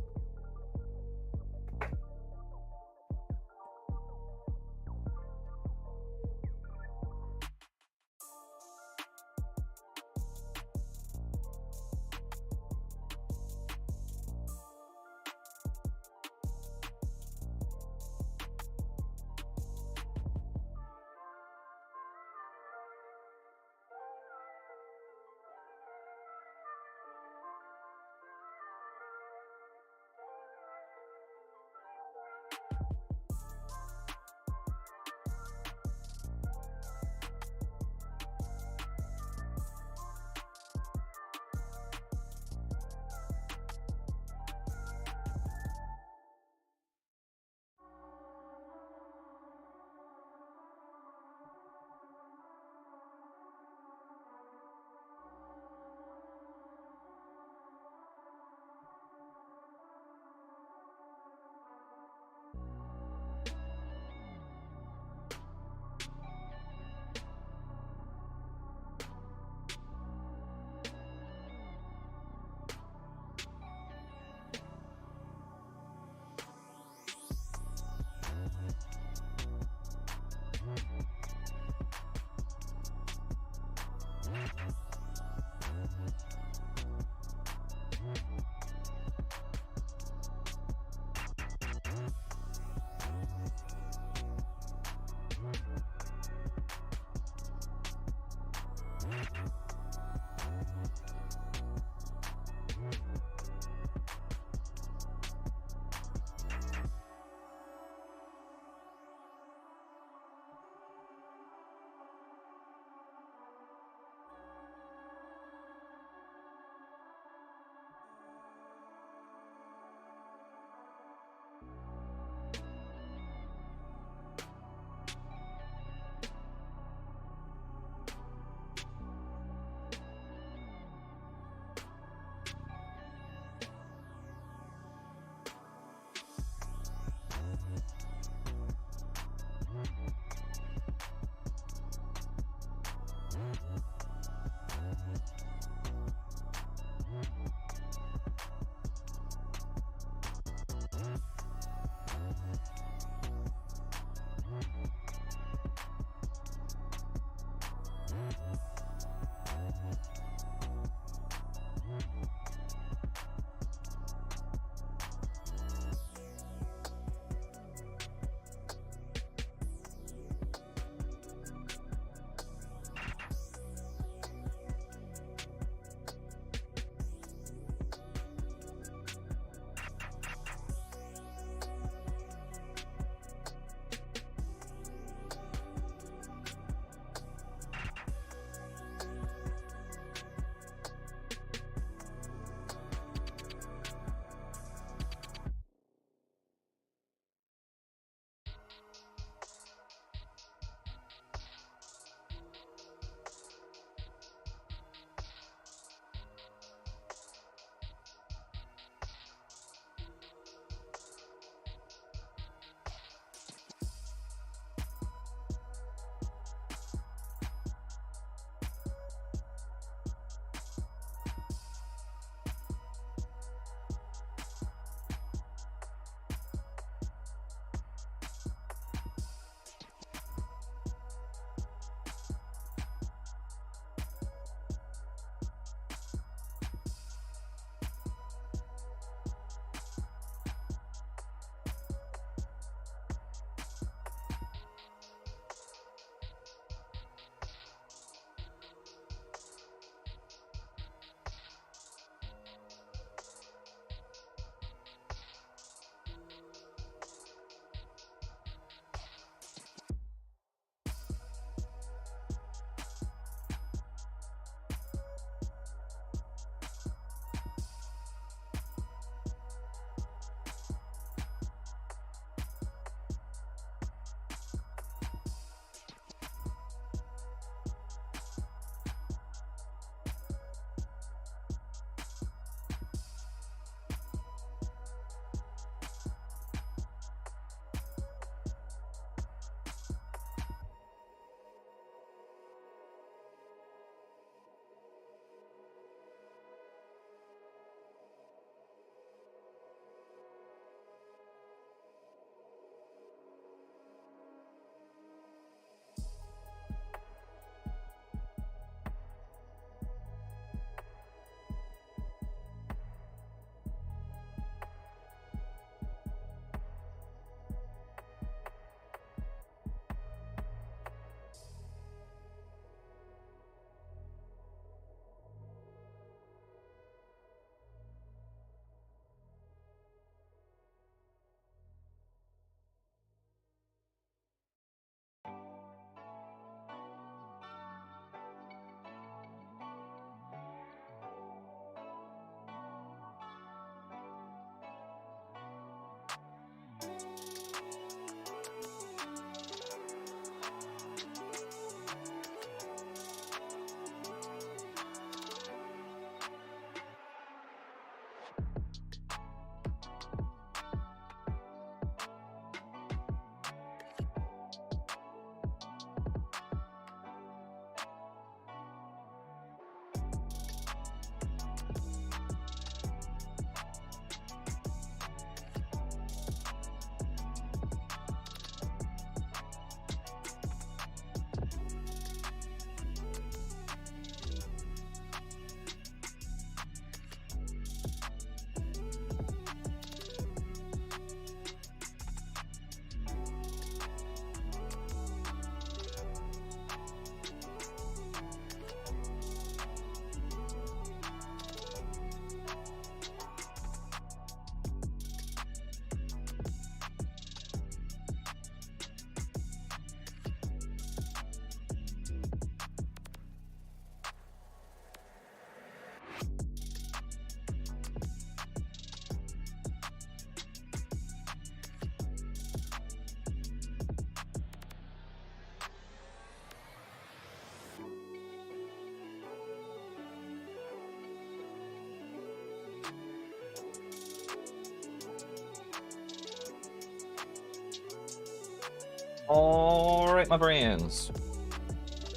Alright, my friends.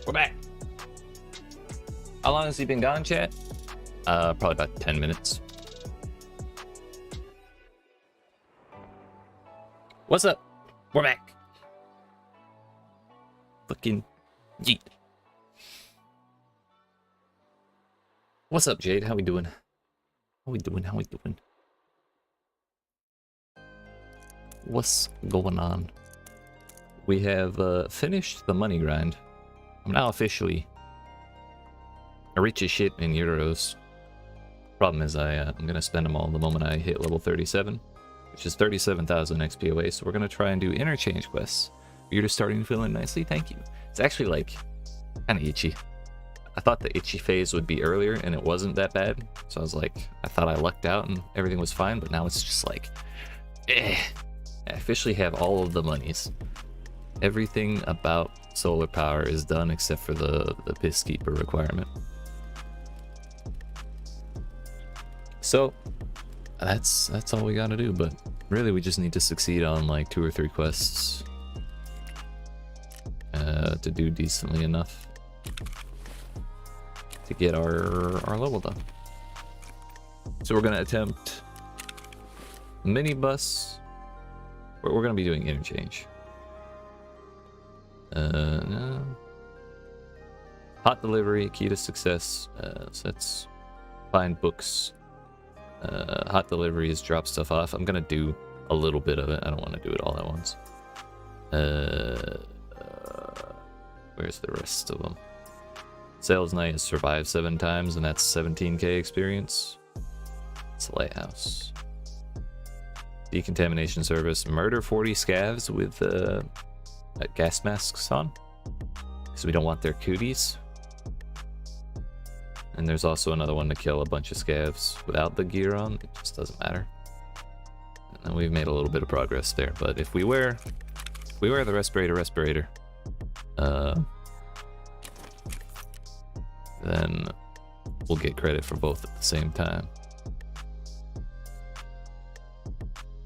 We're back. How long has he been gone, chat? Probably about 10 minutes. What's up? We're back. Fucking yeet. What's up, Jade? How we doing? How we doing? How we doing? What's going on? We have finished the money grind. I'm now officially rich as shit in euros. Problem is I'm gonna spend them all the moment I hit level 37, which is 37,000 XP away. So we're gonna try and do interchange quests. You're just starting to fill in nicely. Thank you. It's actually like kind of itchy. I thought the itchy phase would be earlier, and it wasn't that bad. So I was like, I thought I lucked out and everything was fine, but now it's just like, I officially have all of the monies. Everything about solar power is done except for the piss keeper requirement. So that's all we gotta do, but really we just need to succeed on like 2 or 3 quests to do decently enough to get our level done. So we're gonna attempt minibus. We're gonna be doing interchange. No. Hot delivery, key to success. So let's find books. Hot delivery is drop stuff off. I'm gonna do a little bit of it. I don't want to do it all at once. Where's the rest of them? Sales night is survive 7 times, and that's 17k experience. It's a lighthouse. Decontamination service. Murder 40 scavs with gas masks on, because we don't want their cooties. And there's also another one to kill a bunch of scavs without the gear on. It just doesn't matter. And we've made a little bit of progress there, but if we wear the respirator, then we'll get credit for both at the same time.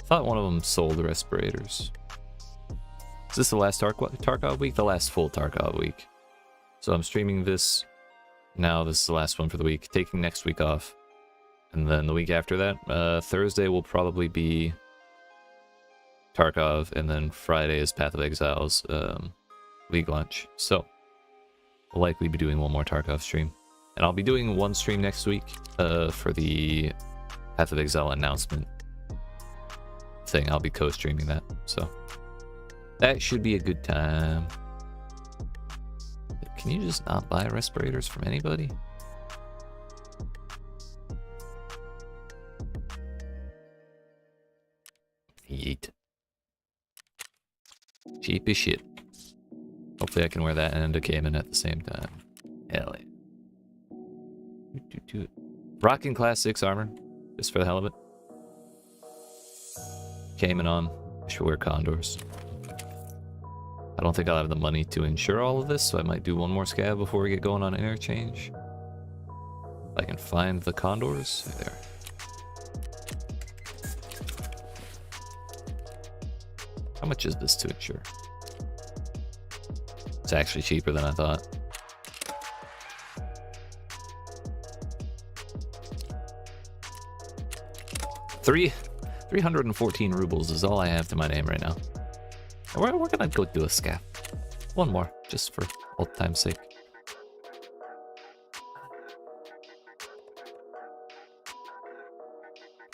I thought one of them sold the respirators. Is this the last Tarkov week? The last full Tarkov week. So I'm streaming this now. This is the last one for the week. Taking next week off. And then the week after that, Thursday will probably be Tarkov. And then Friday is Path of Exile's League launch. So we'll likely be doing one more Tarkov stream. And I'll be doing one stream next week for the Path of Exile announcement thing. I'll be co-streaming that. So that should be a good time. Can you just not buy respirators from anybody? Yeet. Cheap as shit. Hopefully I can wear that and a Cayman at the same time. Hell yeah. Rocking class 6 armor. Just for the hell of it. Cayman on. I should wear condors. I don't think I'll have the money to insure all of this, so I might do one more scav before we get going on interchange. If I can find the condors. There. How much is this to insure? It's actually cheaper than I thought. Three 314 rubles is all I have to my name right now. And we're gonna go do a scav. One more, just for old time's sake.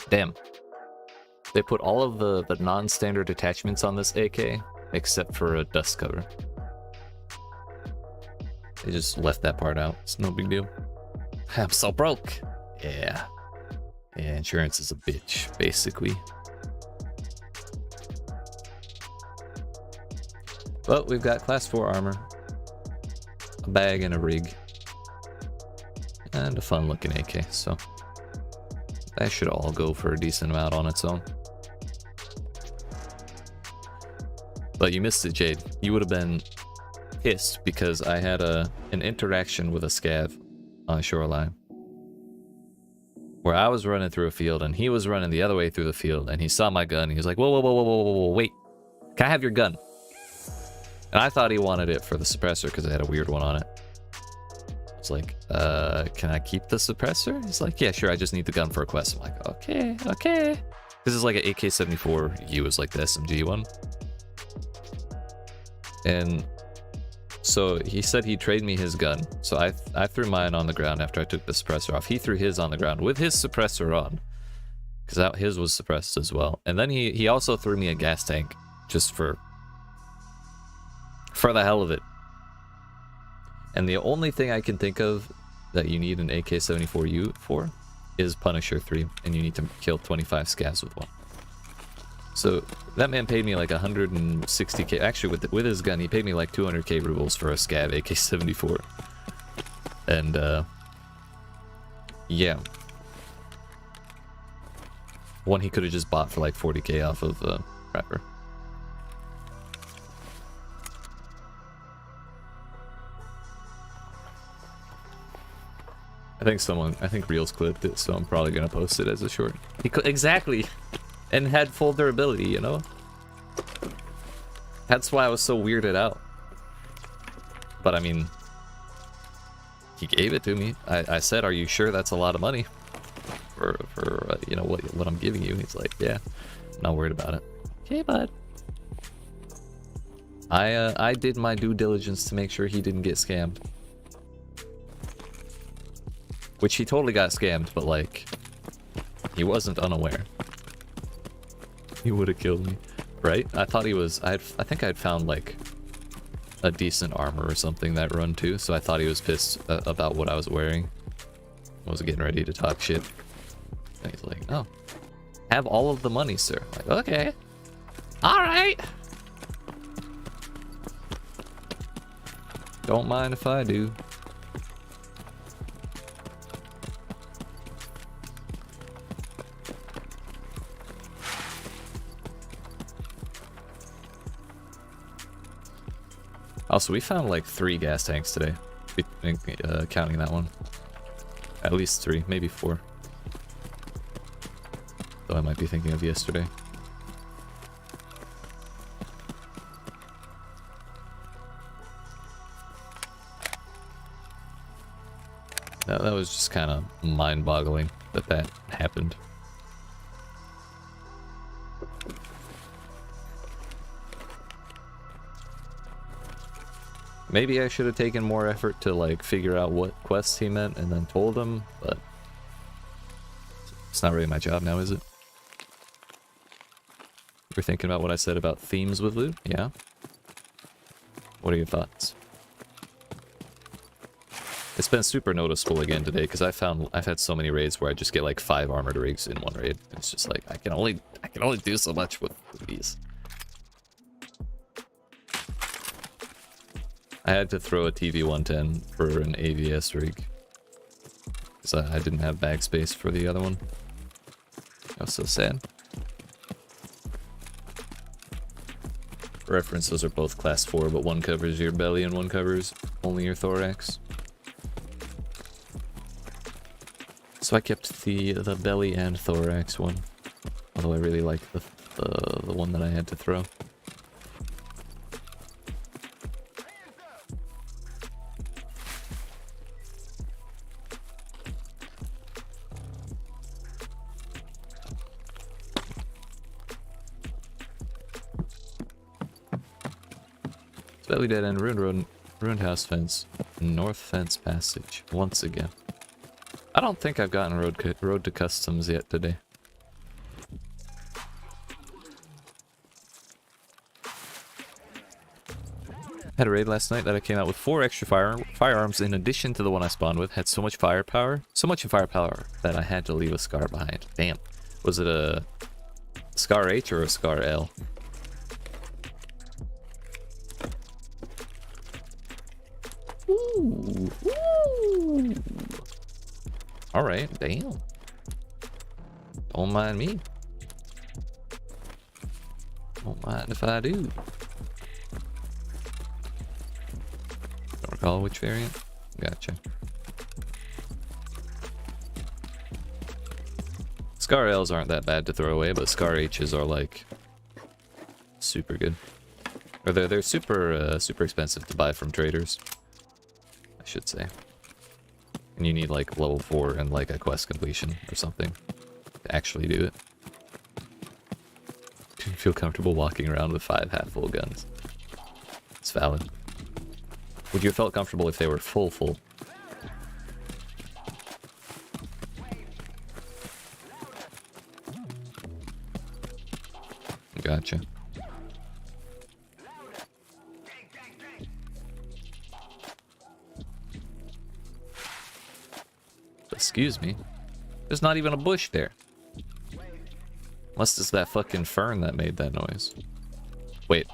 Damn. They put all of the non-standard attachments on this AK, except for a dust cover. They just left that part out. It's no big deal. I'm so broke. Yeah. Yeah, insurance is a bitch, basically. But we've got class 4 armor, a bag and a rig, and a fun looking AK, so that should all go for a decent amount on its own. But you missed it, Jade. You would have been pissed because I had an interaction with a scav on Shoreline where I was running through a field and he was running the other way through the field, and he saw my gun and he was like, whoa, whoa, whoa, whoa, whoa, whoa, wait, can I have your gun? And I thought he wanted it for the suppressor because it had a weird one on it. I was like, can I keep the suppressor? He's like, yeah, sure, I just need the gun for a quest. I'm like, okay, okay. This is like an AK-74U, is like the SMG one. And so he said he'd trade me his gun. So I threw mine on the ground after I took the suppressor off. He threw his on the ground with his suppressor on, because his was suppressed as well. And then he also threw me a gas tank just for the hell of it. And the only thing I can think of that you need an AK-74U for is Punisher 3, and you need to kill 25 scavs with one. So that man paid me like 160k. Actually, with his gun, he paid me like 200k rubles for a scav AK-74. And yeah, one he could have just bought for like 40k off of Prepper. I think Reels clipped it, so I'm probably gonna post it as a short. Exactly, and had full durability, you know? That's why I was so weirded out. But I mean, he gave it to me. I said, are you sure that's a lot of money for you know, what I'm giving you? He's like, yeah, not worried about it. Okay, bud. I did my due diligence to make sure he didn't get scammed. Which he totally got scammed, but like, he wasn't unaware. He would have killed me, right? I thought he was, I think I'd found like a decent armor or something that run too, so I thought he was pissed about what I was wearing. I was getting ready to talk shit. And he's like, oh, have all of the money, sir. I'm like, okay. Alright. Don't mind if I do. Also, we found like 3 gas tanks today, counting that one. At least 3, maybe 4. Though I might be thinking of yesterday. That was just kind of mind-boggling that happened. Maybe I should have taken more effort to like figure out what quests he meant and then told him, but it's not really my job now, is it? You're thinking about what I said about themes with loot? Yeah? What are your thoughts? It's been super noticeable again today because I've had so many raids where I just get like 5 armored rigs in one raid. It's just like I can only do so much with these. I had to throw a TV-110 for an AVS rig because I didn't have bag space for the other one. That was so sad. For reference, those are both class 4, but one covers your belly and one covers only your thorax. So I kept the belly and thorax one, although I really like the one that I had to throw. Belly dead end, ruined house fence, north fence passage once again. I don't think I've gotten road to customs yet today. Had a raid last night that I came out with 4 extra firearms in addition to the one I spawned with. Had so much firepower that I had to leave a scar behind. Damn. Was it a scar H or a scar L? Ooh. Ooh. Alright, damn. Don't mind me. Don't mind if I do. Don't recall which variant? Gotcha. Scar L's aren't that bad to throw away, but Scar H's are like super good. Or they're super super expensive to buy from traders, I should say. And you need like level 4 and like a quest completion or something to actually do it. Do you feel comfortable walking around with 5 half-full guns? It's valid. Would you have felt comfortable if they were full? Gotcha. Excuse me. There's not even a bush there. Unless it's that fucking fern that made that noise. Wait.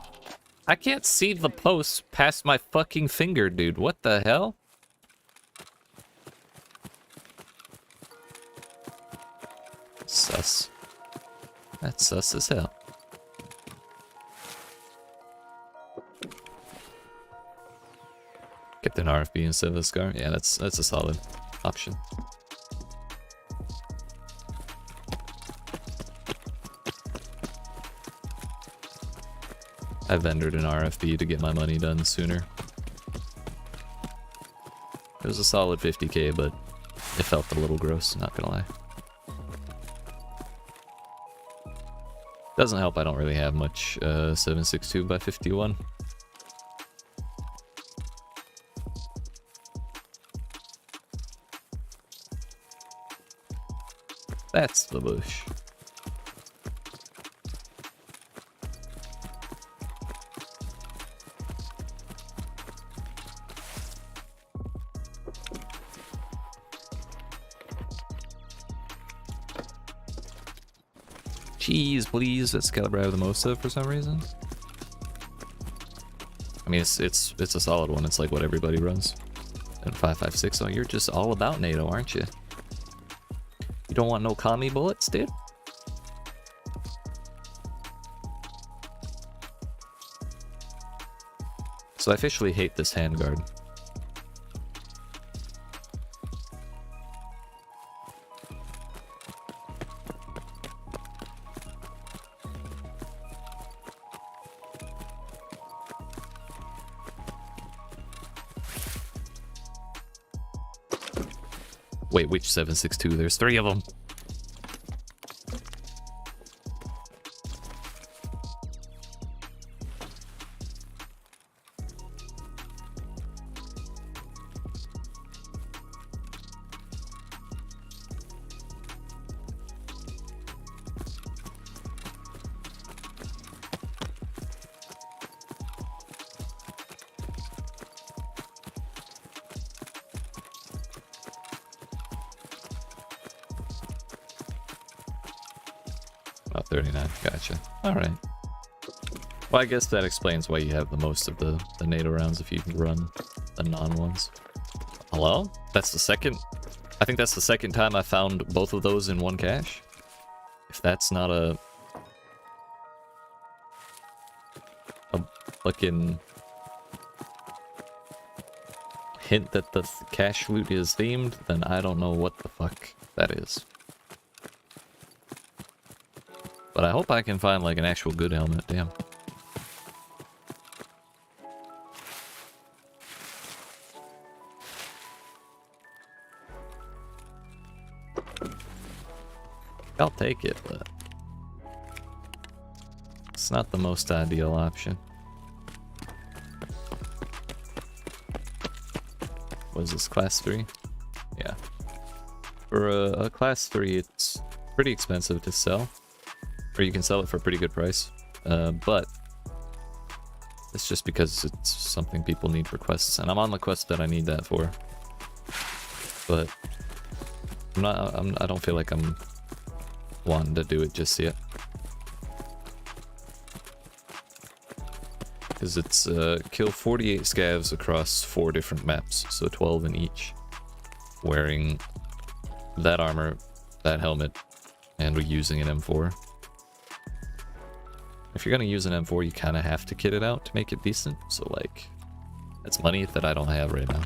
I can't see the post past my fucking finger, dude. What the hell? Sus. That's sus as hell. Kept an RFB instead of a scar? Yeah, that's a solid option. I vendored an RFB to get my money done sooner. It was a solid 50k, but it felt a little gross, not gonna lie. Doesn't help I don't really have much 7.62 by 51. That's the bush. Cheese, please. That's the caliber I have the most of for some reason. I mean, it's a solid one. It's like what everybody runs. And 5.56. Oh, you're just all about NATO, aren't you? You don't want no commie bullets, dude? So I officially hate this handguard. Wait, which 7.62? There's 3 of them. Oh, 39. Gotcha. Alright. Well, I guess that explains why you have the most of the NATO rounds if you can run the non-ones. Hello? That's the second... I think that's the second time I found both of those in one cache. If that's not a fucking hint that the cache loot is themed, then I don't know what the fuck that is. But I hope I can find like an actual good helmet, damn. I'll take it, but it's not the most ideal option. What is this, class 3? Yeah. For a class 3, it's pretty expensive to sell. Or you can sell it for a pretty good price. But it's just because it's something people need for quests. And I'm on the quest that I need that for. But I don't feel like I'm wanting to do it just yet. Because it's kill 48 scavs across 4 different maps, so 12 in each. Wearing that armor, that helmet, and using an M4. If you're gonna use an M4, you kind of have to kit it out to make it decent, so like, that's money that I don't have right now.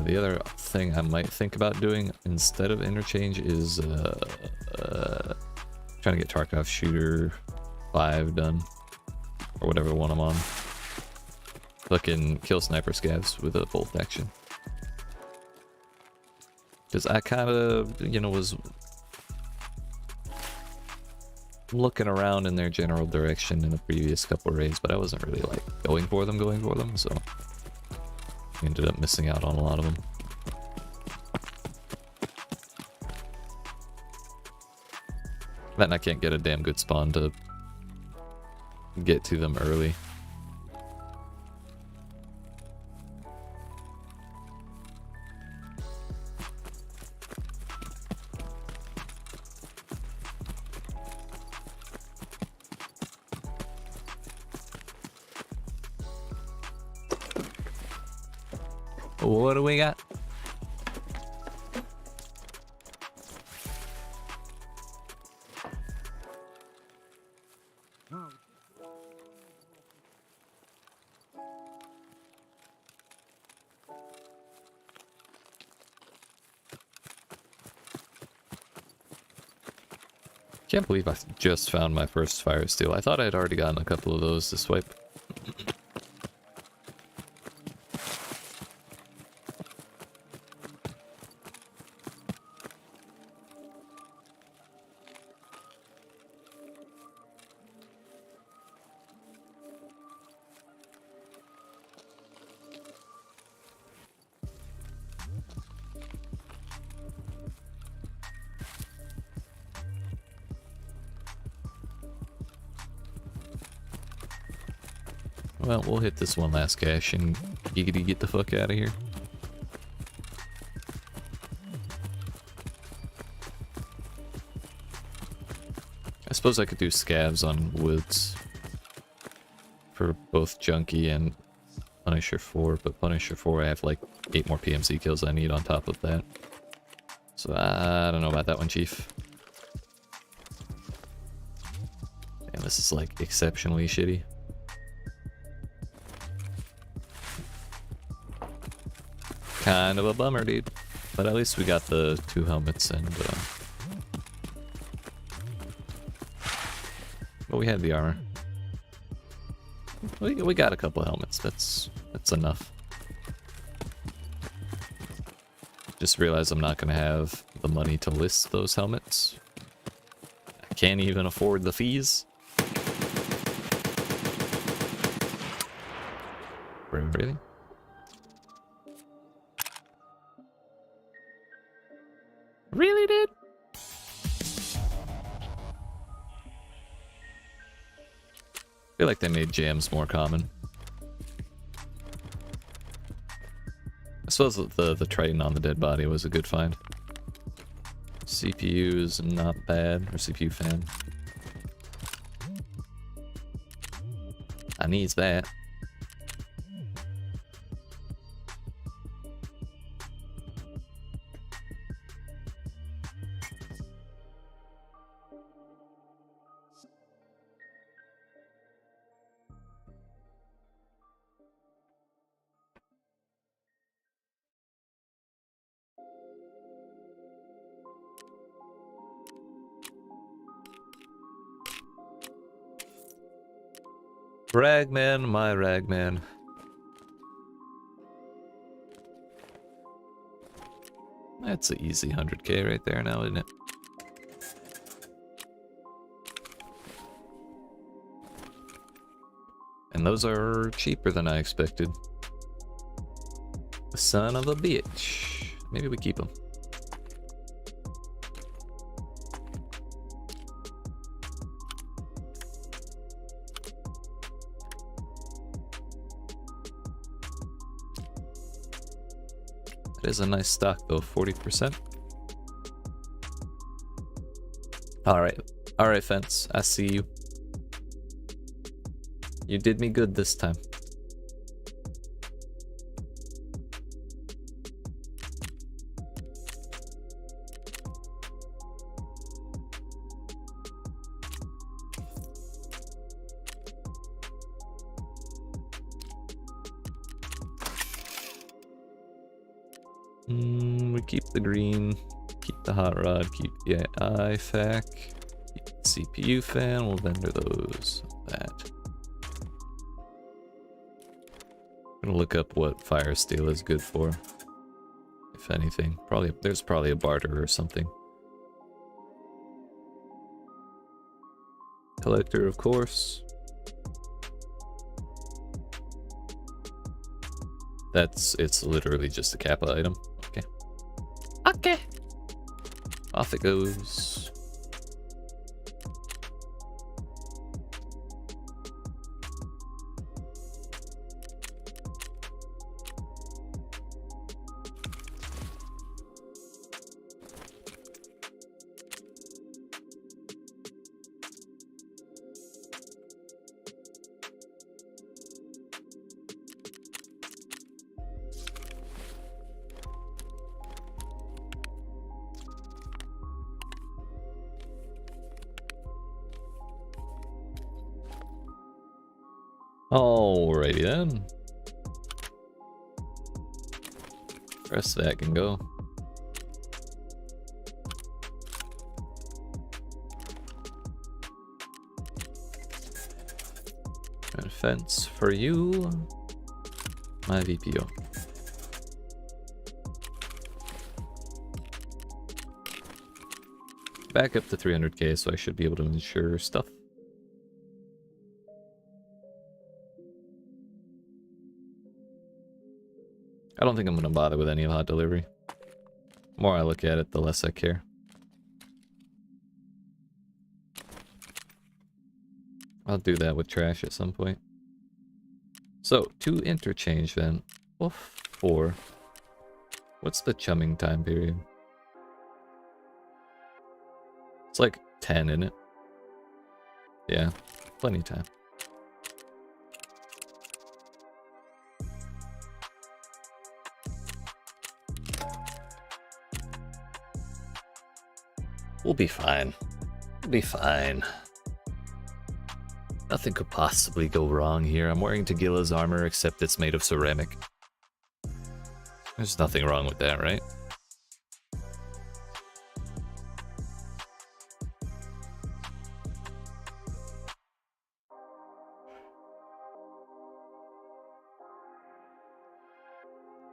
The other thing I might think about doing instead of interchange is trying to get Tarkov Shooter 5 done, or whatever one I'm on. Fucking kill sniper scavs with a bolt action. Because I kind of, you know, was looking around in their general direction in the previous couple raids, but I wasn't really like going for them, so ended up missing out on a lot of them. And I can't get a damn good spawn to get to them early. What do we got? Can't believe I just found my first fire steel. I thought I had already gotten a couple of those to swipe. Well, we'll hit this one last cache and giggity get the fuck out of here. I suppose I could do scavs on woods for both Junkie and Punisher 4, but Punisher 4 I have like 8 more PMC kills I need on top of that. So I don't know about that one, Chief. Damn, this is like exceptionally shitty. Kind of a bummer, dude. But at least we got the 2 helmets and well, we had the armor. We got a couple helmets. That's enough. Just realized I'm not gonna have the money to list those helmets. I can't even afford the fees. Really? Really, dude? I feel like they made jams more common. I suppose the Triton on the dead body was a good find. CPU is not bad, or CPU fan. I needs that. Ragman, my ragman. That's an easy 100k right there now, isn't it? And those are cheaper than I expected. Son of a bitch. Maybe we keep them. It is a nice stock though, 40%. Alright Fence, I see you. You did me good this time. We keep the green, keep the hot rod, keep the IFAC, keep the CPU fan, we'll vendor those. That. I'm gonna look up what fire steel is good for, if anything. There's probably a barter or something. Collector, of course. It's literally just a Kappa item. Okay. Okay. Off it goes. Alrighty then. Rest of that can go. And fence for you. My VPO. Back up to 300k, so I should be able to insure stuff. I don't think I'm going to bother with any hot delivery. The more I look at it, the less I care. I'll do that with trash at some point. So, 2 interchange then. Well, 4. What's the chumming time period? It's like 10, isn't it? Yeah, plenty of time. We'll be fine. We'll be fine. Nothing could possibly go wrong here. I'm wearing Tegila's armor, except it's made of ceramic. There's nothing wrong with that, right?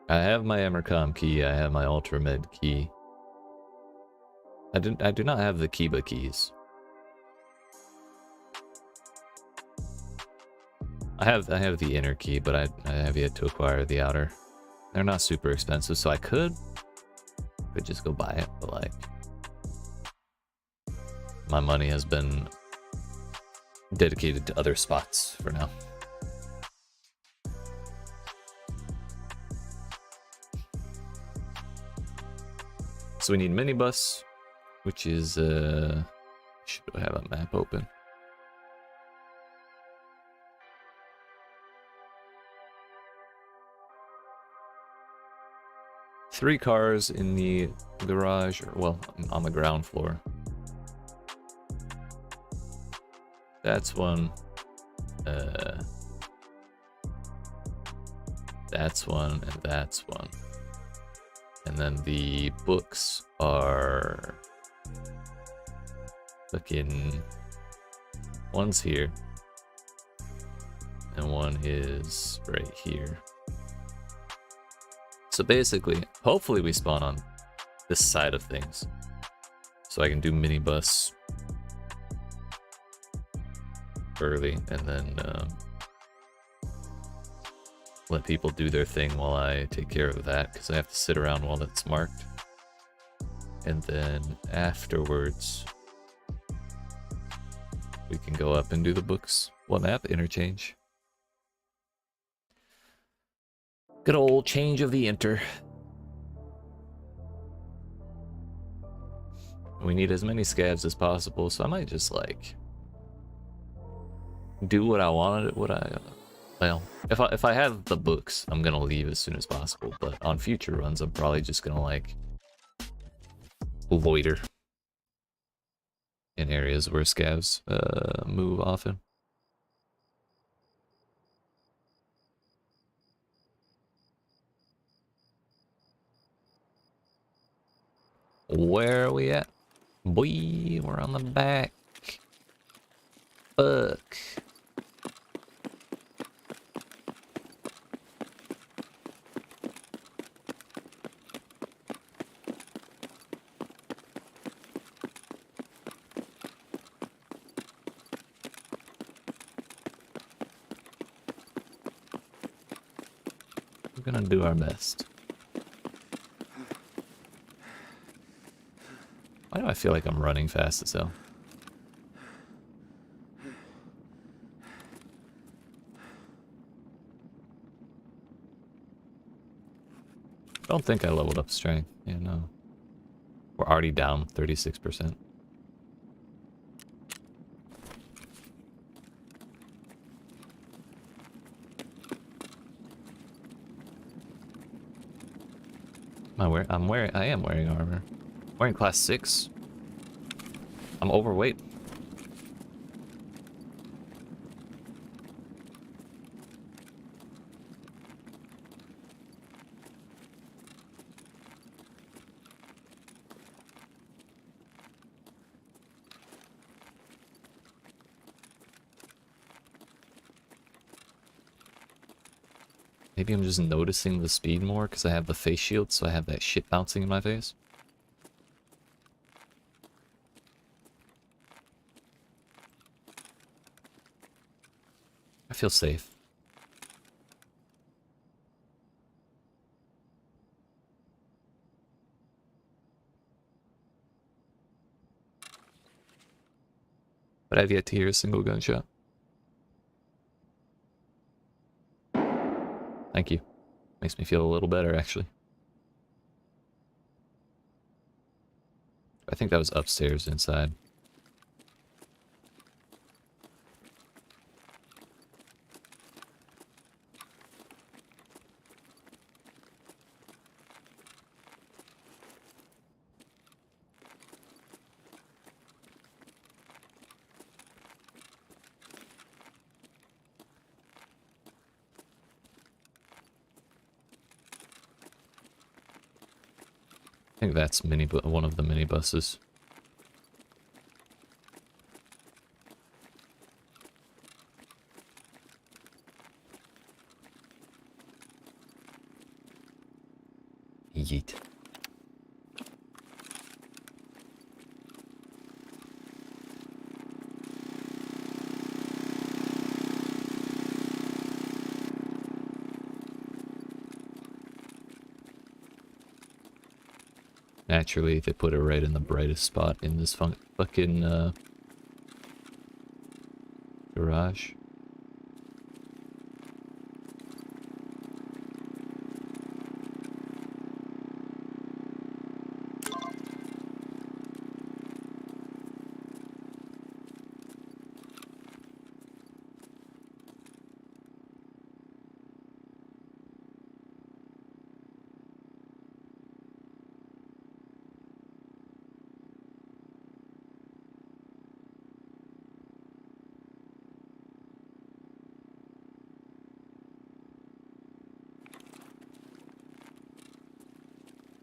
I have my Emercom key, I have my Ultramed key. I do not have the Kiba keys. I have the inner key, but I have yet to acquire the outer. They're not super expensive, so I could just go buy it, but like my money has been dedicated to other spots for now. So we need minibus, which is should have a map open. Three cars in the garage, or well, on the ground floor. That's one. That's one, and that's one. And then the books are fucking one's here. second one is right here. So basically, hopefully we spawn on this side of things. So I can do minibus early and then let people do their thing while I take care of that, because I have to sit around while it's marked. And then afterwards, we can go up and do the books. What map? Interchange. Good old change of the inter. We need as many scavs as possible, so I might just like do what I wanted. Well, if I have the books, I'm gonna leave as soon as possible. But on future runs, I'm probably just gonna like loiter in areas where scavs move often. Where are we at? Boy, we're on the back. Fuck. We're gonna do our best. Why do I feel like I'm running fast as hell? I don't think I leveled up strength. Yeah, no. We're already down 36%. I am wearing armor. Wearing class 6. I'm overweight. Maybe I'm just noticing the speed more because I have the face shield, so I have that shit bouncing in my face. I feel safe. But I've yet to hear a single gunshot. Thank you. Makes me feel a little better, actually. I think that was upstairs inside. I think that's one of the minibuses. Yeet. Naturally, they put it right in the brightest spot in this fucking garage.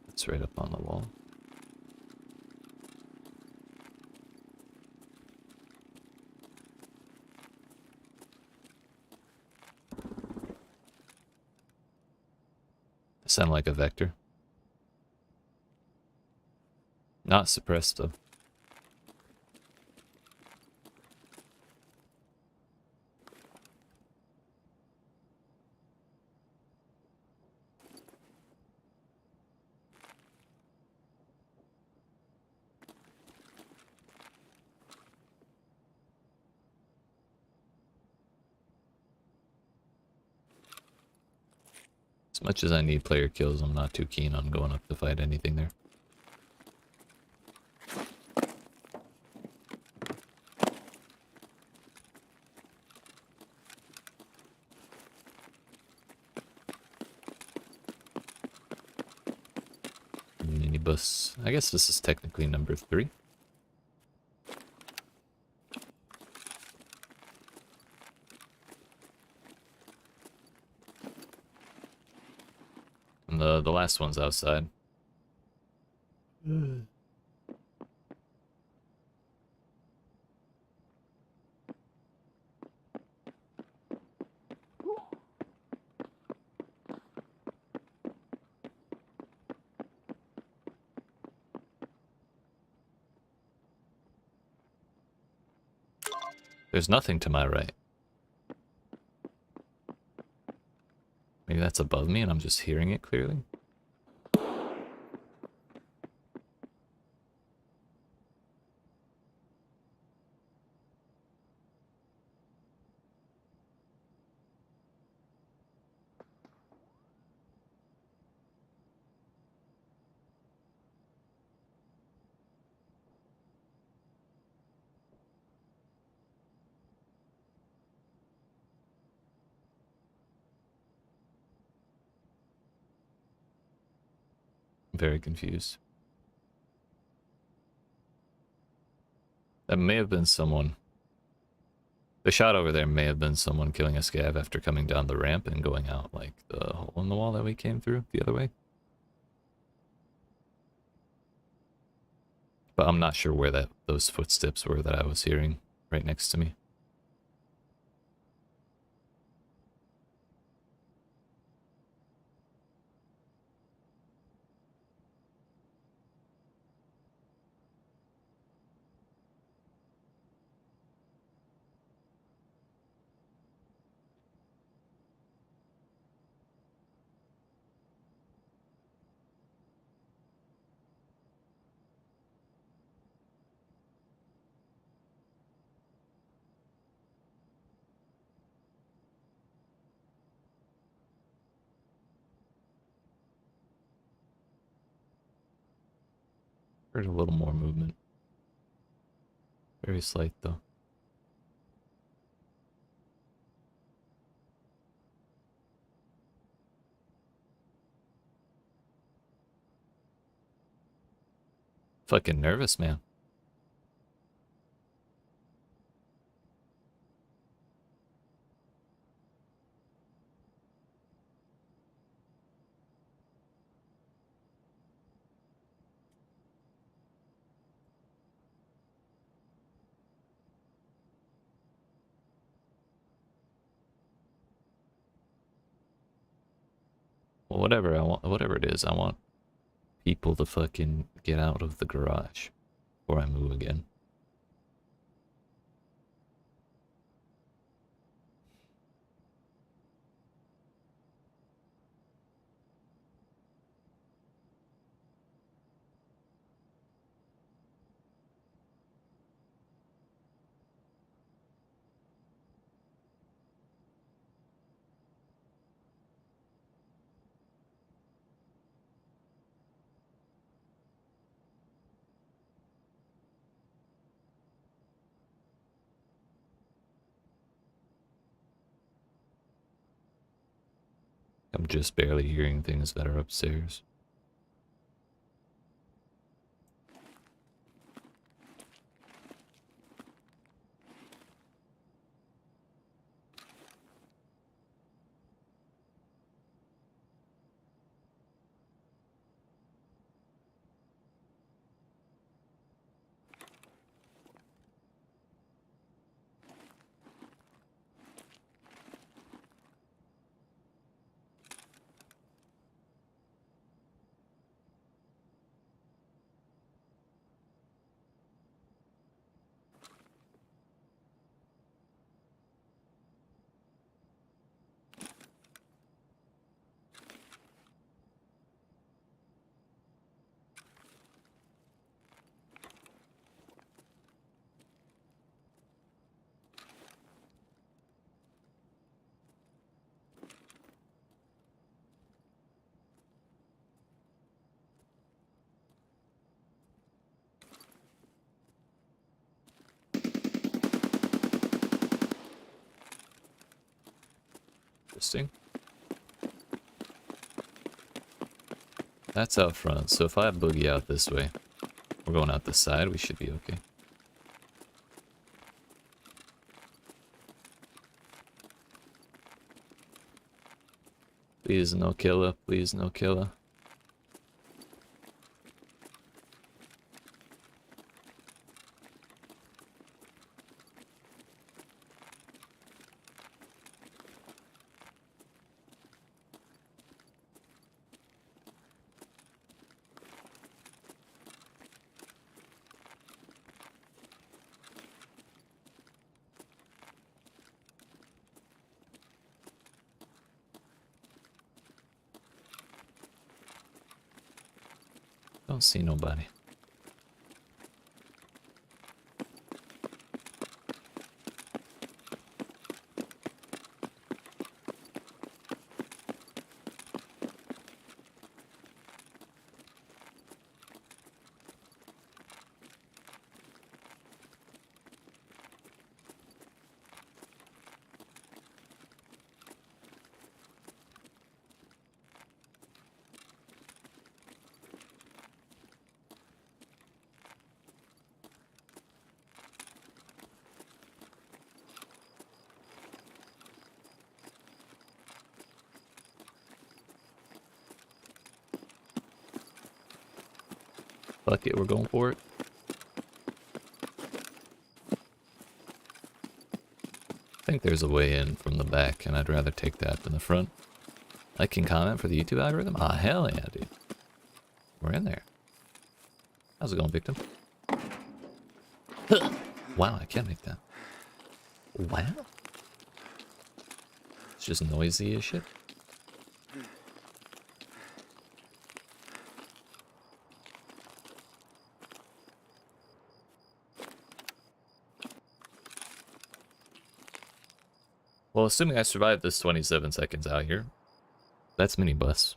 It's right up on the wall. Sound like a vector. Not suppressed though. As much as I need player kills, I'm not too keen on going up to fight anything there. Minibus. I guess this is technically number 3. And the last one's outside. There's nothing to my right. Maybe that's above me and I'm just hearing it clearly. I'm very confused. That may have been someone. The shot over there may have been someone killing a scav after coming down the ramp and going out like the hole in the wall that we came through the other way. But I'm not sure where those footsteps were that I was hearing right next to me. Heard a little more movement. Very slight though. Fucking nervous, man. Well, whatever I want, whatever it is, I want people to fucking get out of the garage before I move again. I'm just barely hearing things that are upstairs. Interesting. That's out front, so if I boogie out this way, we're going out this side, we should be okay. Please no killer, please no killer. Don't see nobody. Fuck it, we're going for it. I think there's a way in from the back, and I'd rather take that than the front. I can comment for the YouTube algorithm? Ah, hell yeah, dude. We're in there. How's it going, victim? Wow, I can make that. Wow. It's just noisy as shit. Well, assuming I survive this 27 seconds out here, that's minibus.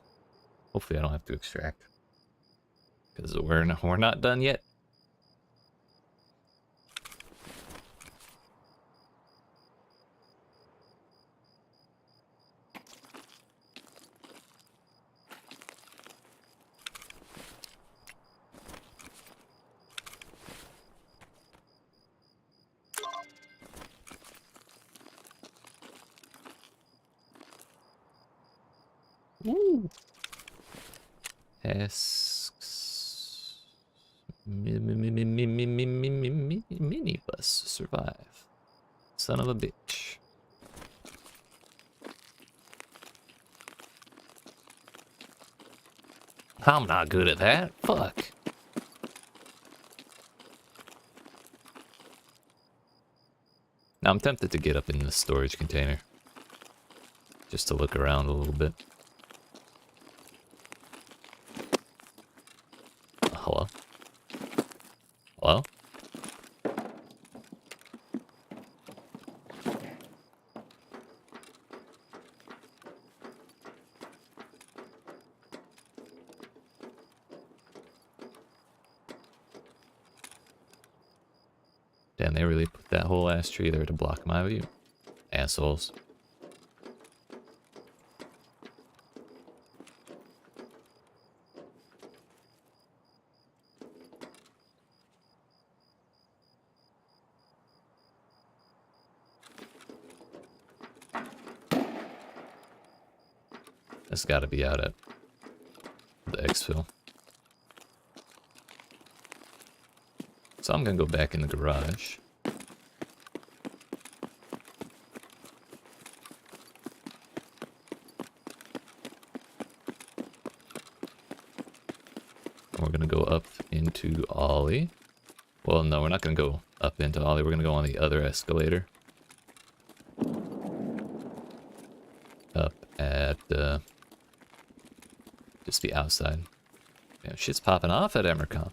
Hopefully I don't have to extract. Because we're not done yet. Woo! Asks minibus survive. Son of a bitch. I'm not good at that. Fuck. Now I'm tempted to get up in the storage container. Just to look around a little bit. Hello? Hello? Damn, they really put that whole ass tree there to block my view. Assholes. That's gotta be out at the exfil. So I'm gonna go back in the garage. And we're gonna go up into Ollie. Well, no, we're not gonna go up into Ollie. We're gonna go on the other escalator. Up at just the outside. Damn, shit's popping off at Emercomp.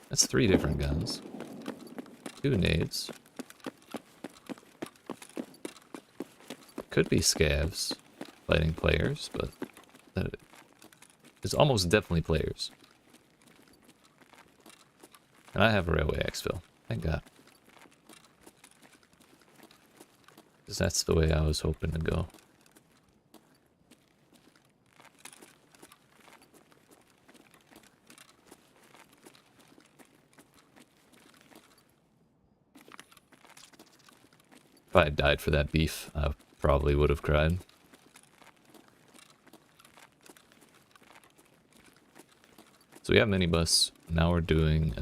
That's 3 different guns. 2 nades. Could be scavs fighting players, but that is almost definitely players. And I have a railway exfil. Thank God. Because that's the way I was hoping to go. If I had died for that beef, I probably would have cried. So we have minibus. Now we're doing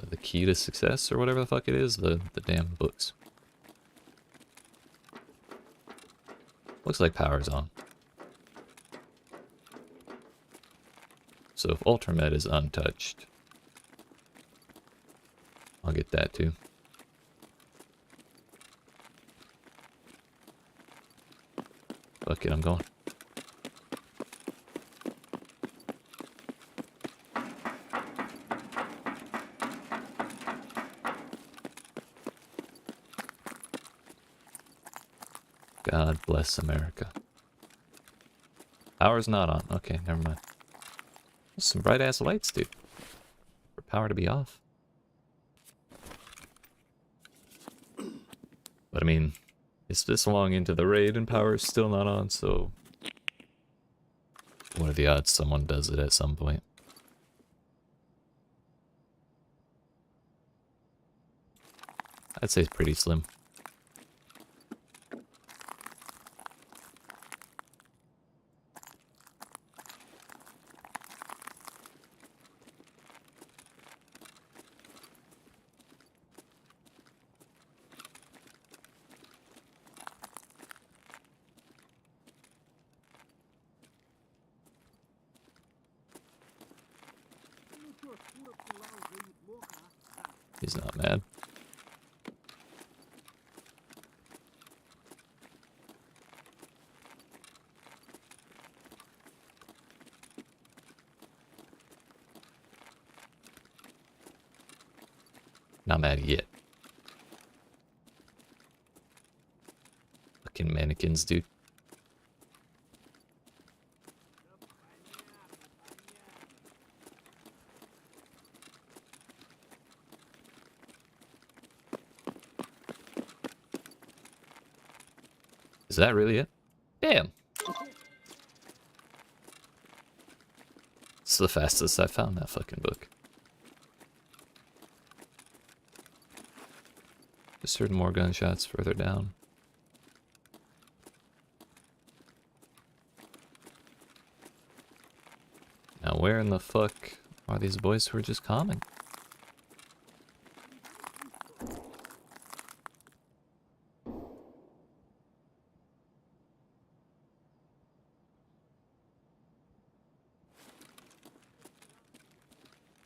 the key to success or whatever the fuck it is, the damn books. Looks like power's on. So if Ultramed is untouched, I'll get that too. Fuck it, I'm going. God bless America. Power's not on. Okay, never mind. Some bright ass lights, dude. For power to be off. But I mean, it's this long into the raid and power is still not on, so what are the odds someone does it at some point? I'd say it's pretty slim. He's not mad. Not mad yet. Fucking mannequins, dude. Is that really it? Damn. It's the fastest I found that fucking book. Just heard more gunshots further down. Now where in the fuck are these boys who are just calming?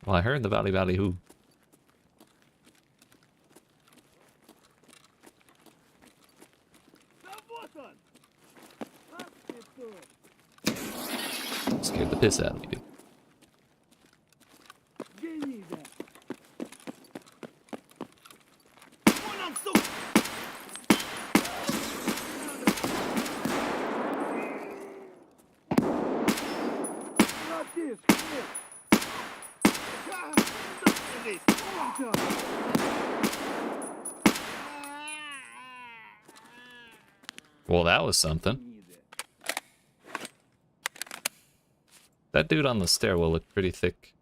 Well, I heard the Valley Who. Scared the piss out of me, dude. Well, that was something. That dude on the stairwell looked pretty thick.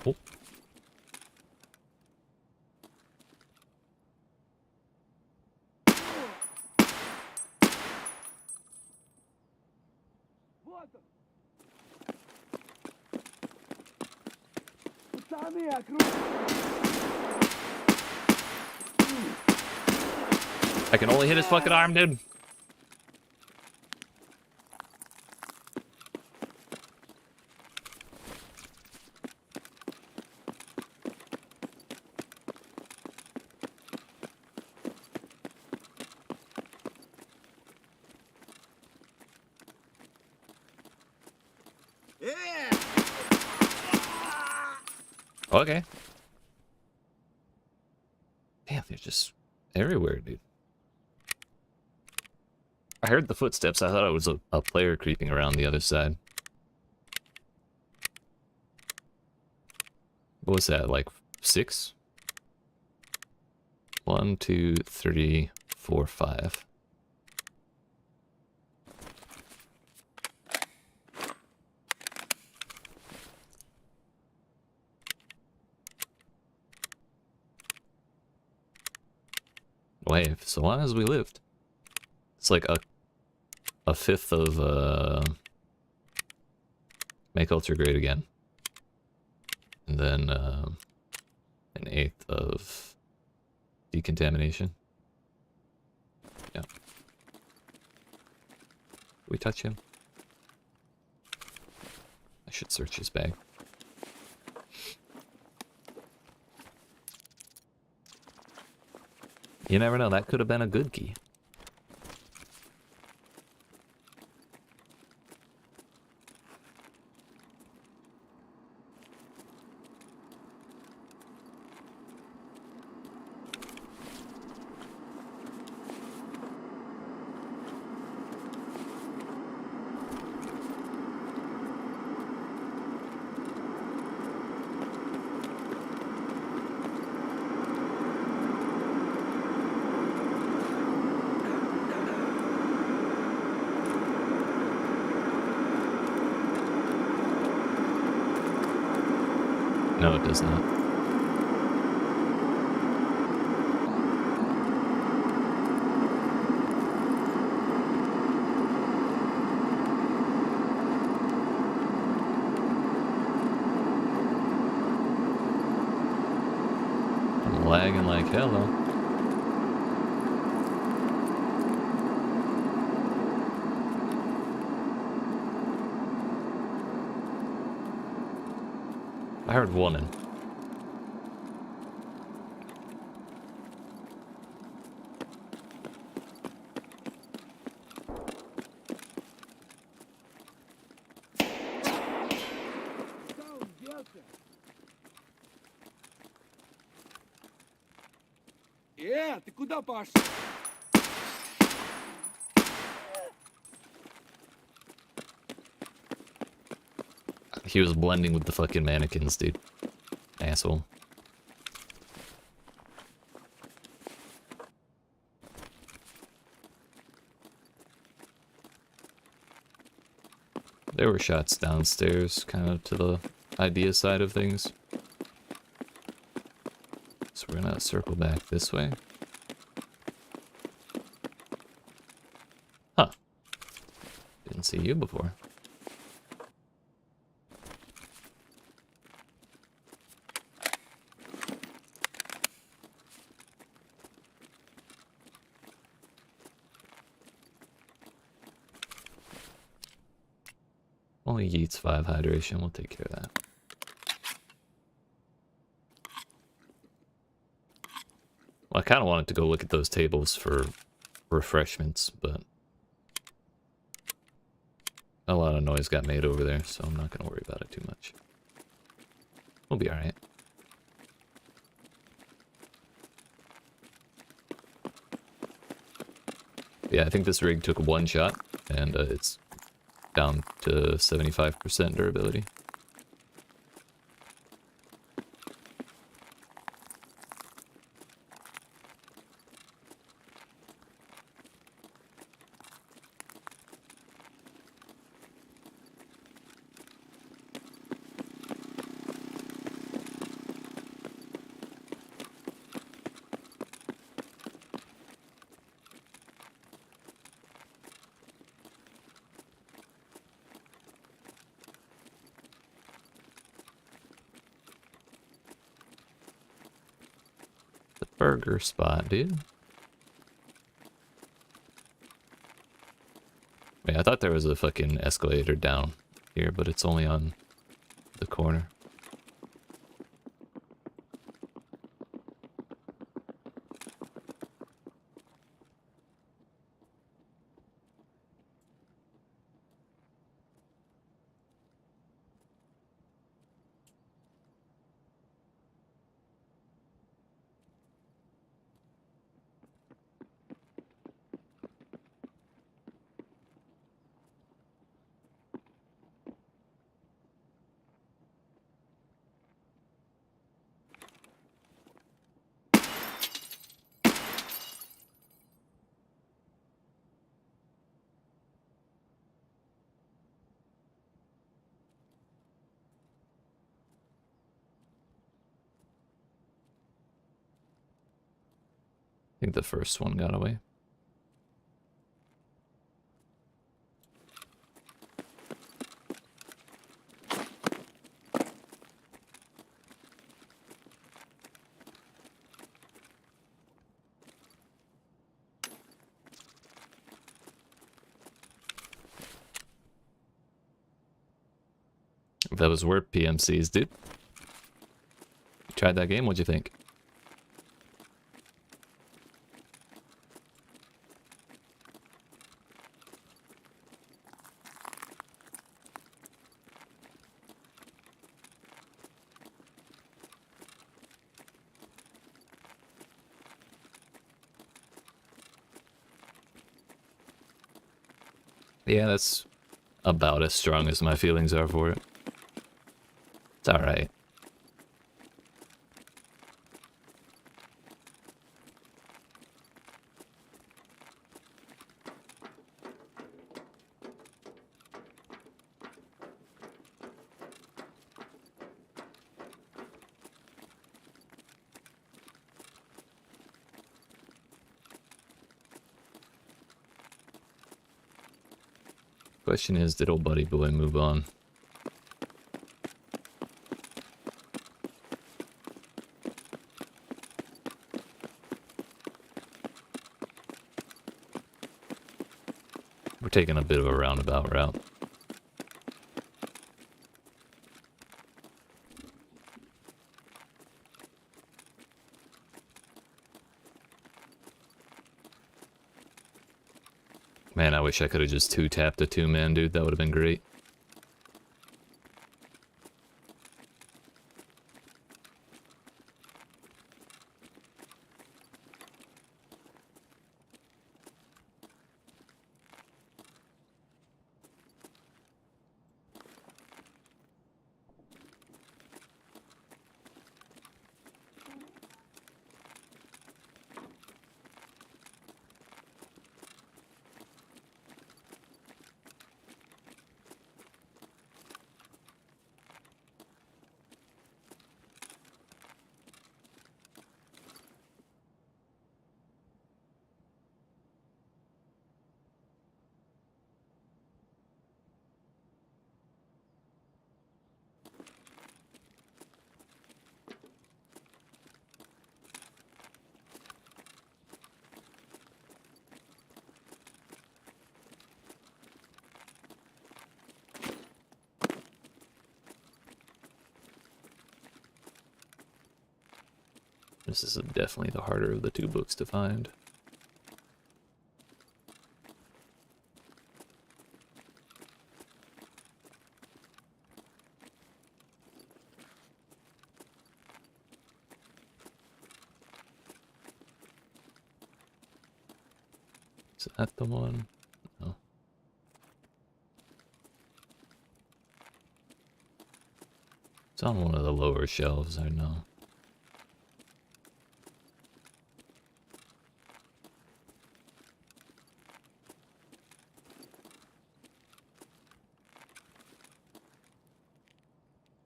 Oh. I can only hit his fucking arm, dude. Okay. Damn, they're just everywhere, dude. I heard the footsteps. I thought it was a player creeping around the other side. What was that, like 6? 1, 2, 3, 4, 5. Wait, so long as we lived. It's like a fifth of make ultra great again. And then an eighth of decontamination. Yeah. We touch him? I should search his bag. You never know, that could have been a good key. No, it does not. I'm lagging like hell though. I heard woman. Ты куда пошел? He was blending with the fucking mannequins, dude. Asshole. There were shots downstairs, kind of to the idea side of things. So we're gonna circle back this way. Huh. Didn't see you before. Only YEET's 5 hydration, we'll take care of that. Well, I kind of wanted to go look at those tables for refreshments, but a lot of noise got made over there, so I'm not going to worry about it too much. We'll be alright. Yeah, I think this rig took one shot, and it's down to 75% durability. Burger spot, dude. Wait, I thought there was a fucking escalator down here, but it's only on the corner. think the first one got away. If that was worth PMCs, dude. You tried that game? What'd you think? Yeah, that's about as strong as my feelings are for it. It's alright. Question is, did old buddy boy move on? We're taking a bit of a roundabout route. Man, I wish I could have just two-tapped a two-man, dude. That would have been great. This is definitely the harder of the two books to find. Is that the one? No. It's on one of the lower shelves, I know.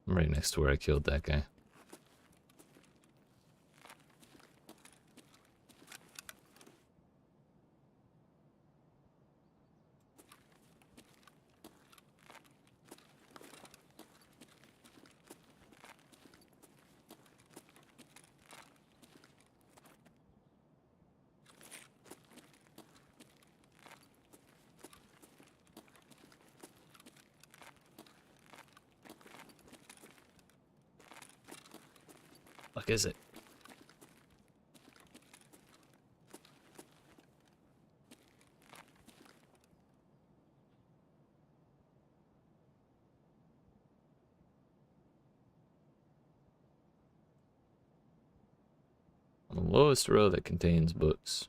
I'm right next to where I killed that guy. Fuck is it? On the lowest row that contains books.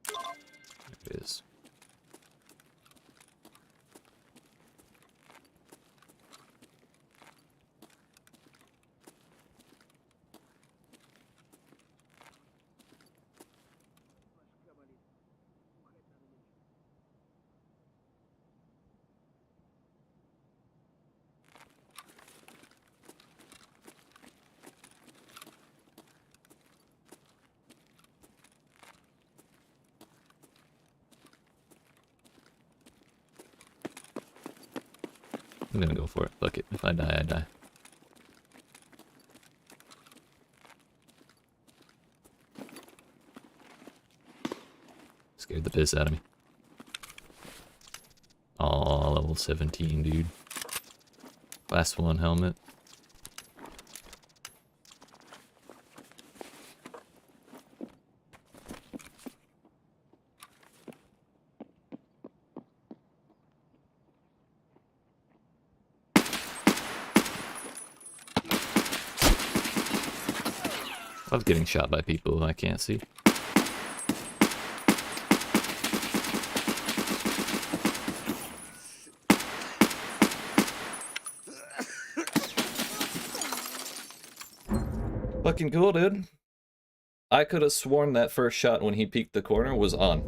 There it is. I'm gonna go for it. Fuck it. If I die, I die. Scared the piss out of me. Aw, level 17, dude. Class 1 helmet. Love getting shot by people I can't see. Fucking cool, dude. I could have sworn that first shot when he peeked the corner was on.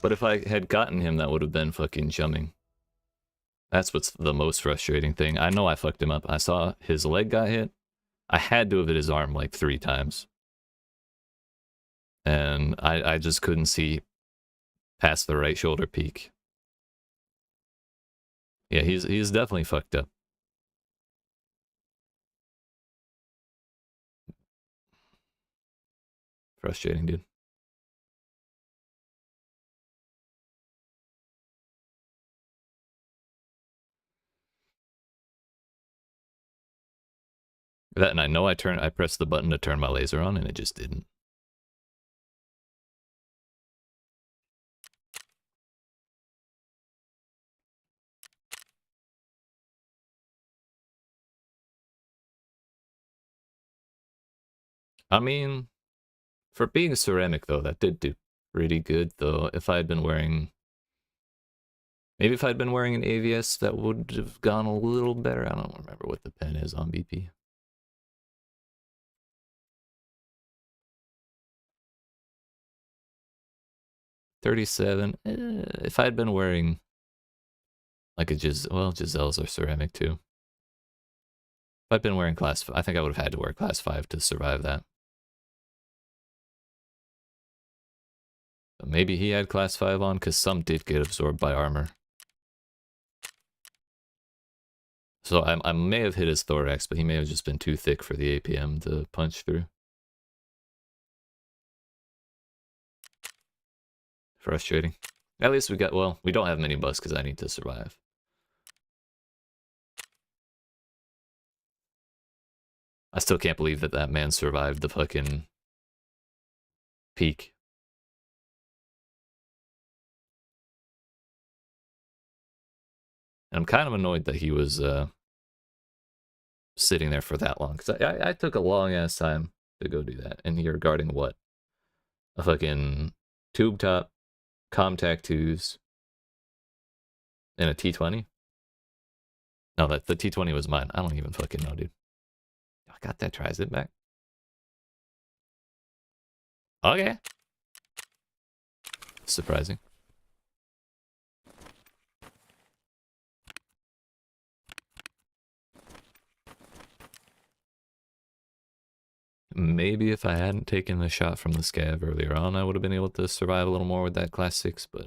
But if I had gotten him, that would have been fucking chumming. That's what's the most frustrating thing. I know I fucked him up. I saw his leg got hit. I had to have hit his arm like 3 times. And I just couldn't see past the right shoulder peak. Yeah, he's definitely fucked up. Frustrating, dude. That, and I know I pressed the button to turn my laser on, and it just didn't. I mean, for being ceramic, though, that did do pretty good, though. If I had been wearing... Maybe if I'd been wearing an AVS, that would have gone a little better. I don't remember what the pen is on BP. $37. If I'd been wearing like a well, Giselles are ceramic too. If I'd been wearing class 5, I think I would have had to wear class 5 to survive that. But maybe he had class 5 on, because some did get absorbed by armor. So I may have hit his thorax, but he may have just been too thick for the APM to punch through. Frustrating. At least we got, well, we don't have many buffs because I need to survive. I still can't believe that that man survived the fucking peak. And I'm kind of annoyed that he was sitting there for that long. Because I took a long ass time to go do that. And you're guarding what? A fucking tube top, Comtac 2s, and a T20? No, the T20 was mine. I don't even fucking know, dude. I got that tri-zip back. Okay. Surprising. Maybe if I hadn't taken the shot from the scav earlier on, I would have been able to survive a little more with that class 6, but...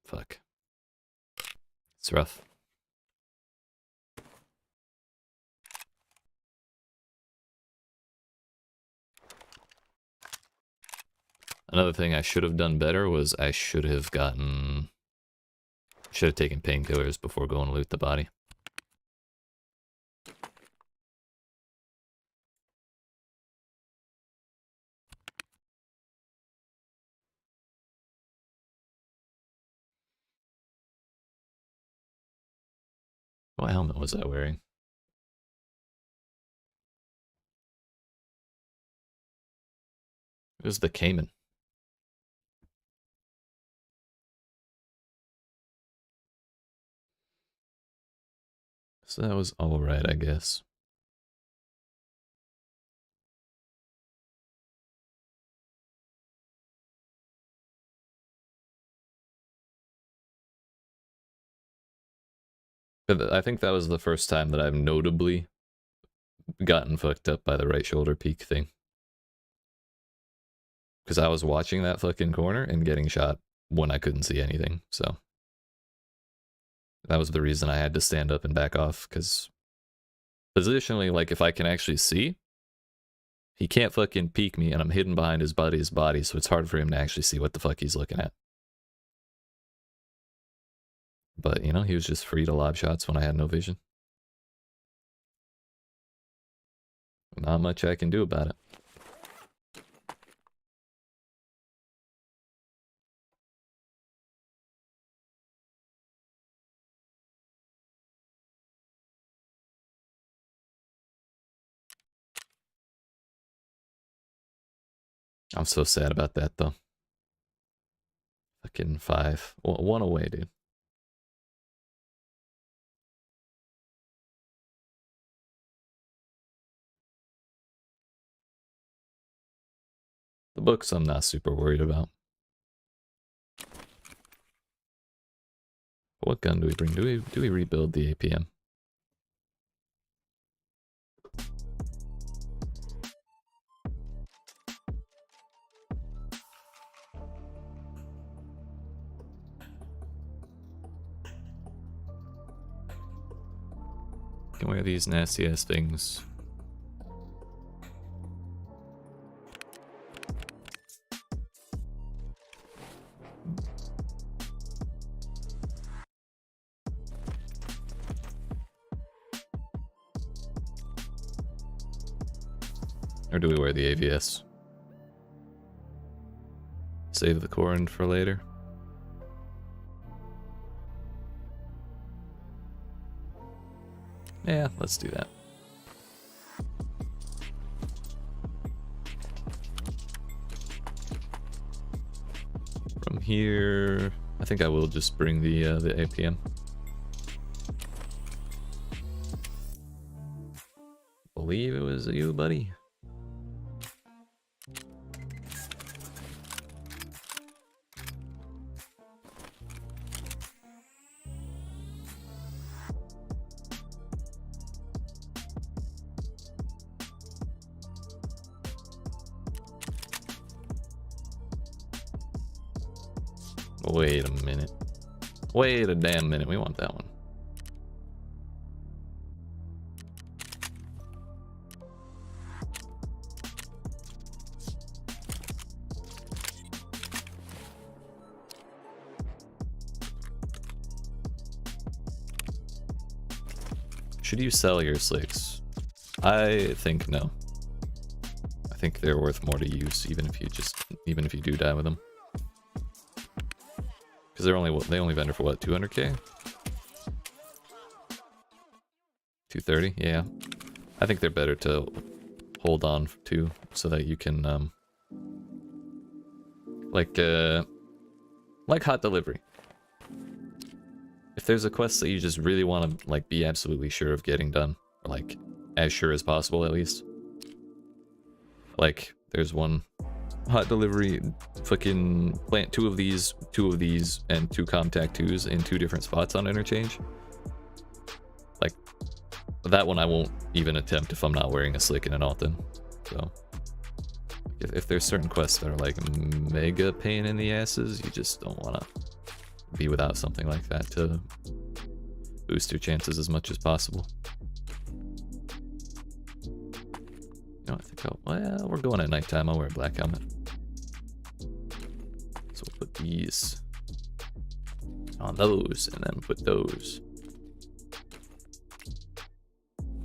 Fuck. It's rough. Another thing I should have done better was I should have taken painkillers before going to loot the body. What helmet was I wearing? It was the Cayman. So that was alright, I guess. But I think that was the first time that I've notably gotten fucked up by the right shoulder peak thing. Because I was watching that fucking corner and getting shot when I couldn't see anything, so that was the reason I had to stand up and back off, because positionally, like, if I can actually see, he can't fucking peek me, and I'm hidden behind his buddy's body, so it's hard for him to actually see what the fuck he's looking at. But, you know, he was just free to lob shots when I had no vision. Not much I can do about it. I'm so sad about that, though. Fucking 5. One away, dude. The books I'm not super worried about. What gun do we bring? Do we rebuild the APM? Can wear these nasty ass things. Or do we wear the AVS? Save the corn for later. Yeah, let's do that. From here, I think I will just bring the APM. Believe it was you, buddy. Wait a minute. Wait a damn minute. We want that one. Should you sell your slicks? I think no. I think they're worth more to use, even if you do die with them. Because they only vendor for what, 200k? 230, yeah. I think they're better to hold on to, so that you can like hot delivery. If there's a quest that you just really want to like be absolutely sure of getting done, or like as sure as possible at least. Like there's one hot delivery, fucking plant two of these, and 2 contact 2s in 2 different spots on interchange. Like, that one I won't even attempt if I'm not wearing a slick and an Alton. So, if there's certain quests that are like mega pain in the asses, you just don't want to be without something like that to boost your chances as much as possible. I think well, we're going at nighttime. I'll wear a black helmet. So we'll put these on those, and then put those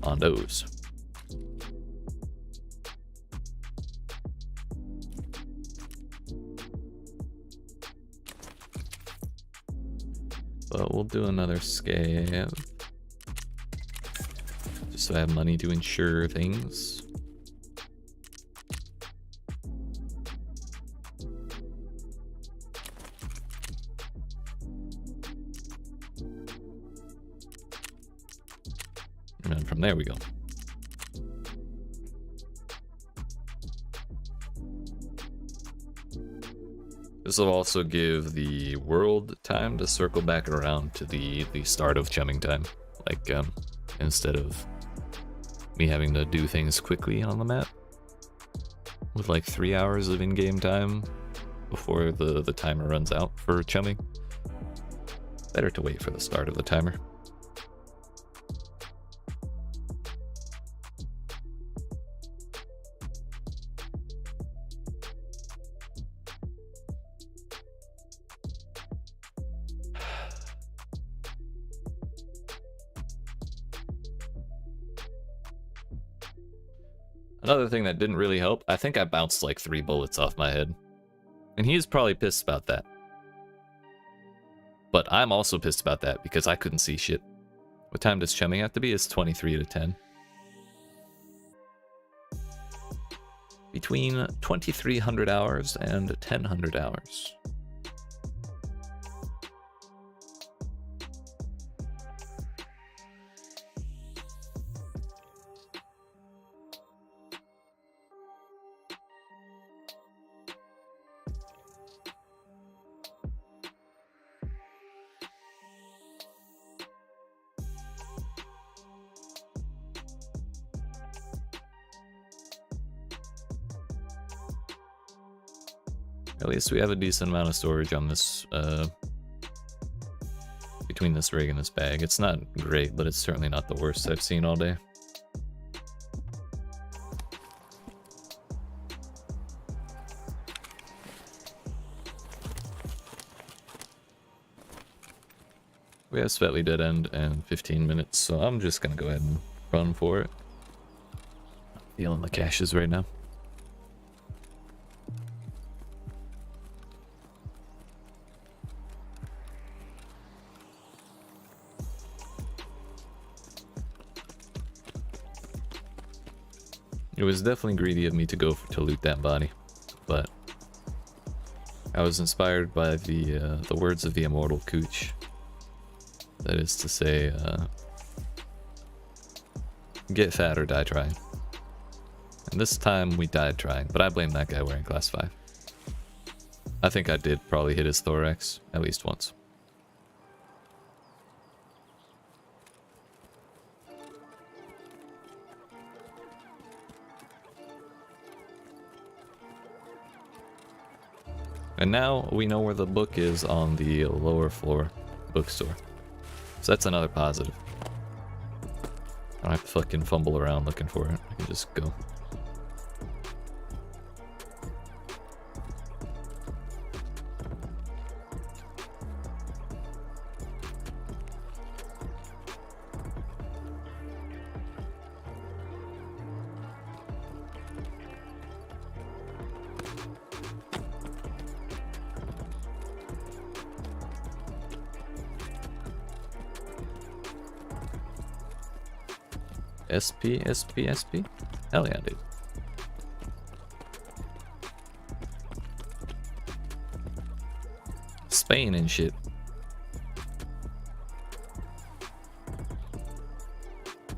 on those. But we'll do another scav, just so I have money to insure things. And then from there we go. This will also give the world time to circle back around to the start of chumming time. Like, instead of me having to do things quickly on the map. With like 3 hours of in-game time, before the timer runs out for chumming. Better to wait for the start of the timer. Another thing that didn't really help, I think I bounced like 3 bullets off my head. And he is probably pissed about that. But I'm also pissed about that because I couldn't see shit. What time does chumming have to be? It's 23 to 10. Between 2300 hours and 1000 hours. At least we have a decent amount of storage on this, between this rig and this bag. It's not great, but it's certainly not the worst I've seen all day. We have Svetly dead end and 15 minutes, so I'm just gonna go ahead and run for it. Feeling the caches right now. It was definitely greedy of me to go to loot that body, but I was inspired by the words of the immortal Cooch. That is to say, get fat or die trying. And this time we died trying, but I blame that guy wearing class 5. I think I did probably hit his thorax at least once. And now we know where the book is on the lower floor bookstore. So that's another positive. I don't have to fucking fumble around looking for it. I can just go. SP, SP, SP? Hell yeah, dude. Spain and shit.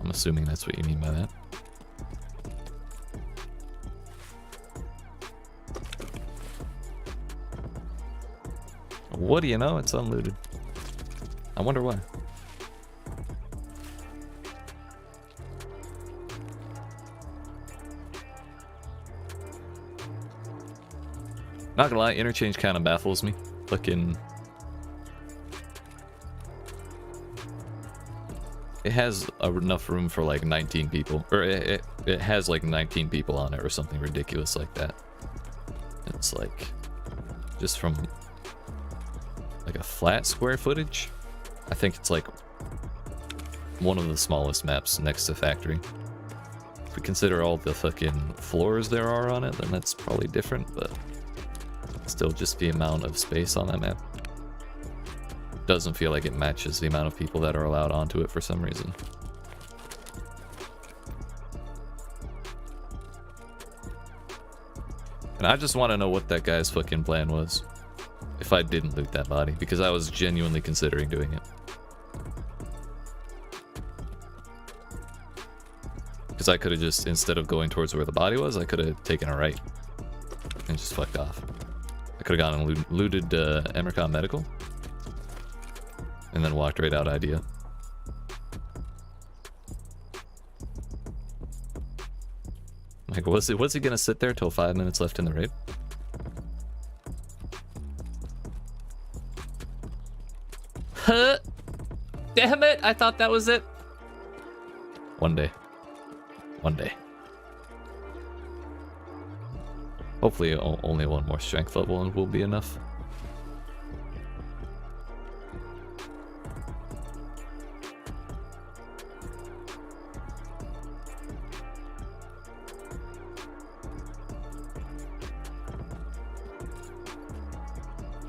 I'm assuming that's what you mean by that. What do you know? It's unlooted. I wonder why. Not gonna lie, interchange kind of baffles me. Fucking... It has enough room for like 19 people. Or it has like 19 people on it or something ridiculous like that. It's like... Just from... Like a flat square footage? I think it's like... One of the smallest maps next to Factory. If we consider all the fucking floors there are on it, then that's probably different, but... Still just the amount of space on that map doesn't feel like it matches the amount of people that are allowed onto it for some reason. And I just want to know what that guy's fucking plan was if I didn't loot that body, because I was genuinely considering doing it. Because I could have just, instead of going towards where the body was, I could have taken a right and just fucked off. I could have gone and looted Emercon Medical and then walked right out Idea. Like, was he gonna sit there till 5 minutes left in the raid? Huh? Damn it! I thought that was it. One day. One day. Hopefully only one more strength level and will be enough.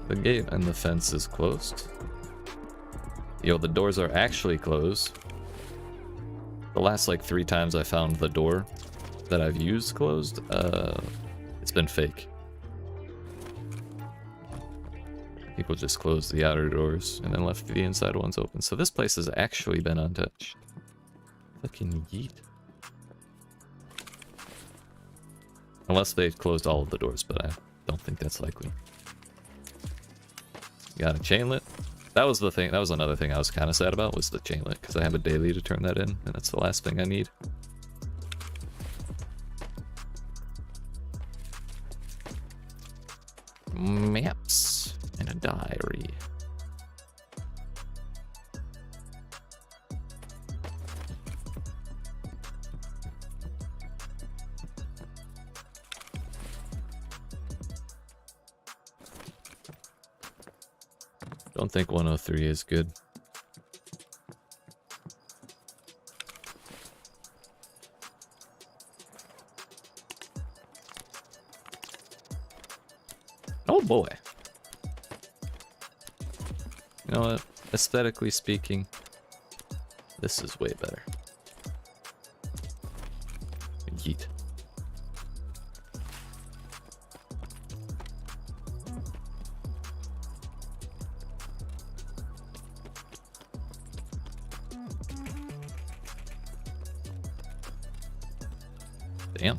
The gate and the fence is closed. Yo, the doors are actually closed. The last like 3 times I found the door that I've used closed, it's been fake. People just closed the outer doors and then left the inside ones open. So this place has actually been untouched. Fucking yeet. Unless they closed all of the doors, but I don't think that's likely. Got a chainlet. That was the thing. That was another thing I was kind of sad about, was the chainlet, because I have a daily to turn that in, and that's the last thing I need. Maps and a diary. Don't think 103 is good. Oh boy. You know what? Aesthetically speaking, this is way better. Yeet. Damn.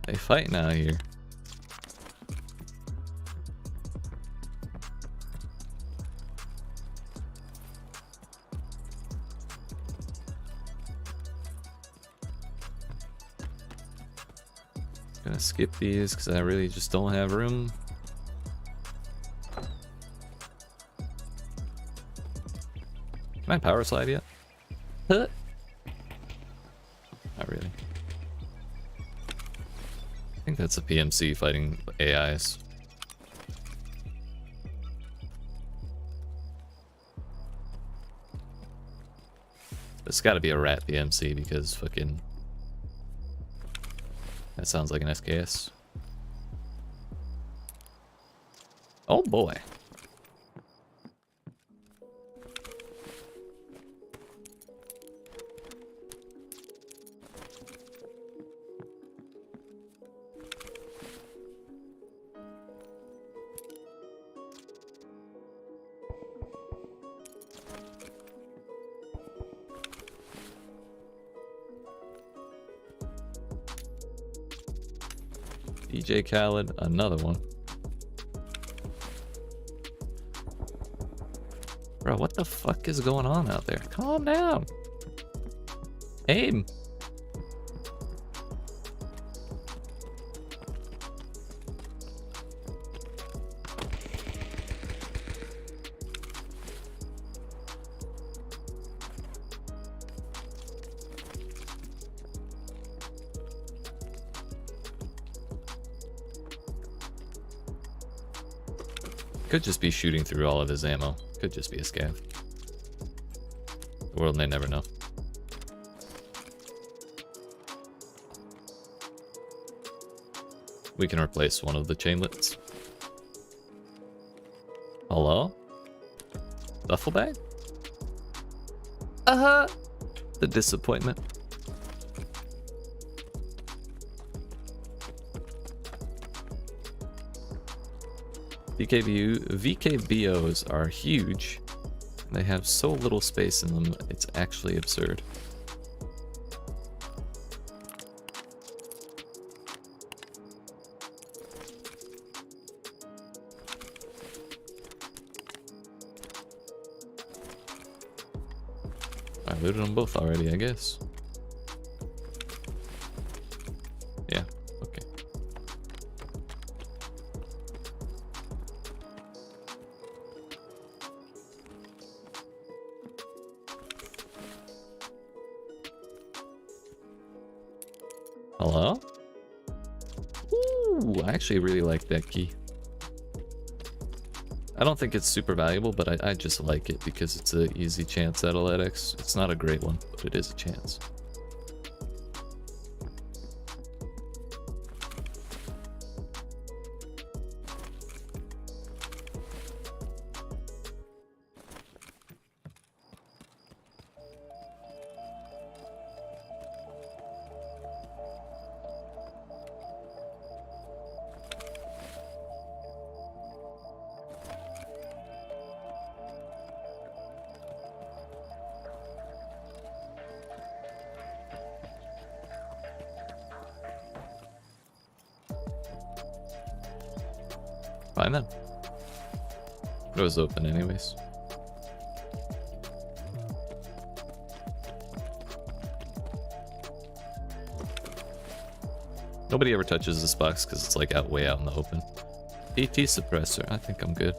They fighting out here. Gonna skip these because I really just don't have room. Can I power slide yet? Huh? Not really. I think that's a PMC fighting AIs. It's gotta be a rat PMC because fucking... That sounds like an SKS. Oh boy. DJ Khaled, another one. Bro, what the fuck is going on out there? Calm down. Aim. Could just be shooting through all of his ammo. Could just be a scav. The world may never know. We can replace one of the chainlets. Hello? Duffel bag? Uh-huh. The disappointment. VKBOs are huge. They have so little space in them, it's actually absurd. I looted them both already, I guess. Yeah, okay. Hello? Ooh, I actually really like that key. I don't think it's super valuable, but I just like it because it's an easy chance at athletics. It's not a great one, but it is a chance. Fine then. It was open anyways. Nobody ever touches this box because it's like way out in the open. ET suppressor, I think I'm good.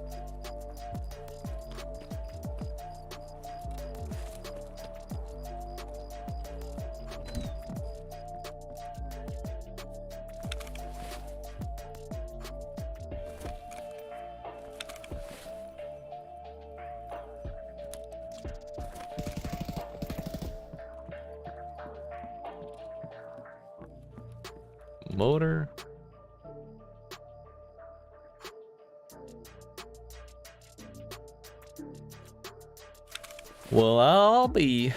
Motor. Well, I'll be.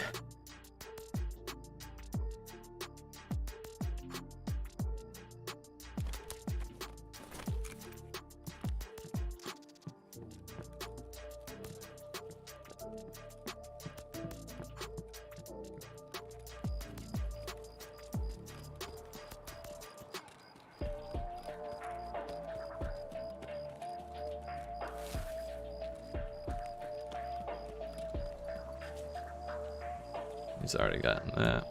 He's already gotten that.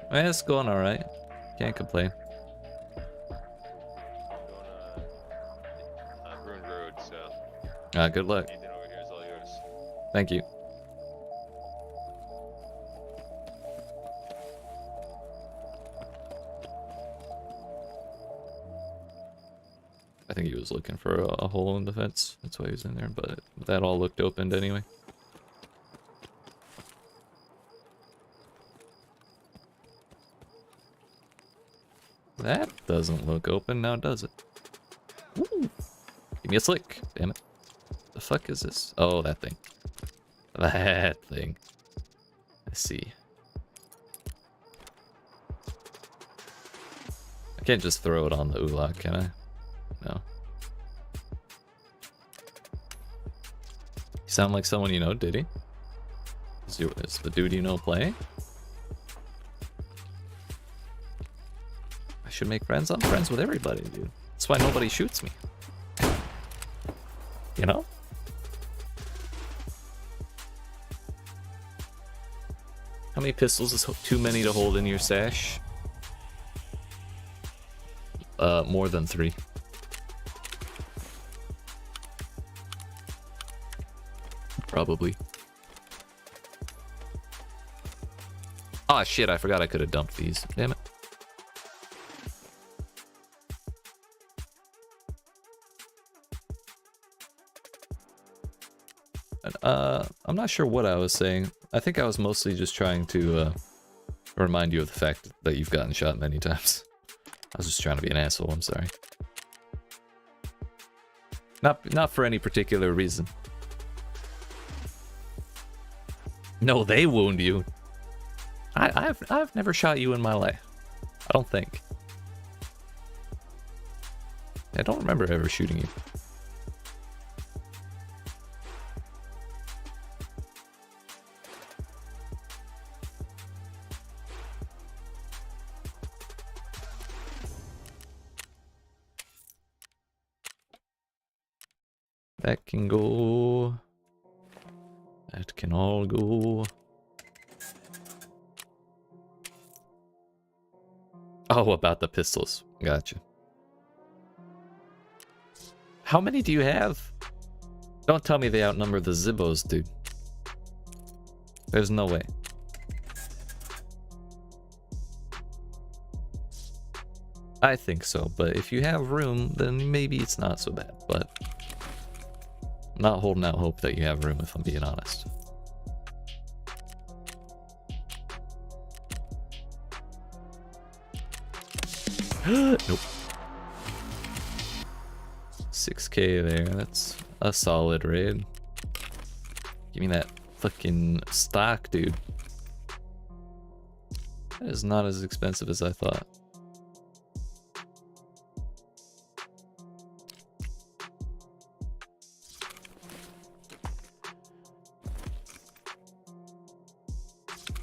Well, it's going alright. Can't complain. Ruined Road, so Good luck. anything over here is all yours. Thank you. I think he was looking for a hole in the fence. That's why he was in there, but that all looked opened anyway. That doesn't look open now, does it? Ooh. Give me a slick. Damn it. The fuck is this? Oh, that thing. That thing. I see. I can't just throw it on the ulak, can I? No. You sound like someone you know, did he? Is the dude you know playing? I should make friends. I'm friends with everybody, dude. That's why nobody shoots me. You know? How many pistols is too many to hold in your sash? More than 3. Probably. Oh shit, I forgot I could have dumped these. Damn it. I'm not sure what I was saying. I think I was mostly just trying to remind you of the fact that you've gotten shot many times. I was just trying to be an asshole, I'm sorry. Not for any particular reason. No, they wound you. I've never shot you in my life. I don't think. I don't remember ever shooting you. That can go. That can all go. Oh, about the pistols. Gotcha. How many do you have? Don't tell me they outnumber the Zibbos, dude. There's no way. I think so, but if you have room, then maybe it's not so bad, but I'm not holding out hope that you have room, if I'm being honest. Nope. 6K there, that's a solid raid. Give me that fucking stock, dude. That is not as expensive as I thought.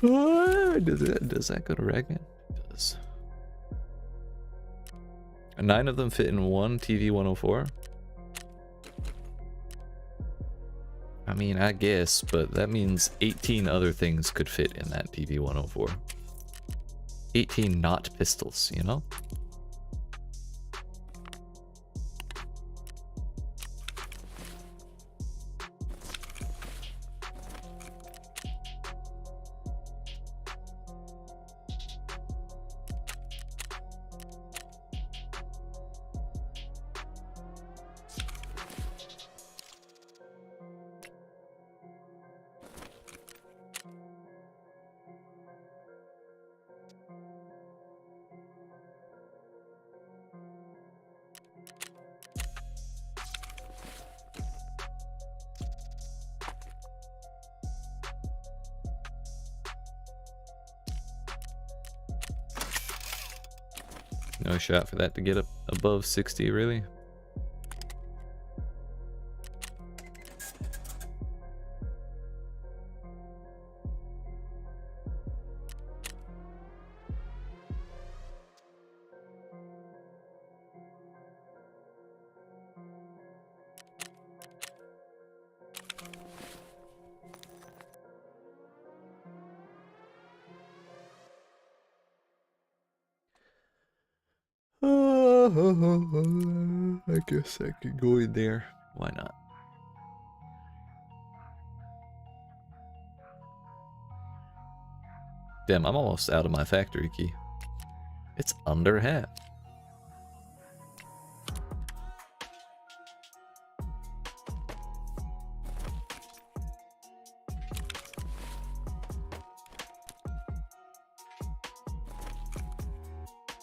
Does that go to Ragman? It does. 9 of them fit in one TV 104. I mean, I guess, but that means 18 other things could fit in that TV 104. 18 not pistols, you know? No shot for that to get up above 60, really. I guess I could go in there. Why not? Damn, I'm almost out of my factory key. It's under half.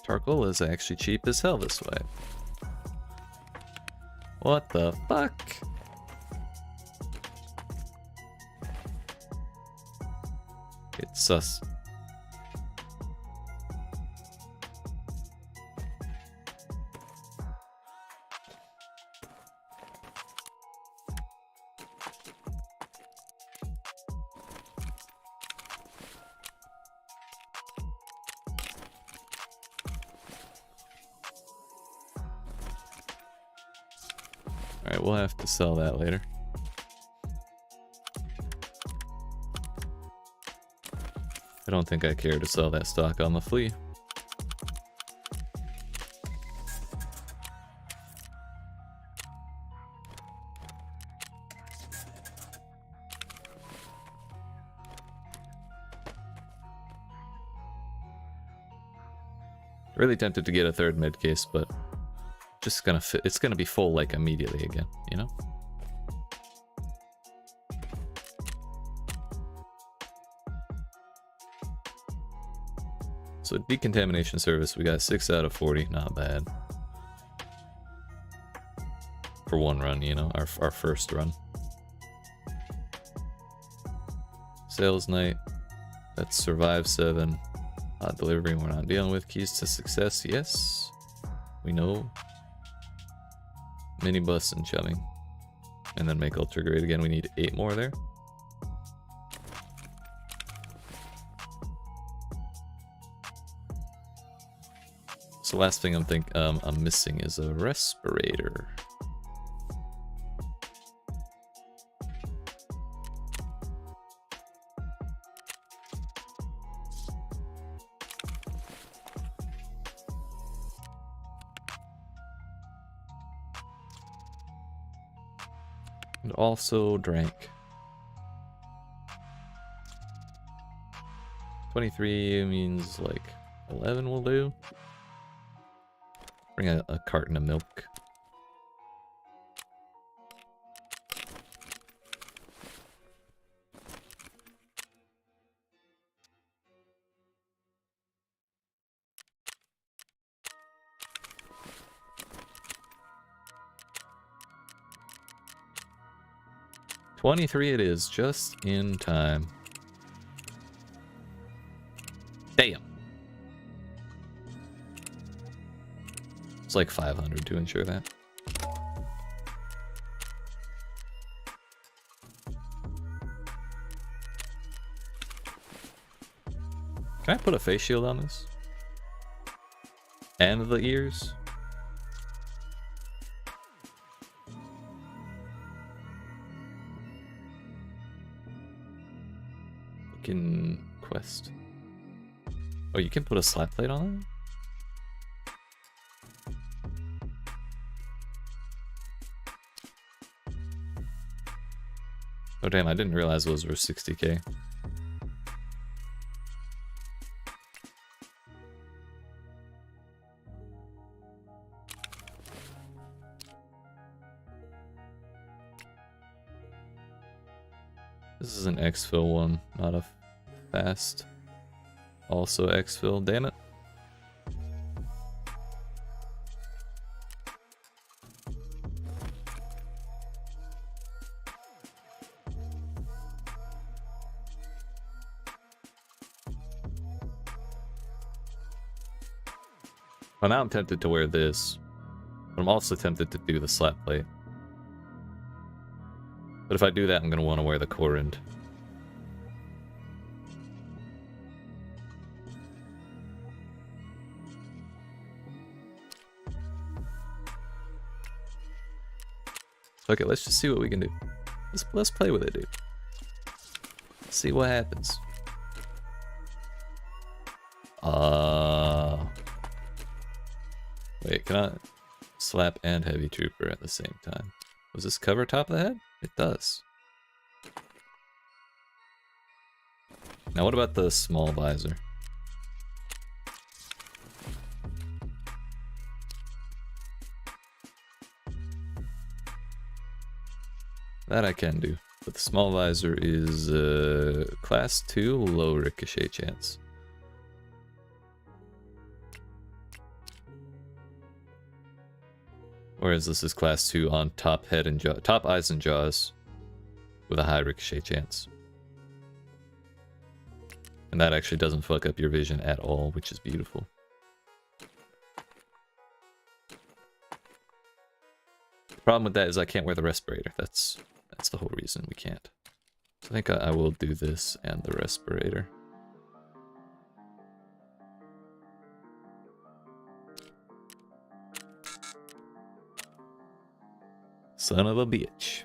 Tarkov is actually cheap as hell this way. What the fuck? It's sus. Alright, we'll have to sell that later. I don't think I care to sell that stock on the flea. Really tempted to get a third mid case, but just gonna fit. It's gonna be full like immediately again, you know? So decontamination service, we got 6 out of 40, not bad. For one run, you know, our first run. Sales night, that's survive 7. Delivery we're not dealing with. Keys to success, yes. We know. Minibus and chumming. And then make ultra grade again. We need 8 more there. So last thing I'm missing is a respirator. And also drank. 23 means like 11 will do. Bring a carton of milk. $23 it is, just in time. Damn. It's like 500 to ensure that. Can I put a face shield on this? And the ears? Fucking quest. Oh, you can put a slap plate on it? Oh damn, I didn't realize those were 60k. This is an exfil one, not a fast. Also exfil, damn it. Well, now I'm tempted to wear this, but I'm also tempted to do the slap plate. But if I do that, I'm going to want to wear the Corund. Okay, let's just see what we can do. Let's play with it, dude. See what happens. Wait, can I slap and heavy trooper at the same time? Does this cover top of the head? It does. Now what about the small visor? That I can do. But the small visor is class 2, low ricochet chance. Whereas this is class 2 on top head and jaw, top eyes and jaws with a high ricochet chance. And that actually doesn't fuck up your vision at all, which is beautiful. The problem with that is I can't wear the respirator. That's the whole reason we can't. So I think I will do this and the respirator. Son of a bitch.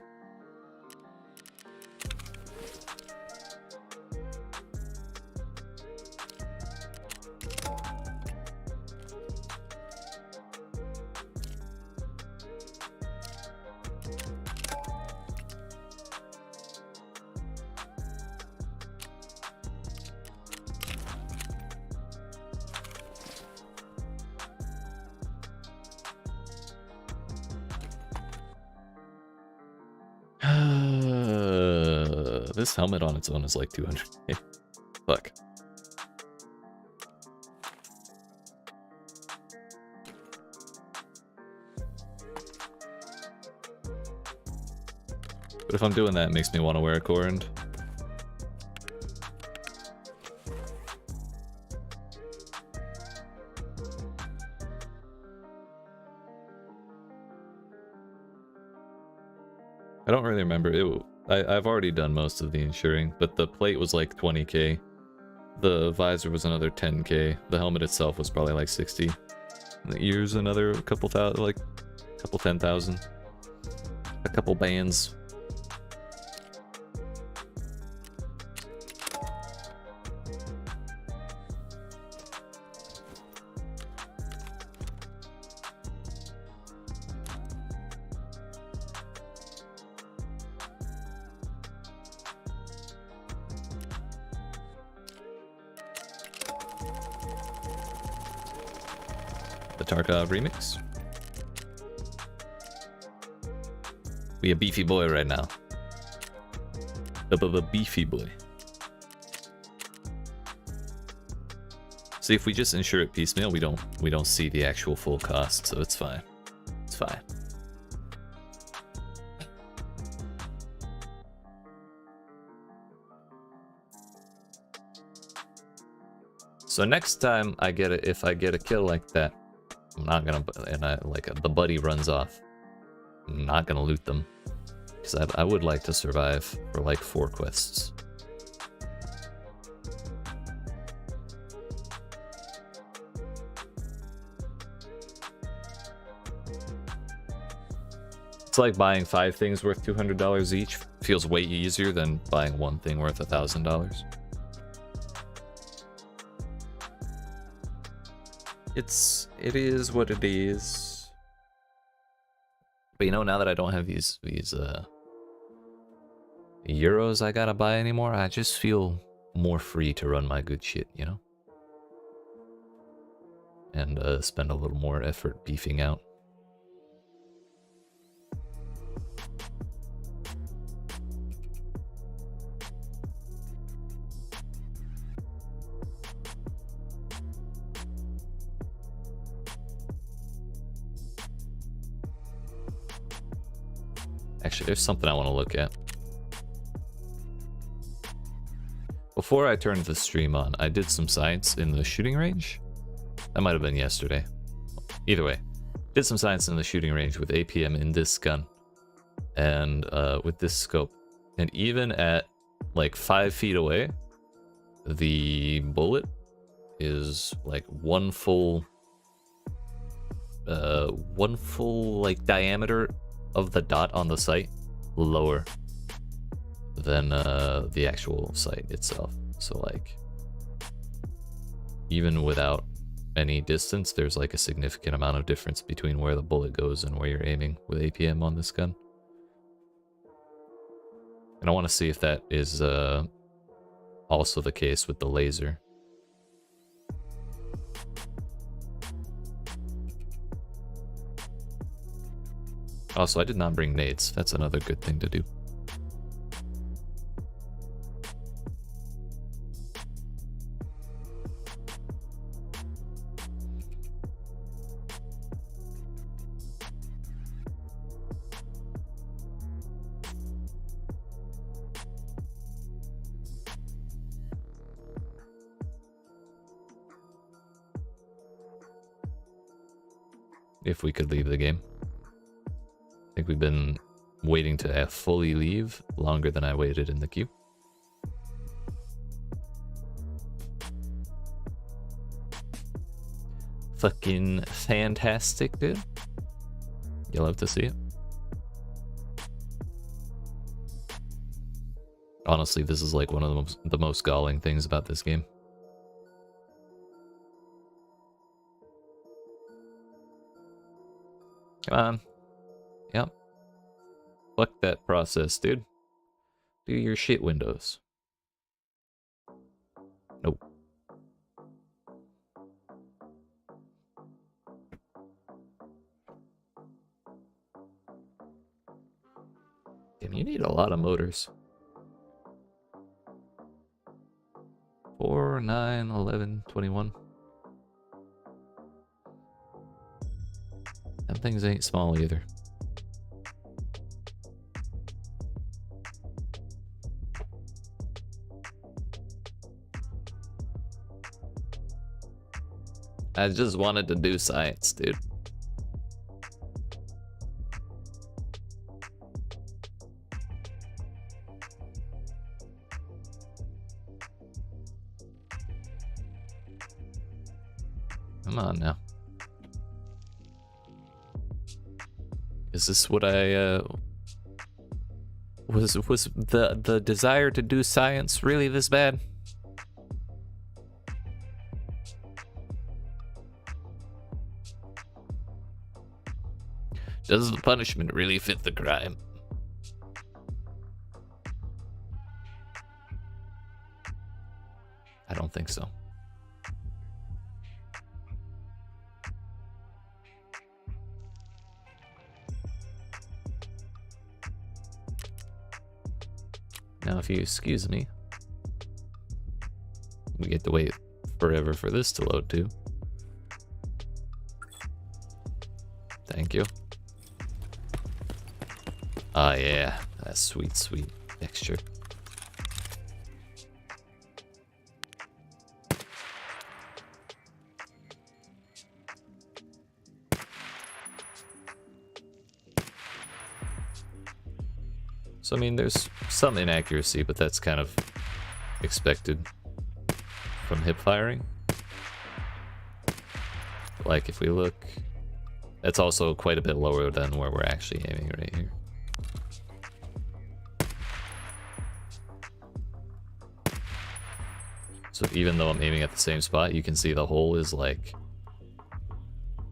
This helmet on its own is like 200k. Fuck. But if I'm doing that, it makes me want to wear a Corund. I don't really remember. I've already done most of the insuring, but the plate was like 20k. The visor was another 10k. The helmet itself was probably like 60. And the ears another couple thousand, like a couple 10,000. A couple bands. The Tarkov remix. We a beefy boy right now. A beefy boy. See, if we just insure it piecemeal, we don't see the actual full cost, so it's fine. It's fine. So next time if I get a kill like that, I'm not gonna, and the buddy runs off, I'm not gonna loot them, because I would like to survive for like 4 quests. It's like buying 5 things worth $200 each. Feels way easier than buying 1 thing worth $1,000. It is what it is. But you know, now that I don't have these euros I gotta buy anymore, I just feel more free to run my good shit, you know? And spend a little more effort beefing out. Actually, there's something I want to look at. Before I turned the stream on, I did some science in the shooting range. That might have been yesterday. Either way, did some science in the shooting range with APM in this gun. And with this scope. And even at like 5 feet away, the bullet is like one full like diameter of the dot on the sight lower than the actual sight itself. So like even without any distance, there's like a significant amount of difference between where the bullet goes and where you're aiming with APM on this gun. And I want to see if that is also the case with the laser. Also, I did not bring nades. That's another good thing to do. If we could leave the game. I think we've been waiting to fully leave longer than I waited in the queue. Fucking fantastic, dude. You love to see it. Honestly, this is like one of the most galling things about this game. Come on. Yep. Fuck that process, dude. Do your shit, Windows. Nope. Damn, you need a lot of motors. 4, 9, 11, 21. Them things ain't small either. I just wanted to do science, dude. Come on now. Is this what I was the desire to do science really this bad? Does the punishment really fit the crime? I don't think so. if you excuse me. We get to wait forever for this to load too. Thank you. Ah, yeah, that sweet, sweet texture. So, I mean, there's some inaccuracy, but that's kind of expected from hip firing. Like, if we look, that's also quite a bit lower than where we're actually aiming right here. So even though I'm aiming at the same spot, you can see the hole is like,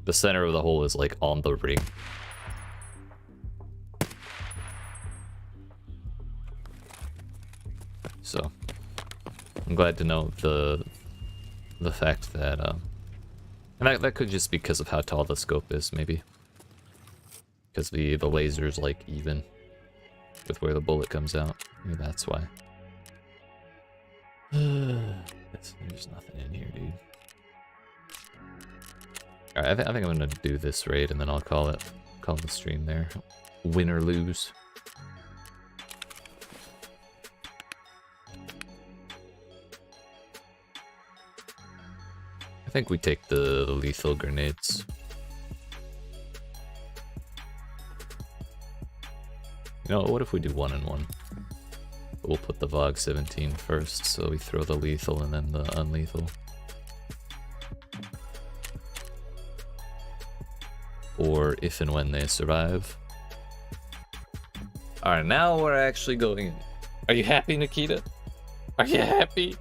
the center of the hole is like on the ring. So I'm glad to know the fact that and that could just be because of how tall the scope is, maybe. Because the laser's like even with where the bullet comes out. Maybe that's why. There's nothing in here, dude. Alright, I think I'm gonna do this raid and then I'll call the stream there. Win or lose. I think we take the lethal grenades. You know, what if we do 1 and 1? We'll put the VOG 17 first, so we throw the lethal and then the unlethal. Or if and when they survive. Alright, now we're actually going in. Are you happy, Nikita? Are you happy?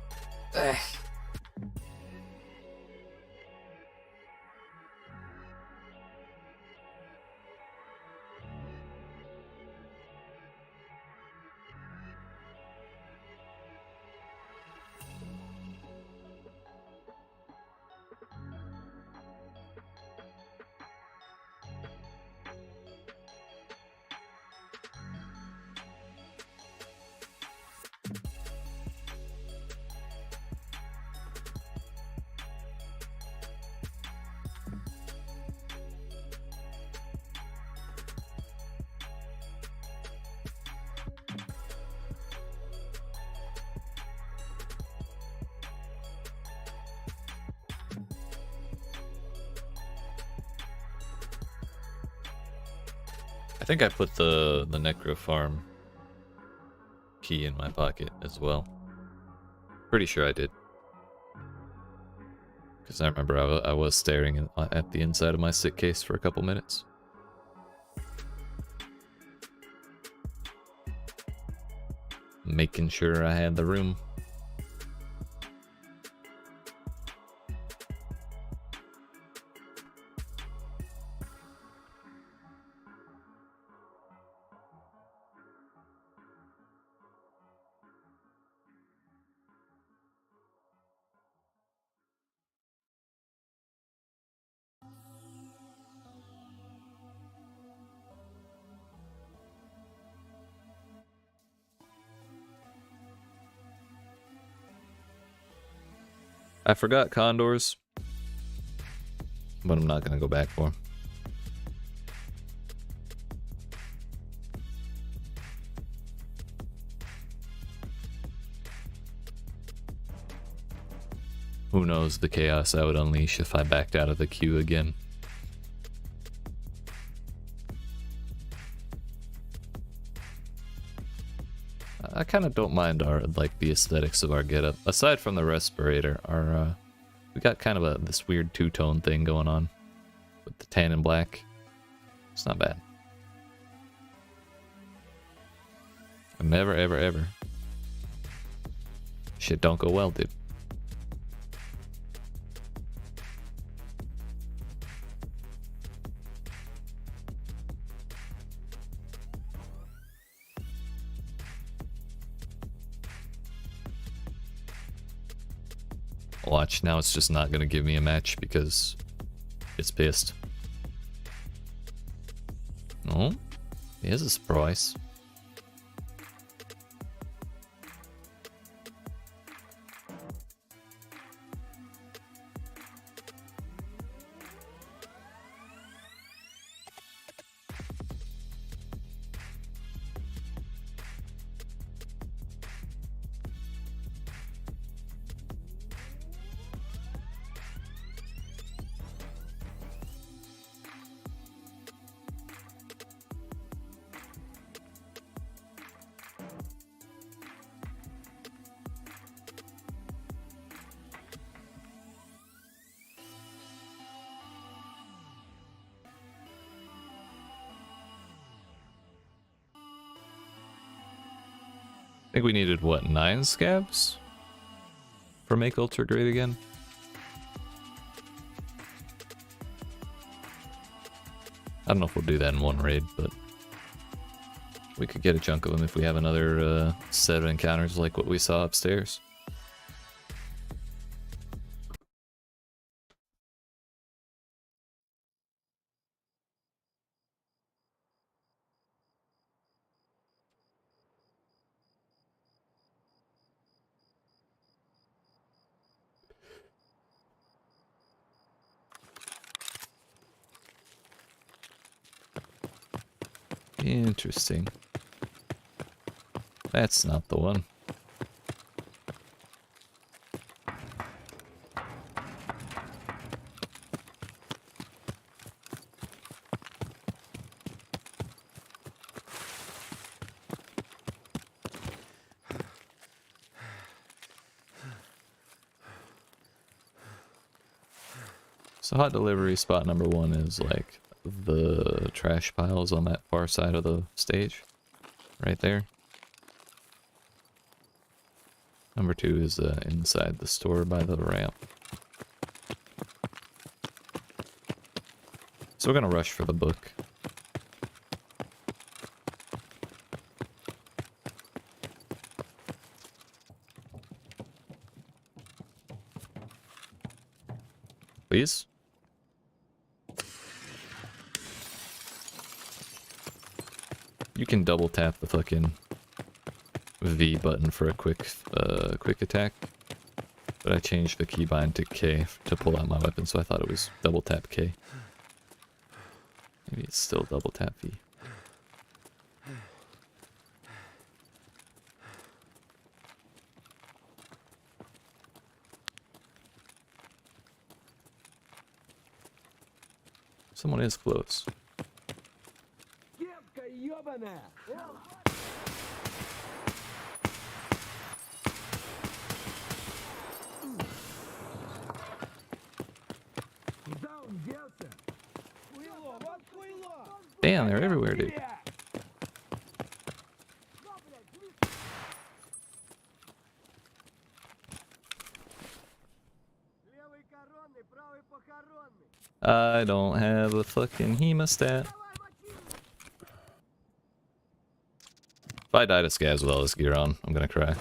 I think I put the Necro Farm key in my pocket as well. Pretty sure I did. Because I remember I was staring at the inside of my sick case for a couple minutes. Making sure I had the room. I forgot condors, but I'm not gonna go back for them. Who knows the chaos I would unleash if I backed out of the queue again. I kind of don't mind the aesthetics of our getup. Aside from the respirator, we got kind of this weird two-tone thing going on with the tan and black. It's not bad. Never, ever, ever. Shit don't go well, dude. Watch, now it's just not gonna give me a match because it's pissed. Oh, here's a surprise. think we needed, what, 9 scabs? For make ultra great again? I don't know if we'll do that in one raid, but we could get a chunk of them if we have another set of encounters like what we saw upstairs. Interesting. That's not the one. So hot delivery spot number 1 is like the trash piles on that far side of the stage. Right there. Number 2 is inside the store by the ramp. So we're gonna rush for the book. Please? You can double tap the fucking V button for a quick attack. But I changed the keybind to K to pull out my weapon, so I thought it was double tap K. Maybe it's still double tap V. Someone is close. Кепка ёбаная! Куда он делся? Хуйло, вот хуйло! Damn, they're everywhere, dude. Левый коронный, правый похоронный. I don't have a fucking hemostat. If I die to scabs with all this gear on, I'm gonna cry.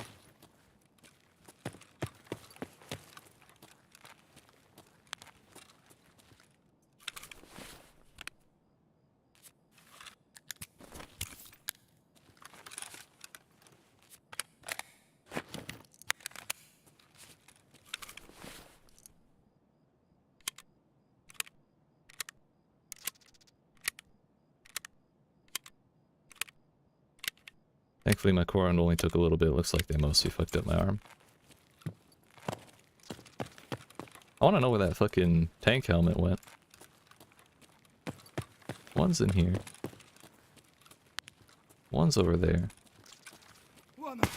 Thankfully my core only took a little bit. Looks like they mostly fucked up my arm. I want to know where that fucking tank helmet went. One's in here. One's over there. Вон он.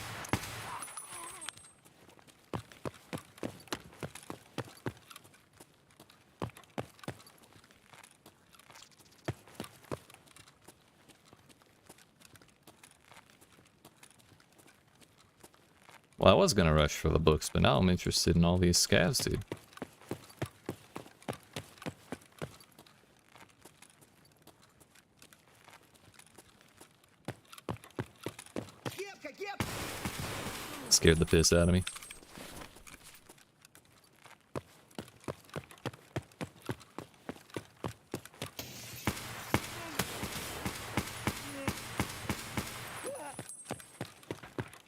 Well, I was gonna rush for the books, but now I'm interested in all these scavs, dude. Кепка, кепка! Scared the piss out of me.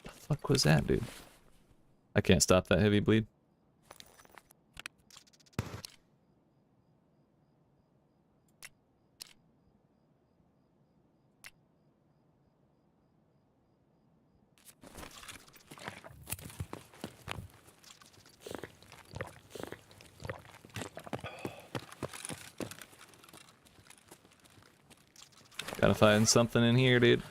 The fuck was that, dude? I can't stop that heavy bleed. Gotta find something in here, dude.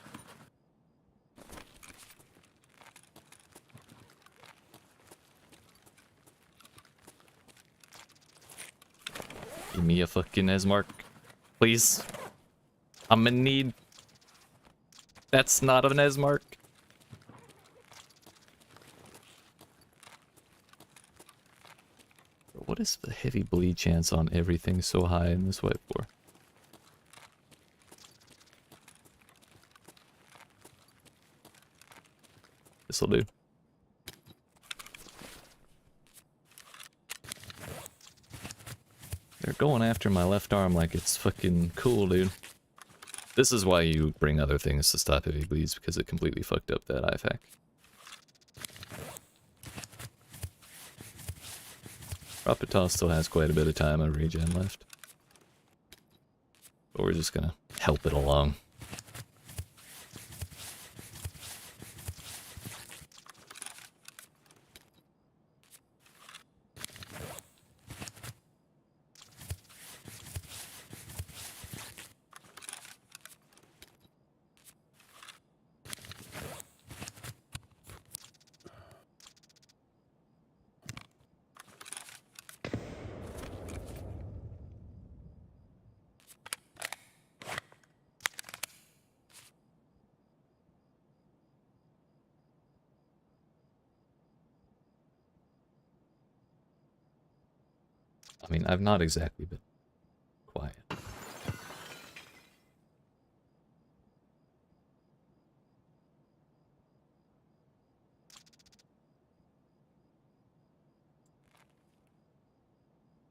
Give me a fucking Esmark, please. I'm in need. That's not an Esmark. What is the heavy bleed chance on everything so high in this wipe for? This'll do. They're going after my left arm like it's fucking cool, dude. This is why you bring other things to stop heavy bleeds, because it completely fucked up that IFAK. Rapital still has quite a bit of time of regen left. But we're just gonna help it along. I mean, I've not exactly been quiet. I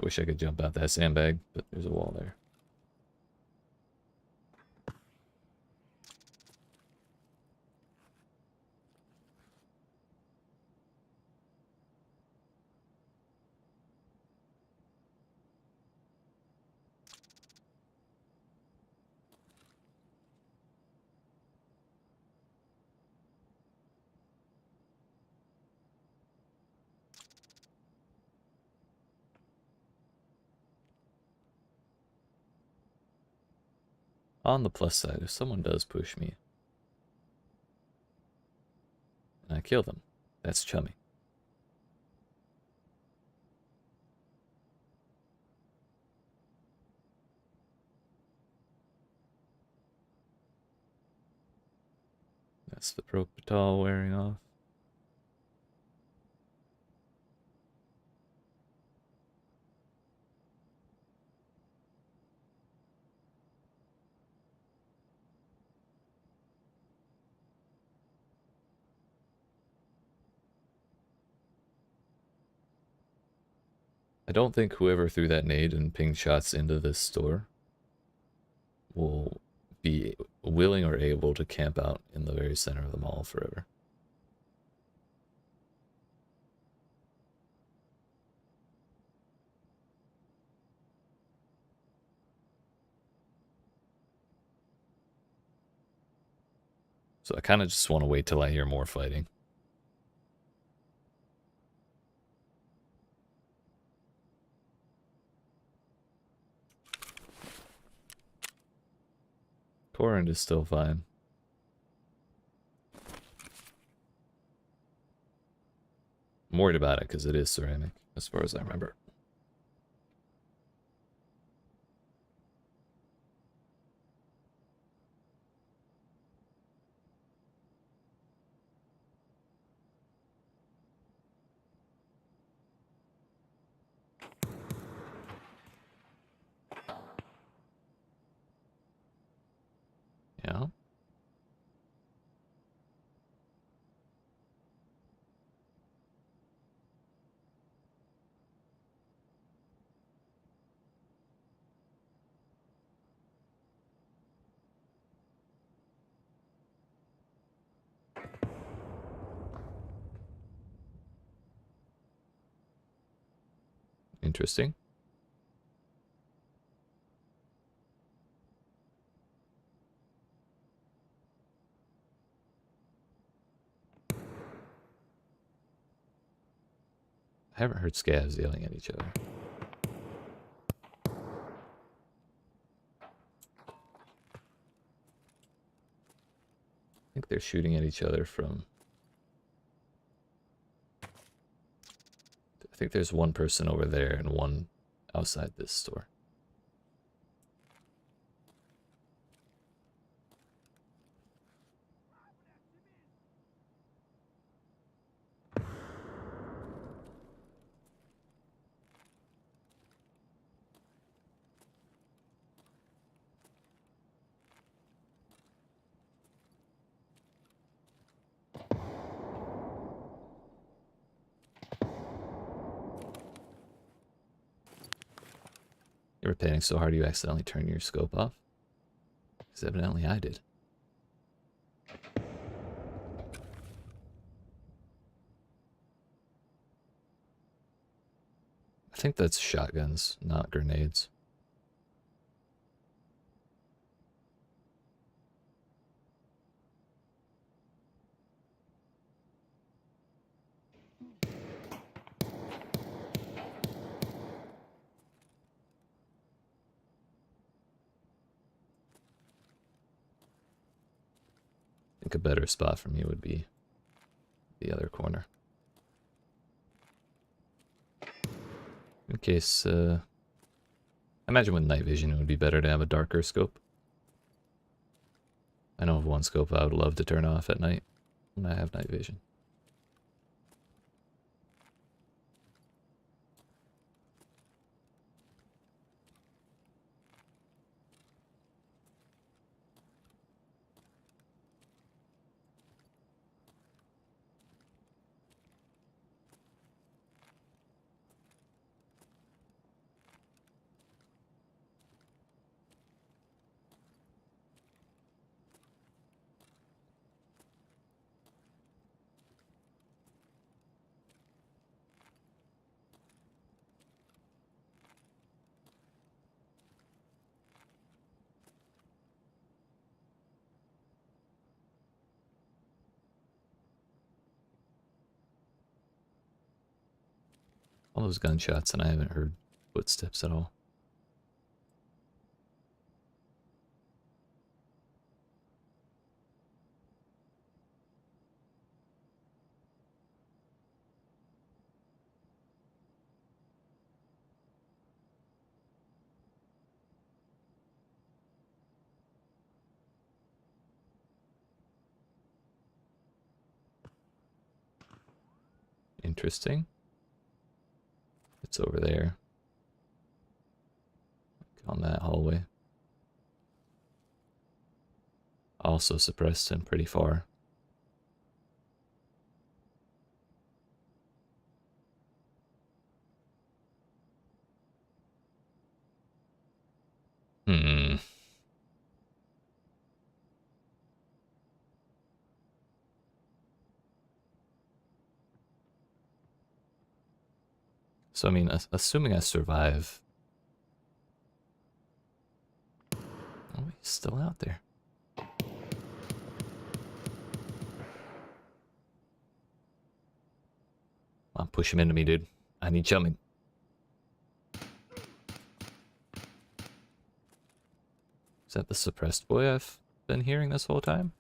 wish I could jump out that sandbag, but there's a wall there. On the plus side, if someone does push me, and I kill them, that's chummy. That's the Propital wearing off. I don't think whoever threw that nade and pinged shots into this store will be willing or able to camp out in the very center of the mall forever. So I kind of just want to wait till I hear more fighting. Torrent is still fine. I'm worried about it because it is ceramic, as far as I remember. Yeah. Interesting. I haven't heard scavs yelling at each other. I think they're shooting at each other from... I think there's one person over there and one outside this store. You're rotating so hard you accidentally turn your scope off? Because evidently I did. I think that's shotguns, not grenades. I think a better spot for me would be the other corner. In case, I imagine with night vision it would be better to have a darker scope. I know of one scope I would love to turn off at night when I have night vision. All those gunshots and I haven't heard footsteps at all. Interesting. It's over there. On that hallway. Also suppressed and pretty far. Hmm. So I mean, assuming I survive. Oh, he's still out there. Come on, push him into me, dude. I need chumming. Is that the suppressed boy I've been hearing this whole time?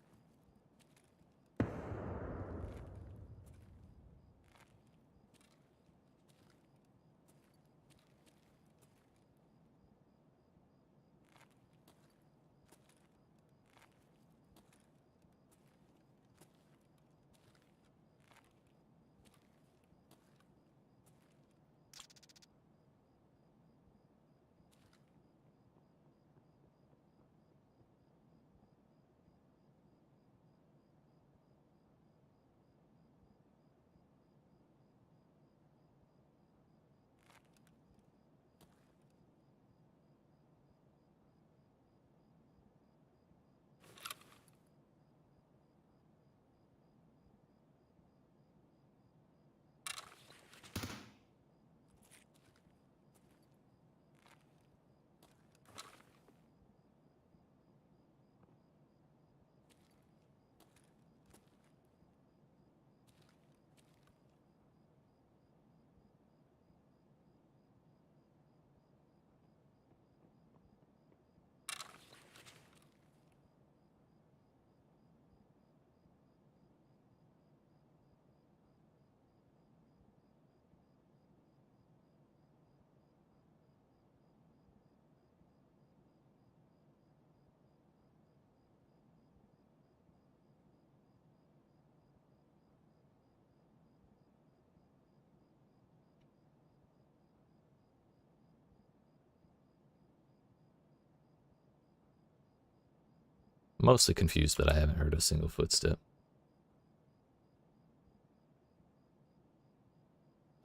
Mostly confused that I haven't heard a single footstep.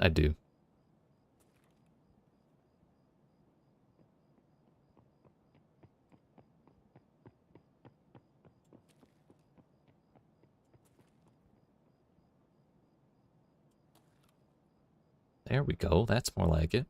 I do. There we go. That's more like it.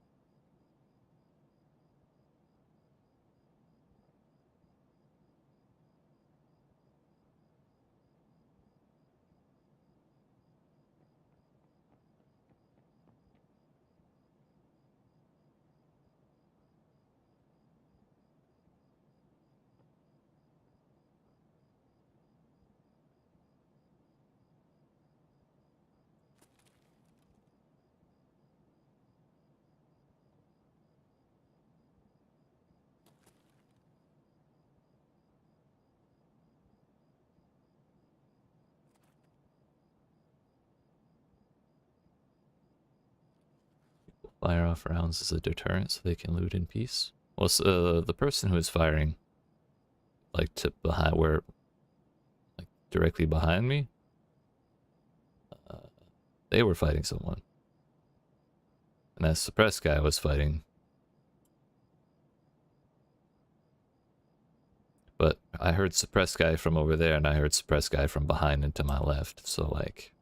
Fire off rounds as a deterrent so they can loot in peace. Well, so, the person who is firing, like to behind where, like directly behind me, they were fighting someone, and that suppressed guy was fighting. But I heard suppressed guy from over there, and I heard suppressed guy from behind and to my left. So like,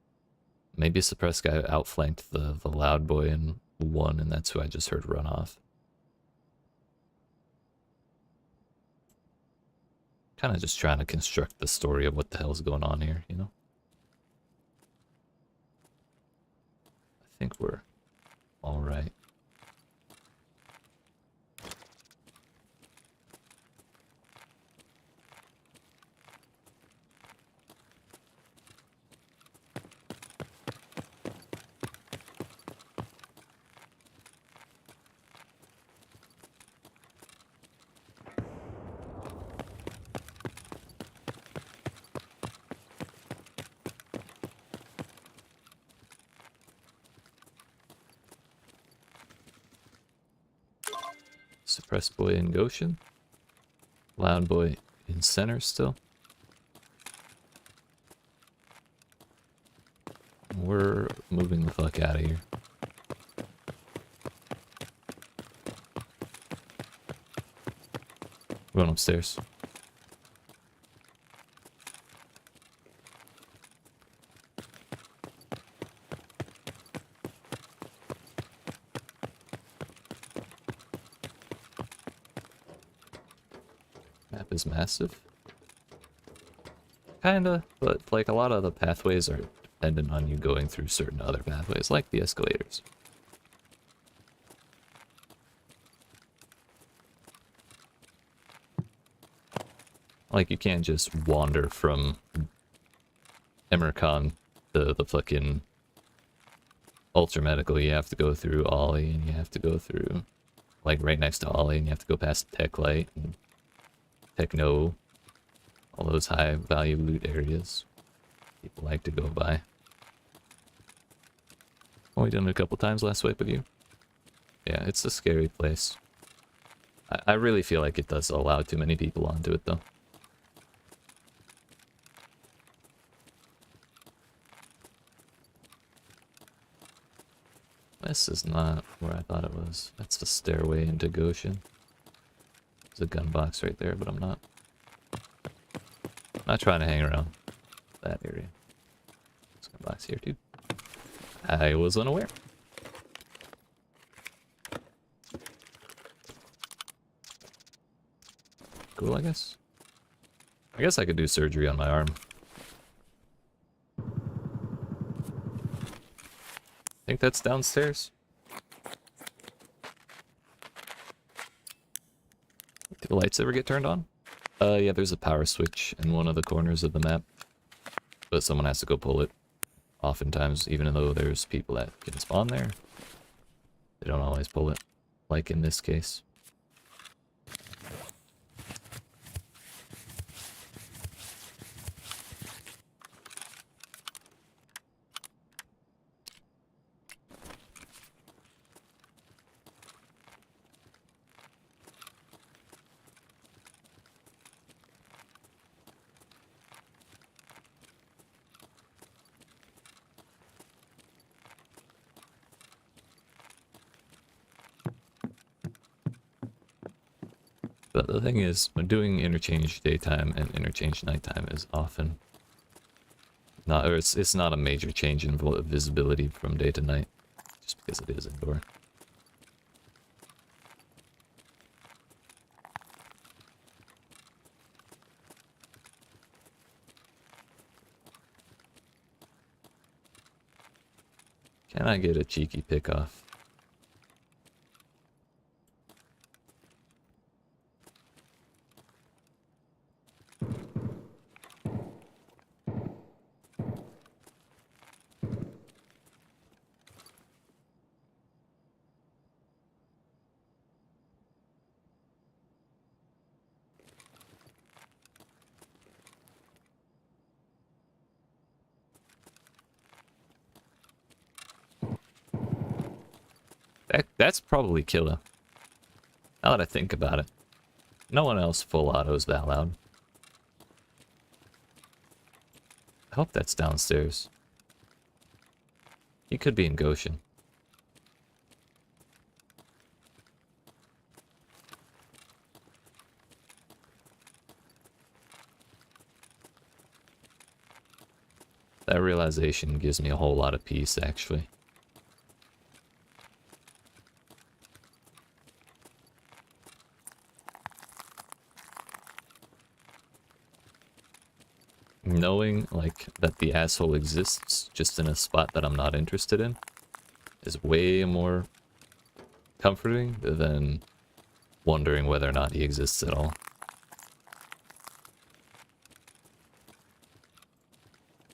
maybe suppressed guy outflanked the loud boy and won, and that's who I just heard run off. Kind of just trying to construct the story of what the hell's going on here, you know? I think we're all right. Suppressed boy in Goshen. Loud boy in center still. We're moving the fuck out of here. We're going upstairs. Map is massive. Kinda, but like a lot of the pathways are dependent on you going through certain other pathways, like the escalators. Like you can't just wander from Emercon to the fucking Ultra Medical. You have to go through Ollie, and you have to go through like right next to Ollie, and you have to go past Tech Light and Techno, all those high value loot areas people like to go by. Only done it a couple times last swipe of you. Yeah, it's a scary place. I really feel like it does allow too many people onto it though. This is not where I thought it was. That's the stairway into Goshen. There's a gun box right there, but I'm not trying to hang around that area. There's a gun box here too. I was unaware. Cool, I guess. I guess I could do surgery on my arm. I think that's downstairs. Do the lights ever get turned on? Yeah, there's a power switch in one of the corners of the map, but someone has to go pull it. Oftentimes, even though there's people that can spawn there, they don't always pull it, like in this case. But the thing is, doing interchange daytime and interchange nighttime is often not, or it's not a major change in visibility from day to night. just because it is indoor. Can I get a cheeky pick-off? That's probably killer. Now that I think about it. No one else full autos that loud. I hope that's downstairs. He could be in Goshen. That realization gives me a whole lot of peace, actually. Knowing, like, that the asshole exists just in a spot that I'm not interested in is way more comforting than wondering whether or not he exists at all.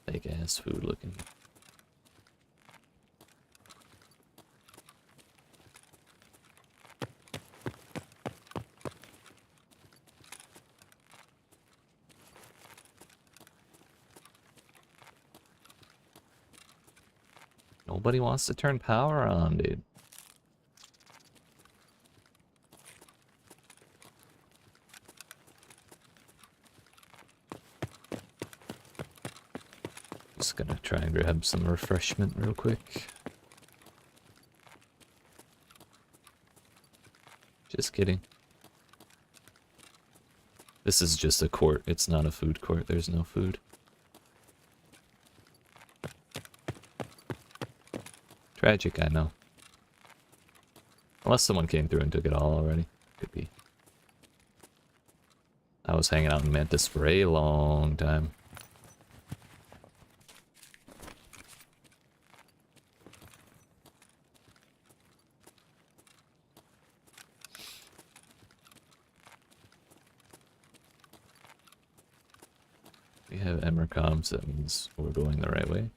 Fake ass food looking. Nobody wants to turn power on, dude. Just gonna try and grab some refreshment real quick. Just kidding. This is just a court, it's not a food court, there's no food. Tragic, I know. Unless someone came through and took it all already. Could be. I was hanging out in Mantis for a long time. We have Emercoms, that means we're going the right way.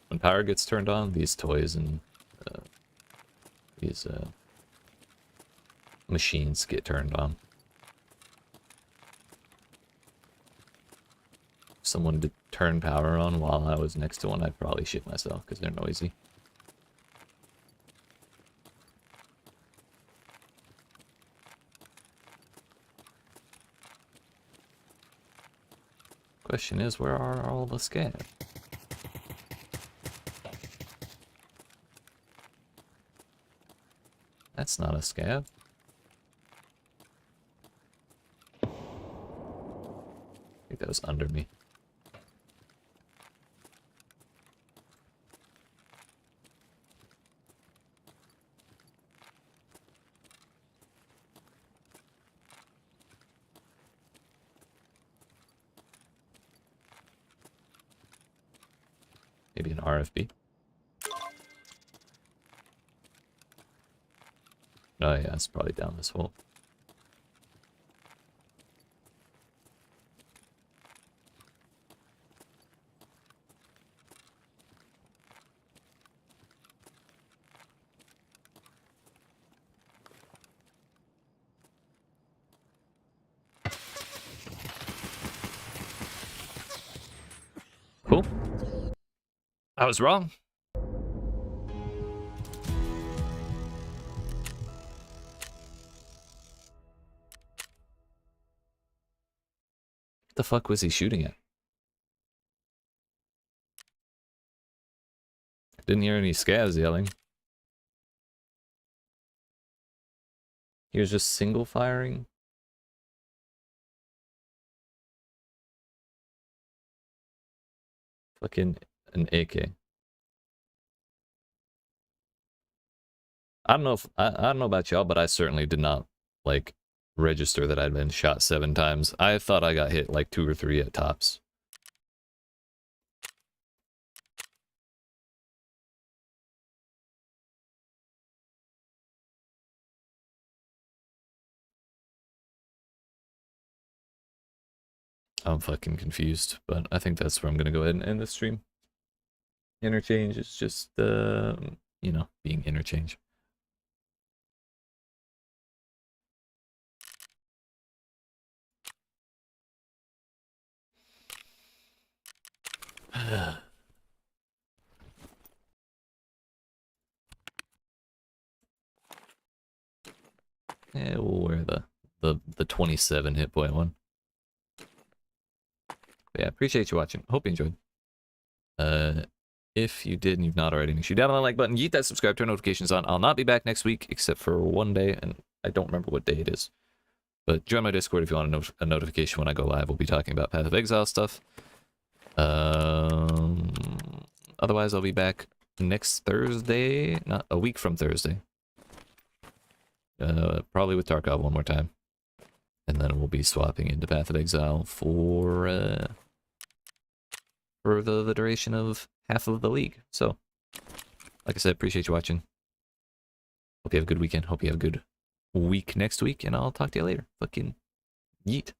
When power gets turned on, these toys and these machines get turned on. If someone did turn power on while I was next to one, I'd probably shit myself because they're noisy. Question is, where are all the scavs? That's not a scav. I think that was under me. Maybe an RFB. Oh yeah, it's probably down this hole. Cool. I was wrong. What the fuck was he shooting at? Didn't hear any scavs yelling. He was just single firing. Fucking an AK. I don't know if I don't know about y'all, but I certainly did not like register that I'd been shot 7 times. I thought I got hit like 2 or 3 at tops. I'm fucking confused, but I think that's where I'm gonna go ahead and end the stream. Interchange is just, you know, being interchange. Yeah, we'll wear the 27 hit point one. But yeah, appreciate you watching. Hope you enjoyed. If you did and you've not already, make sure you down on the like button, yeet that subscribe, turn notifications on. I'll not be back next week except for one day, and I don't remember what day it is. But join my Discord if you want a notification when I go live. We'll be talking about Path of Exile stuff. Otherwise, I'll be back next Thursday, not a week from Thursday. Probably with Tarkov one more time. And then we'll be swapping into Path of Exile for the duration of half of the league. So, like I said, appreciate you watching. Hope you have a good weekend. Hope you have a good week next week, and I'll talk to you later. Fucking yeet.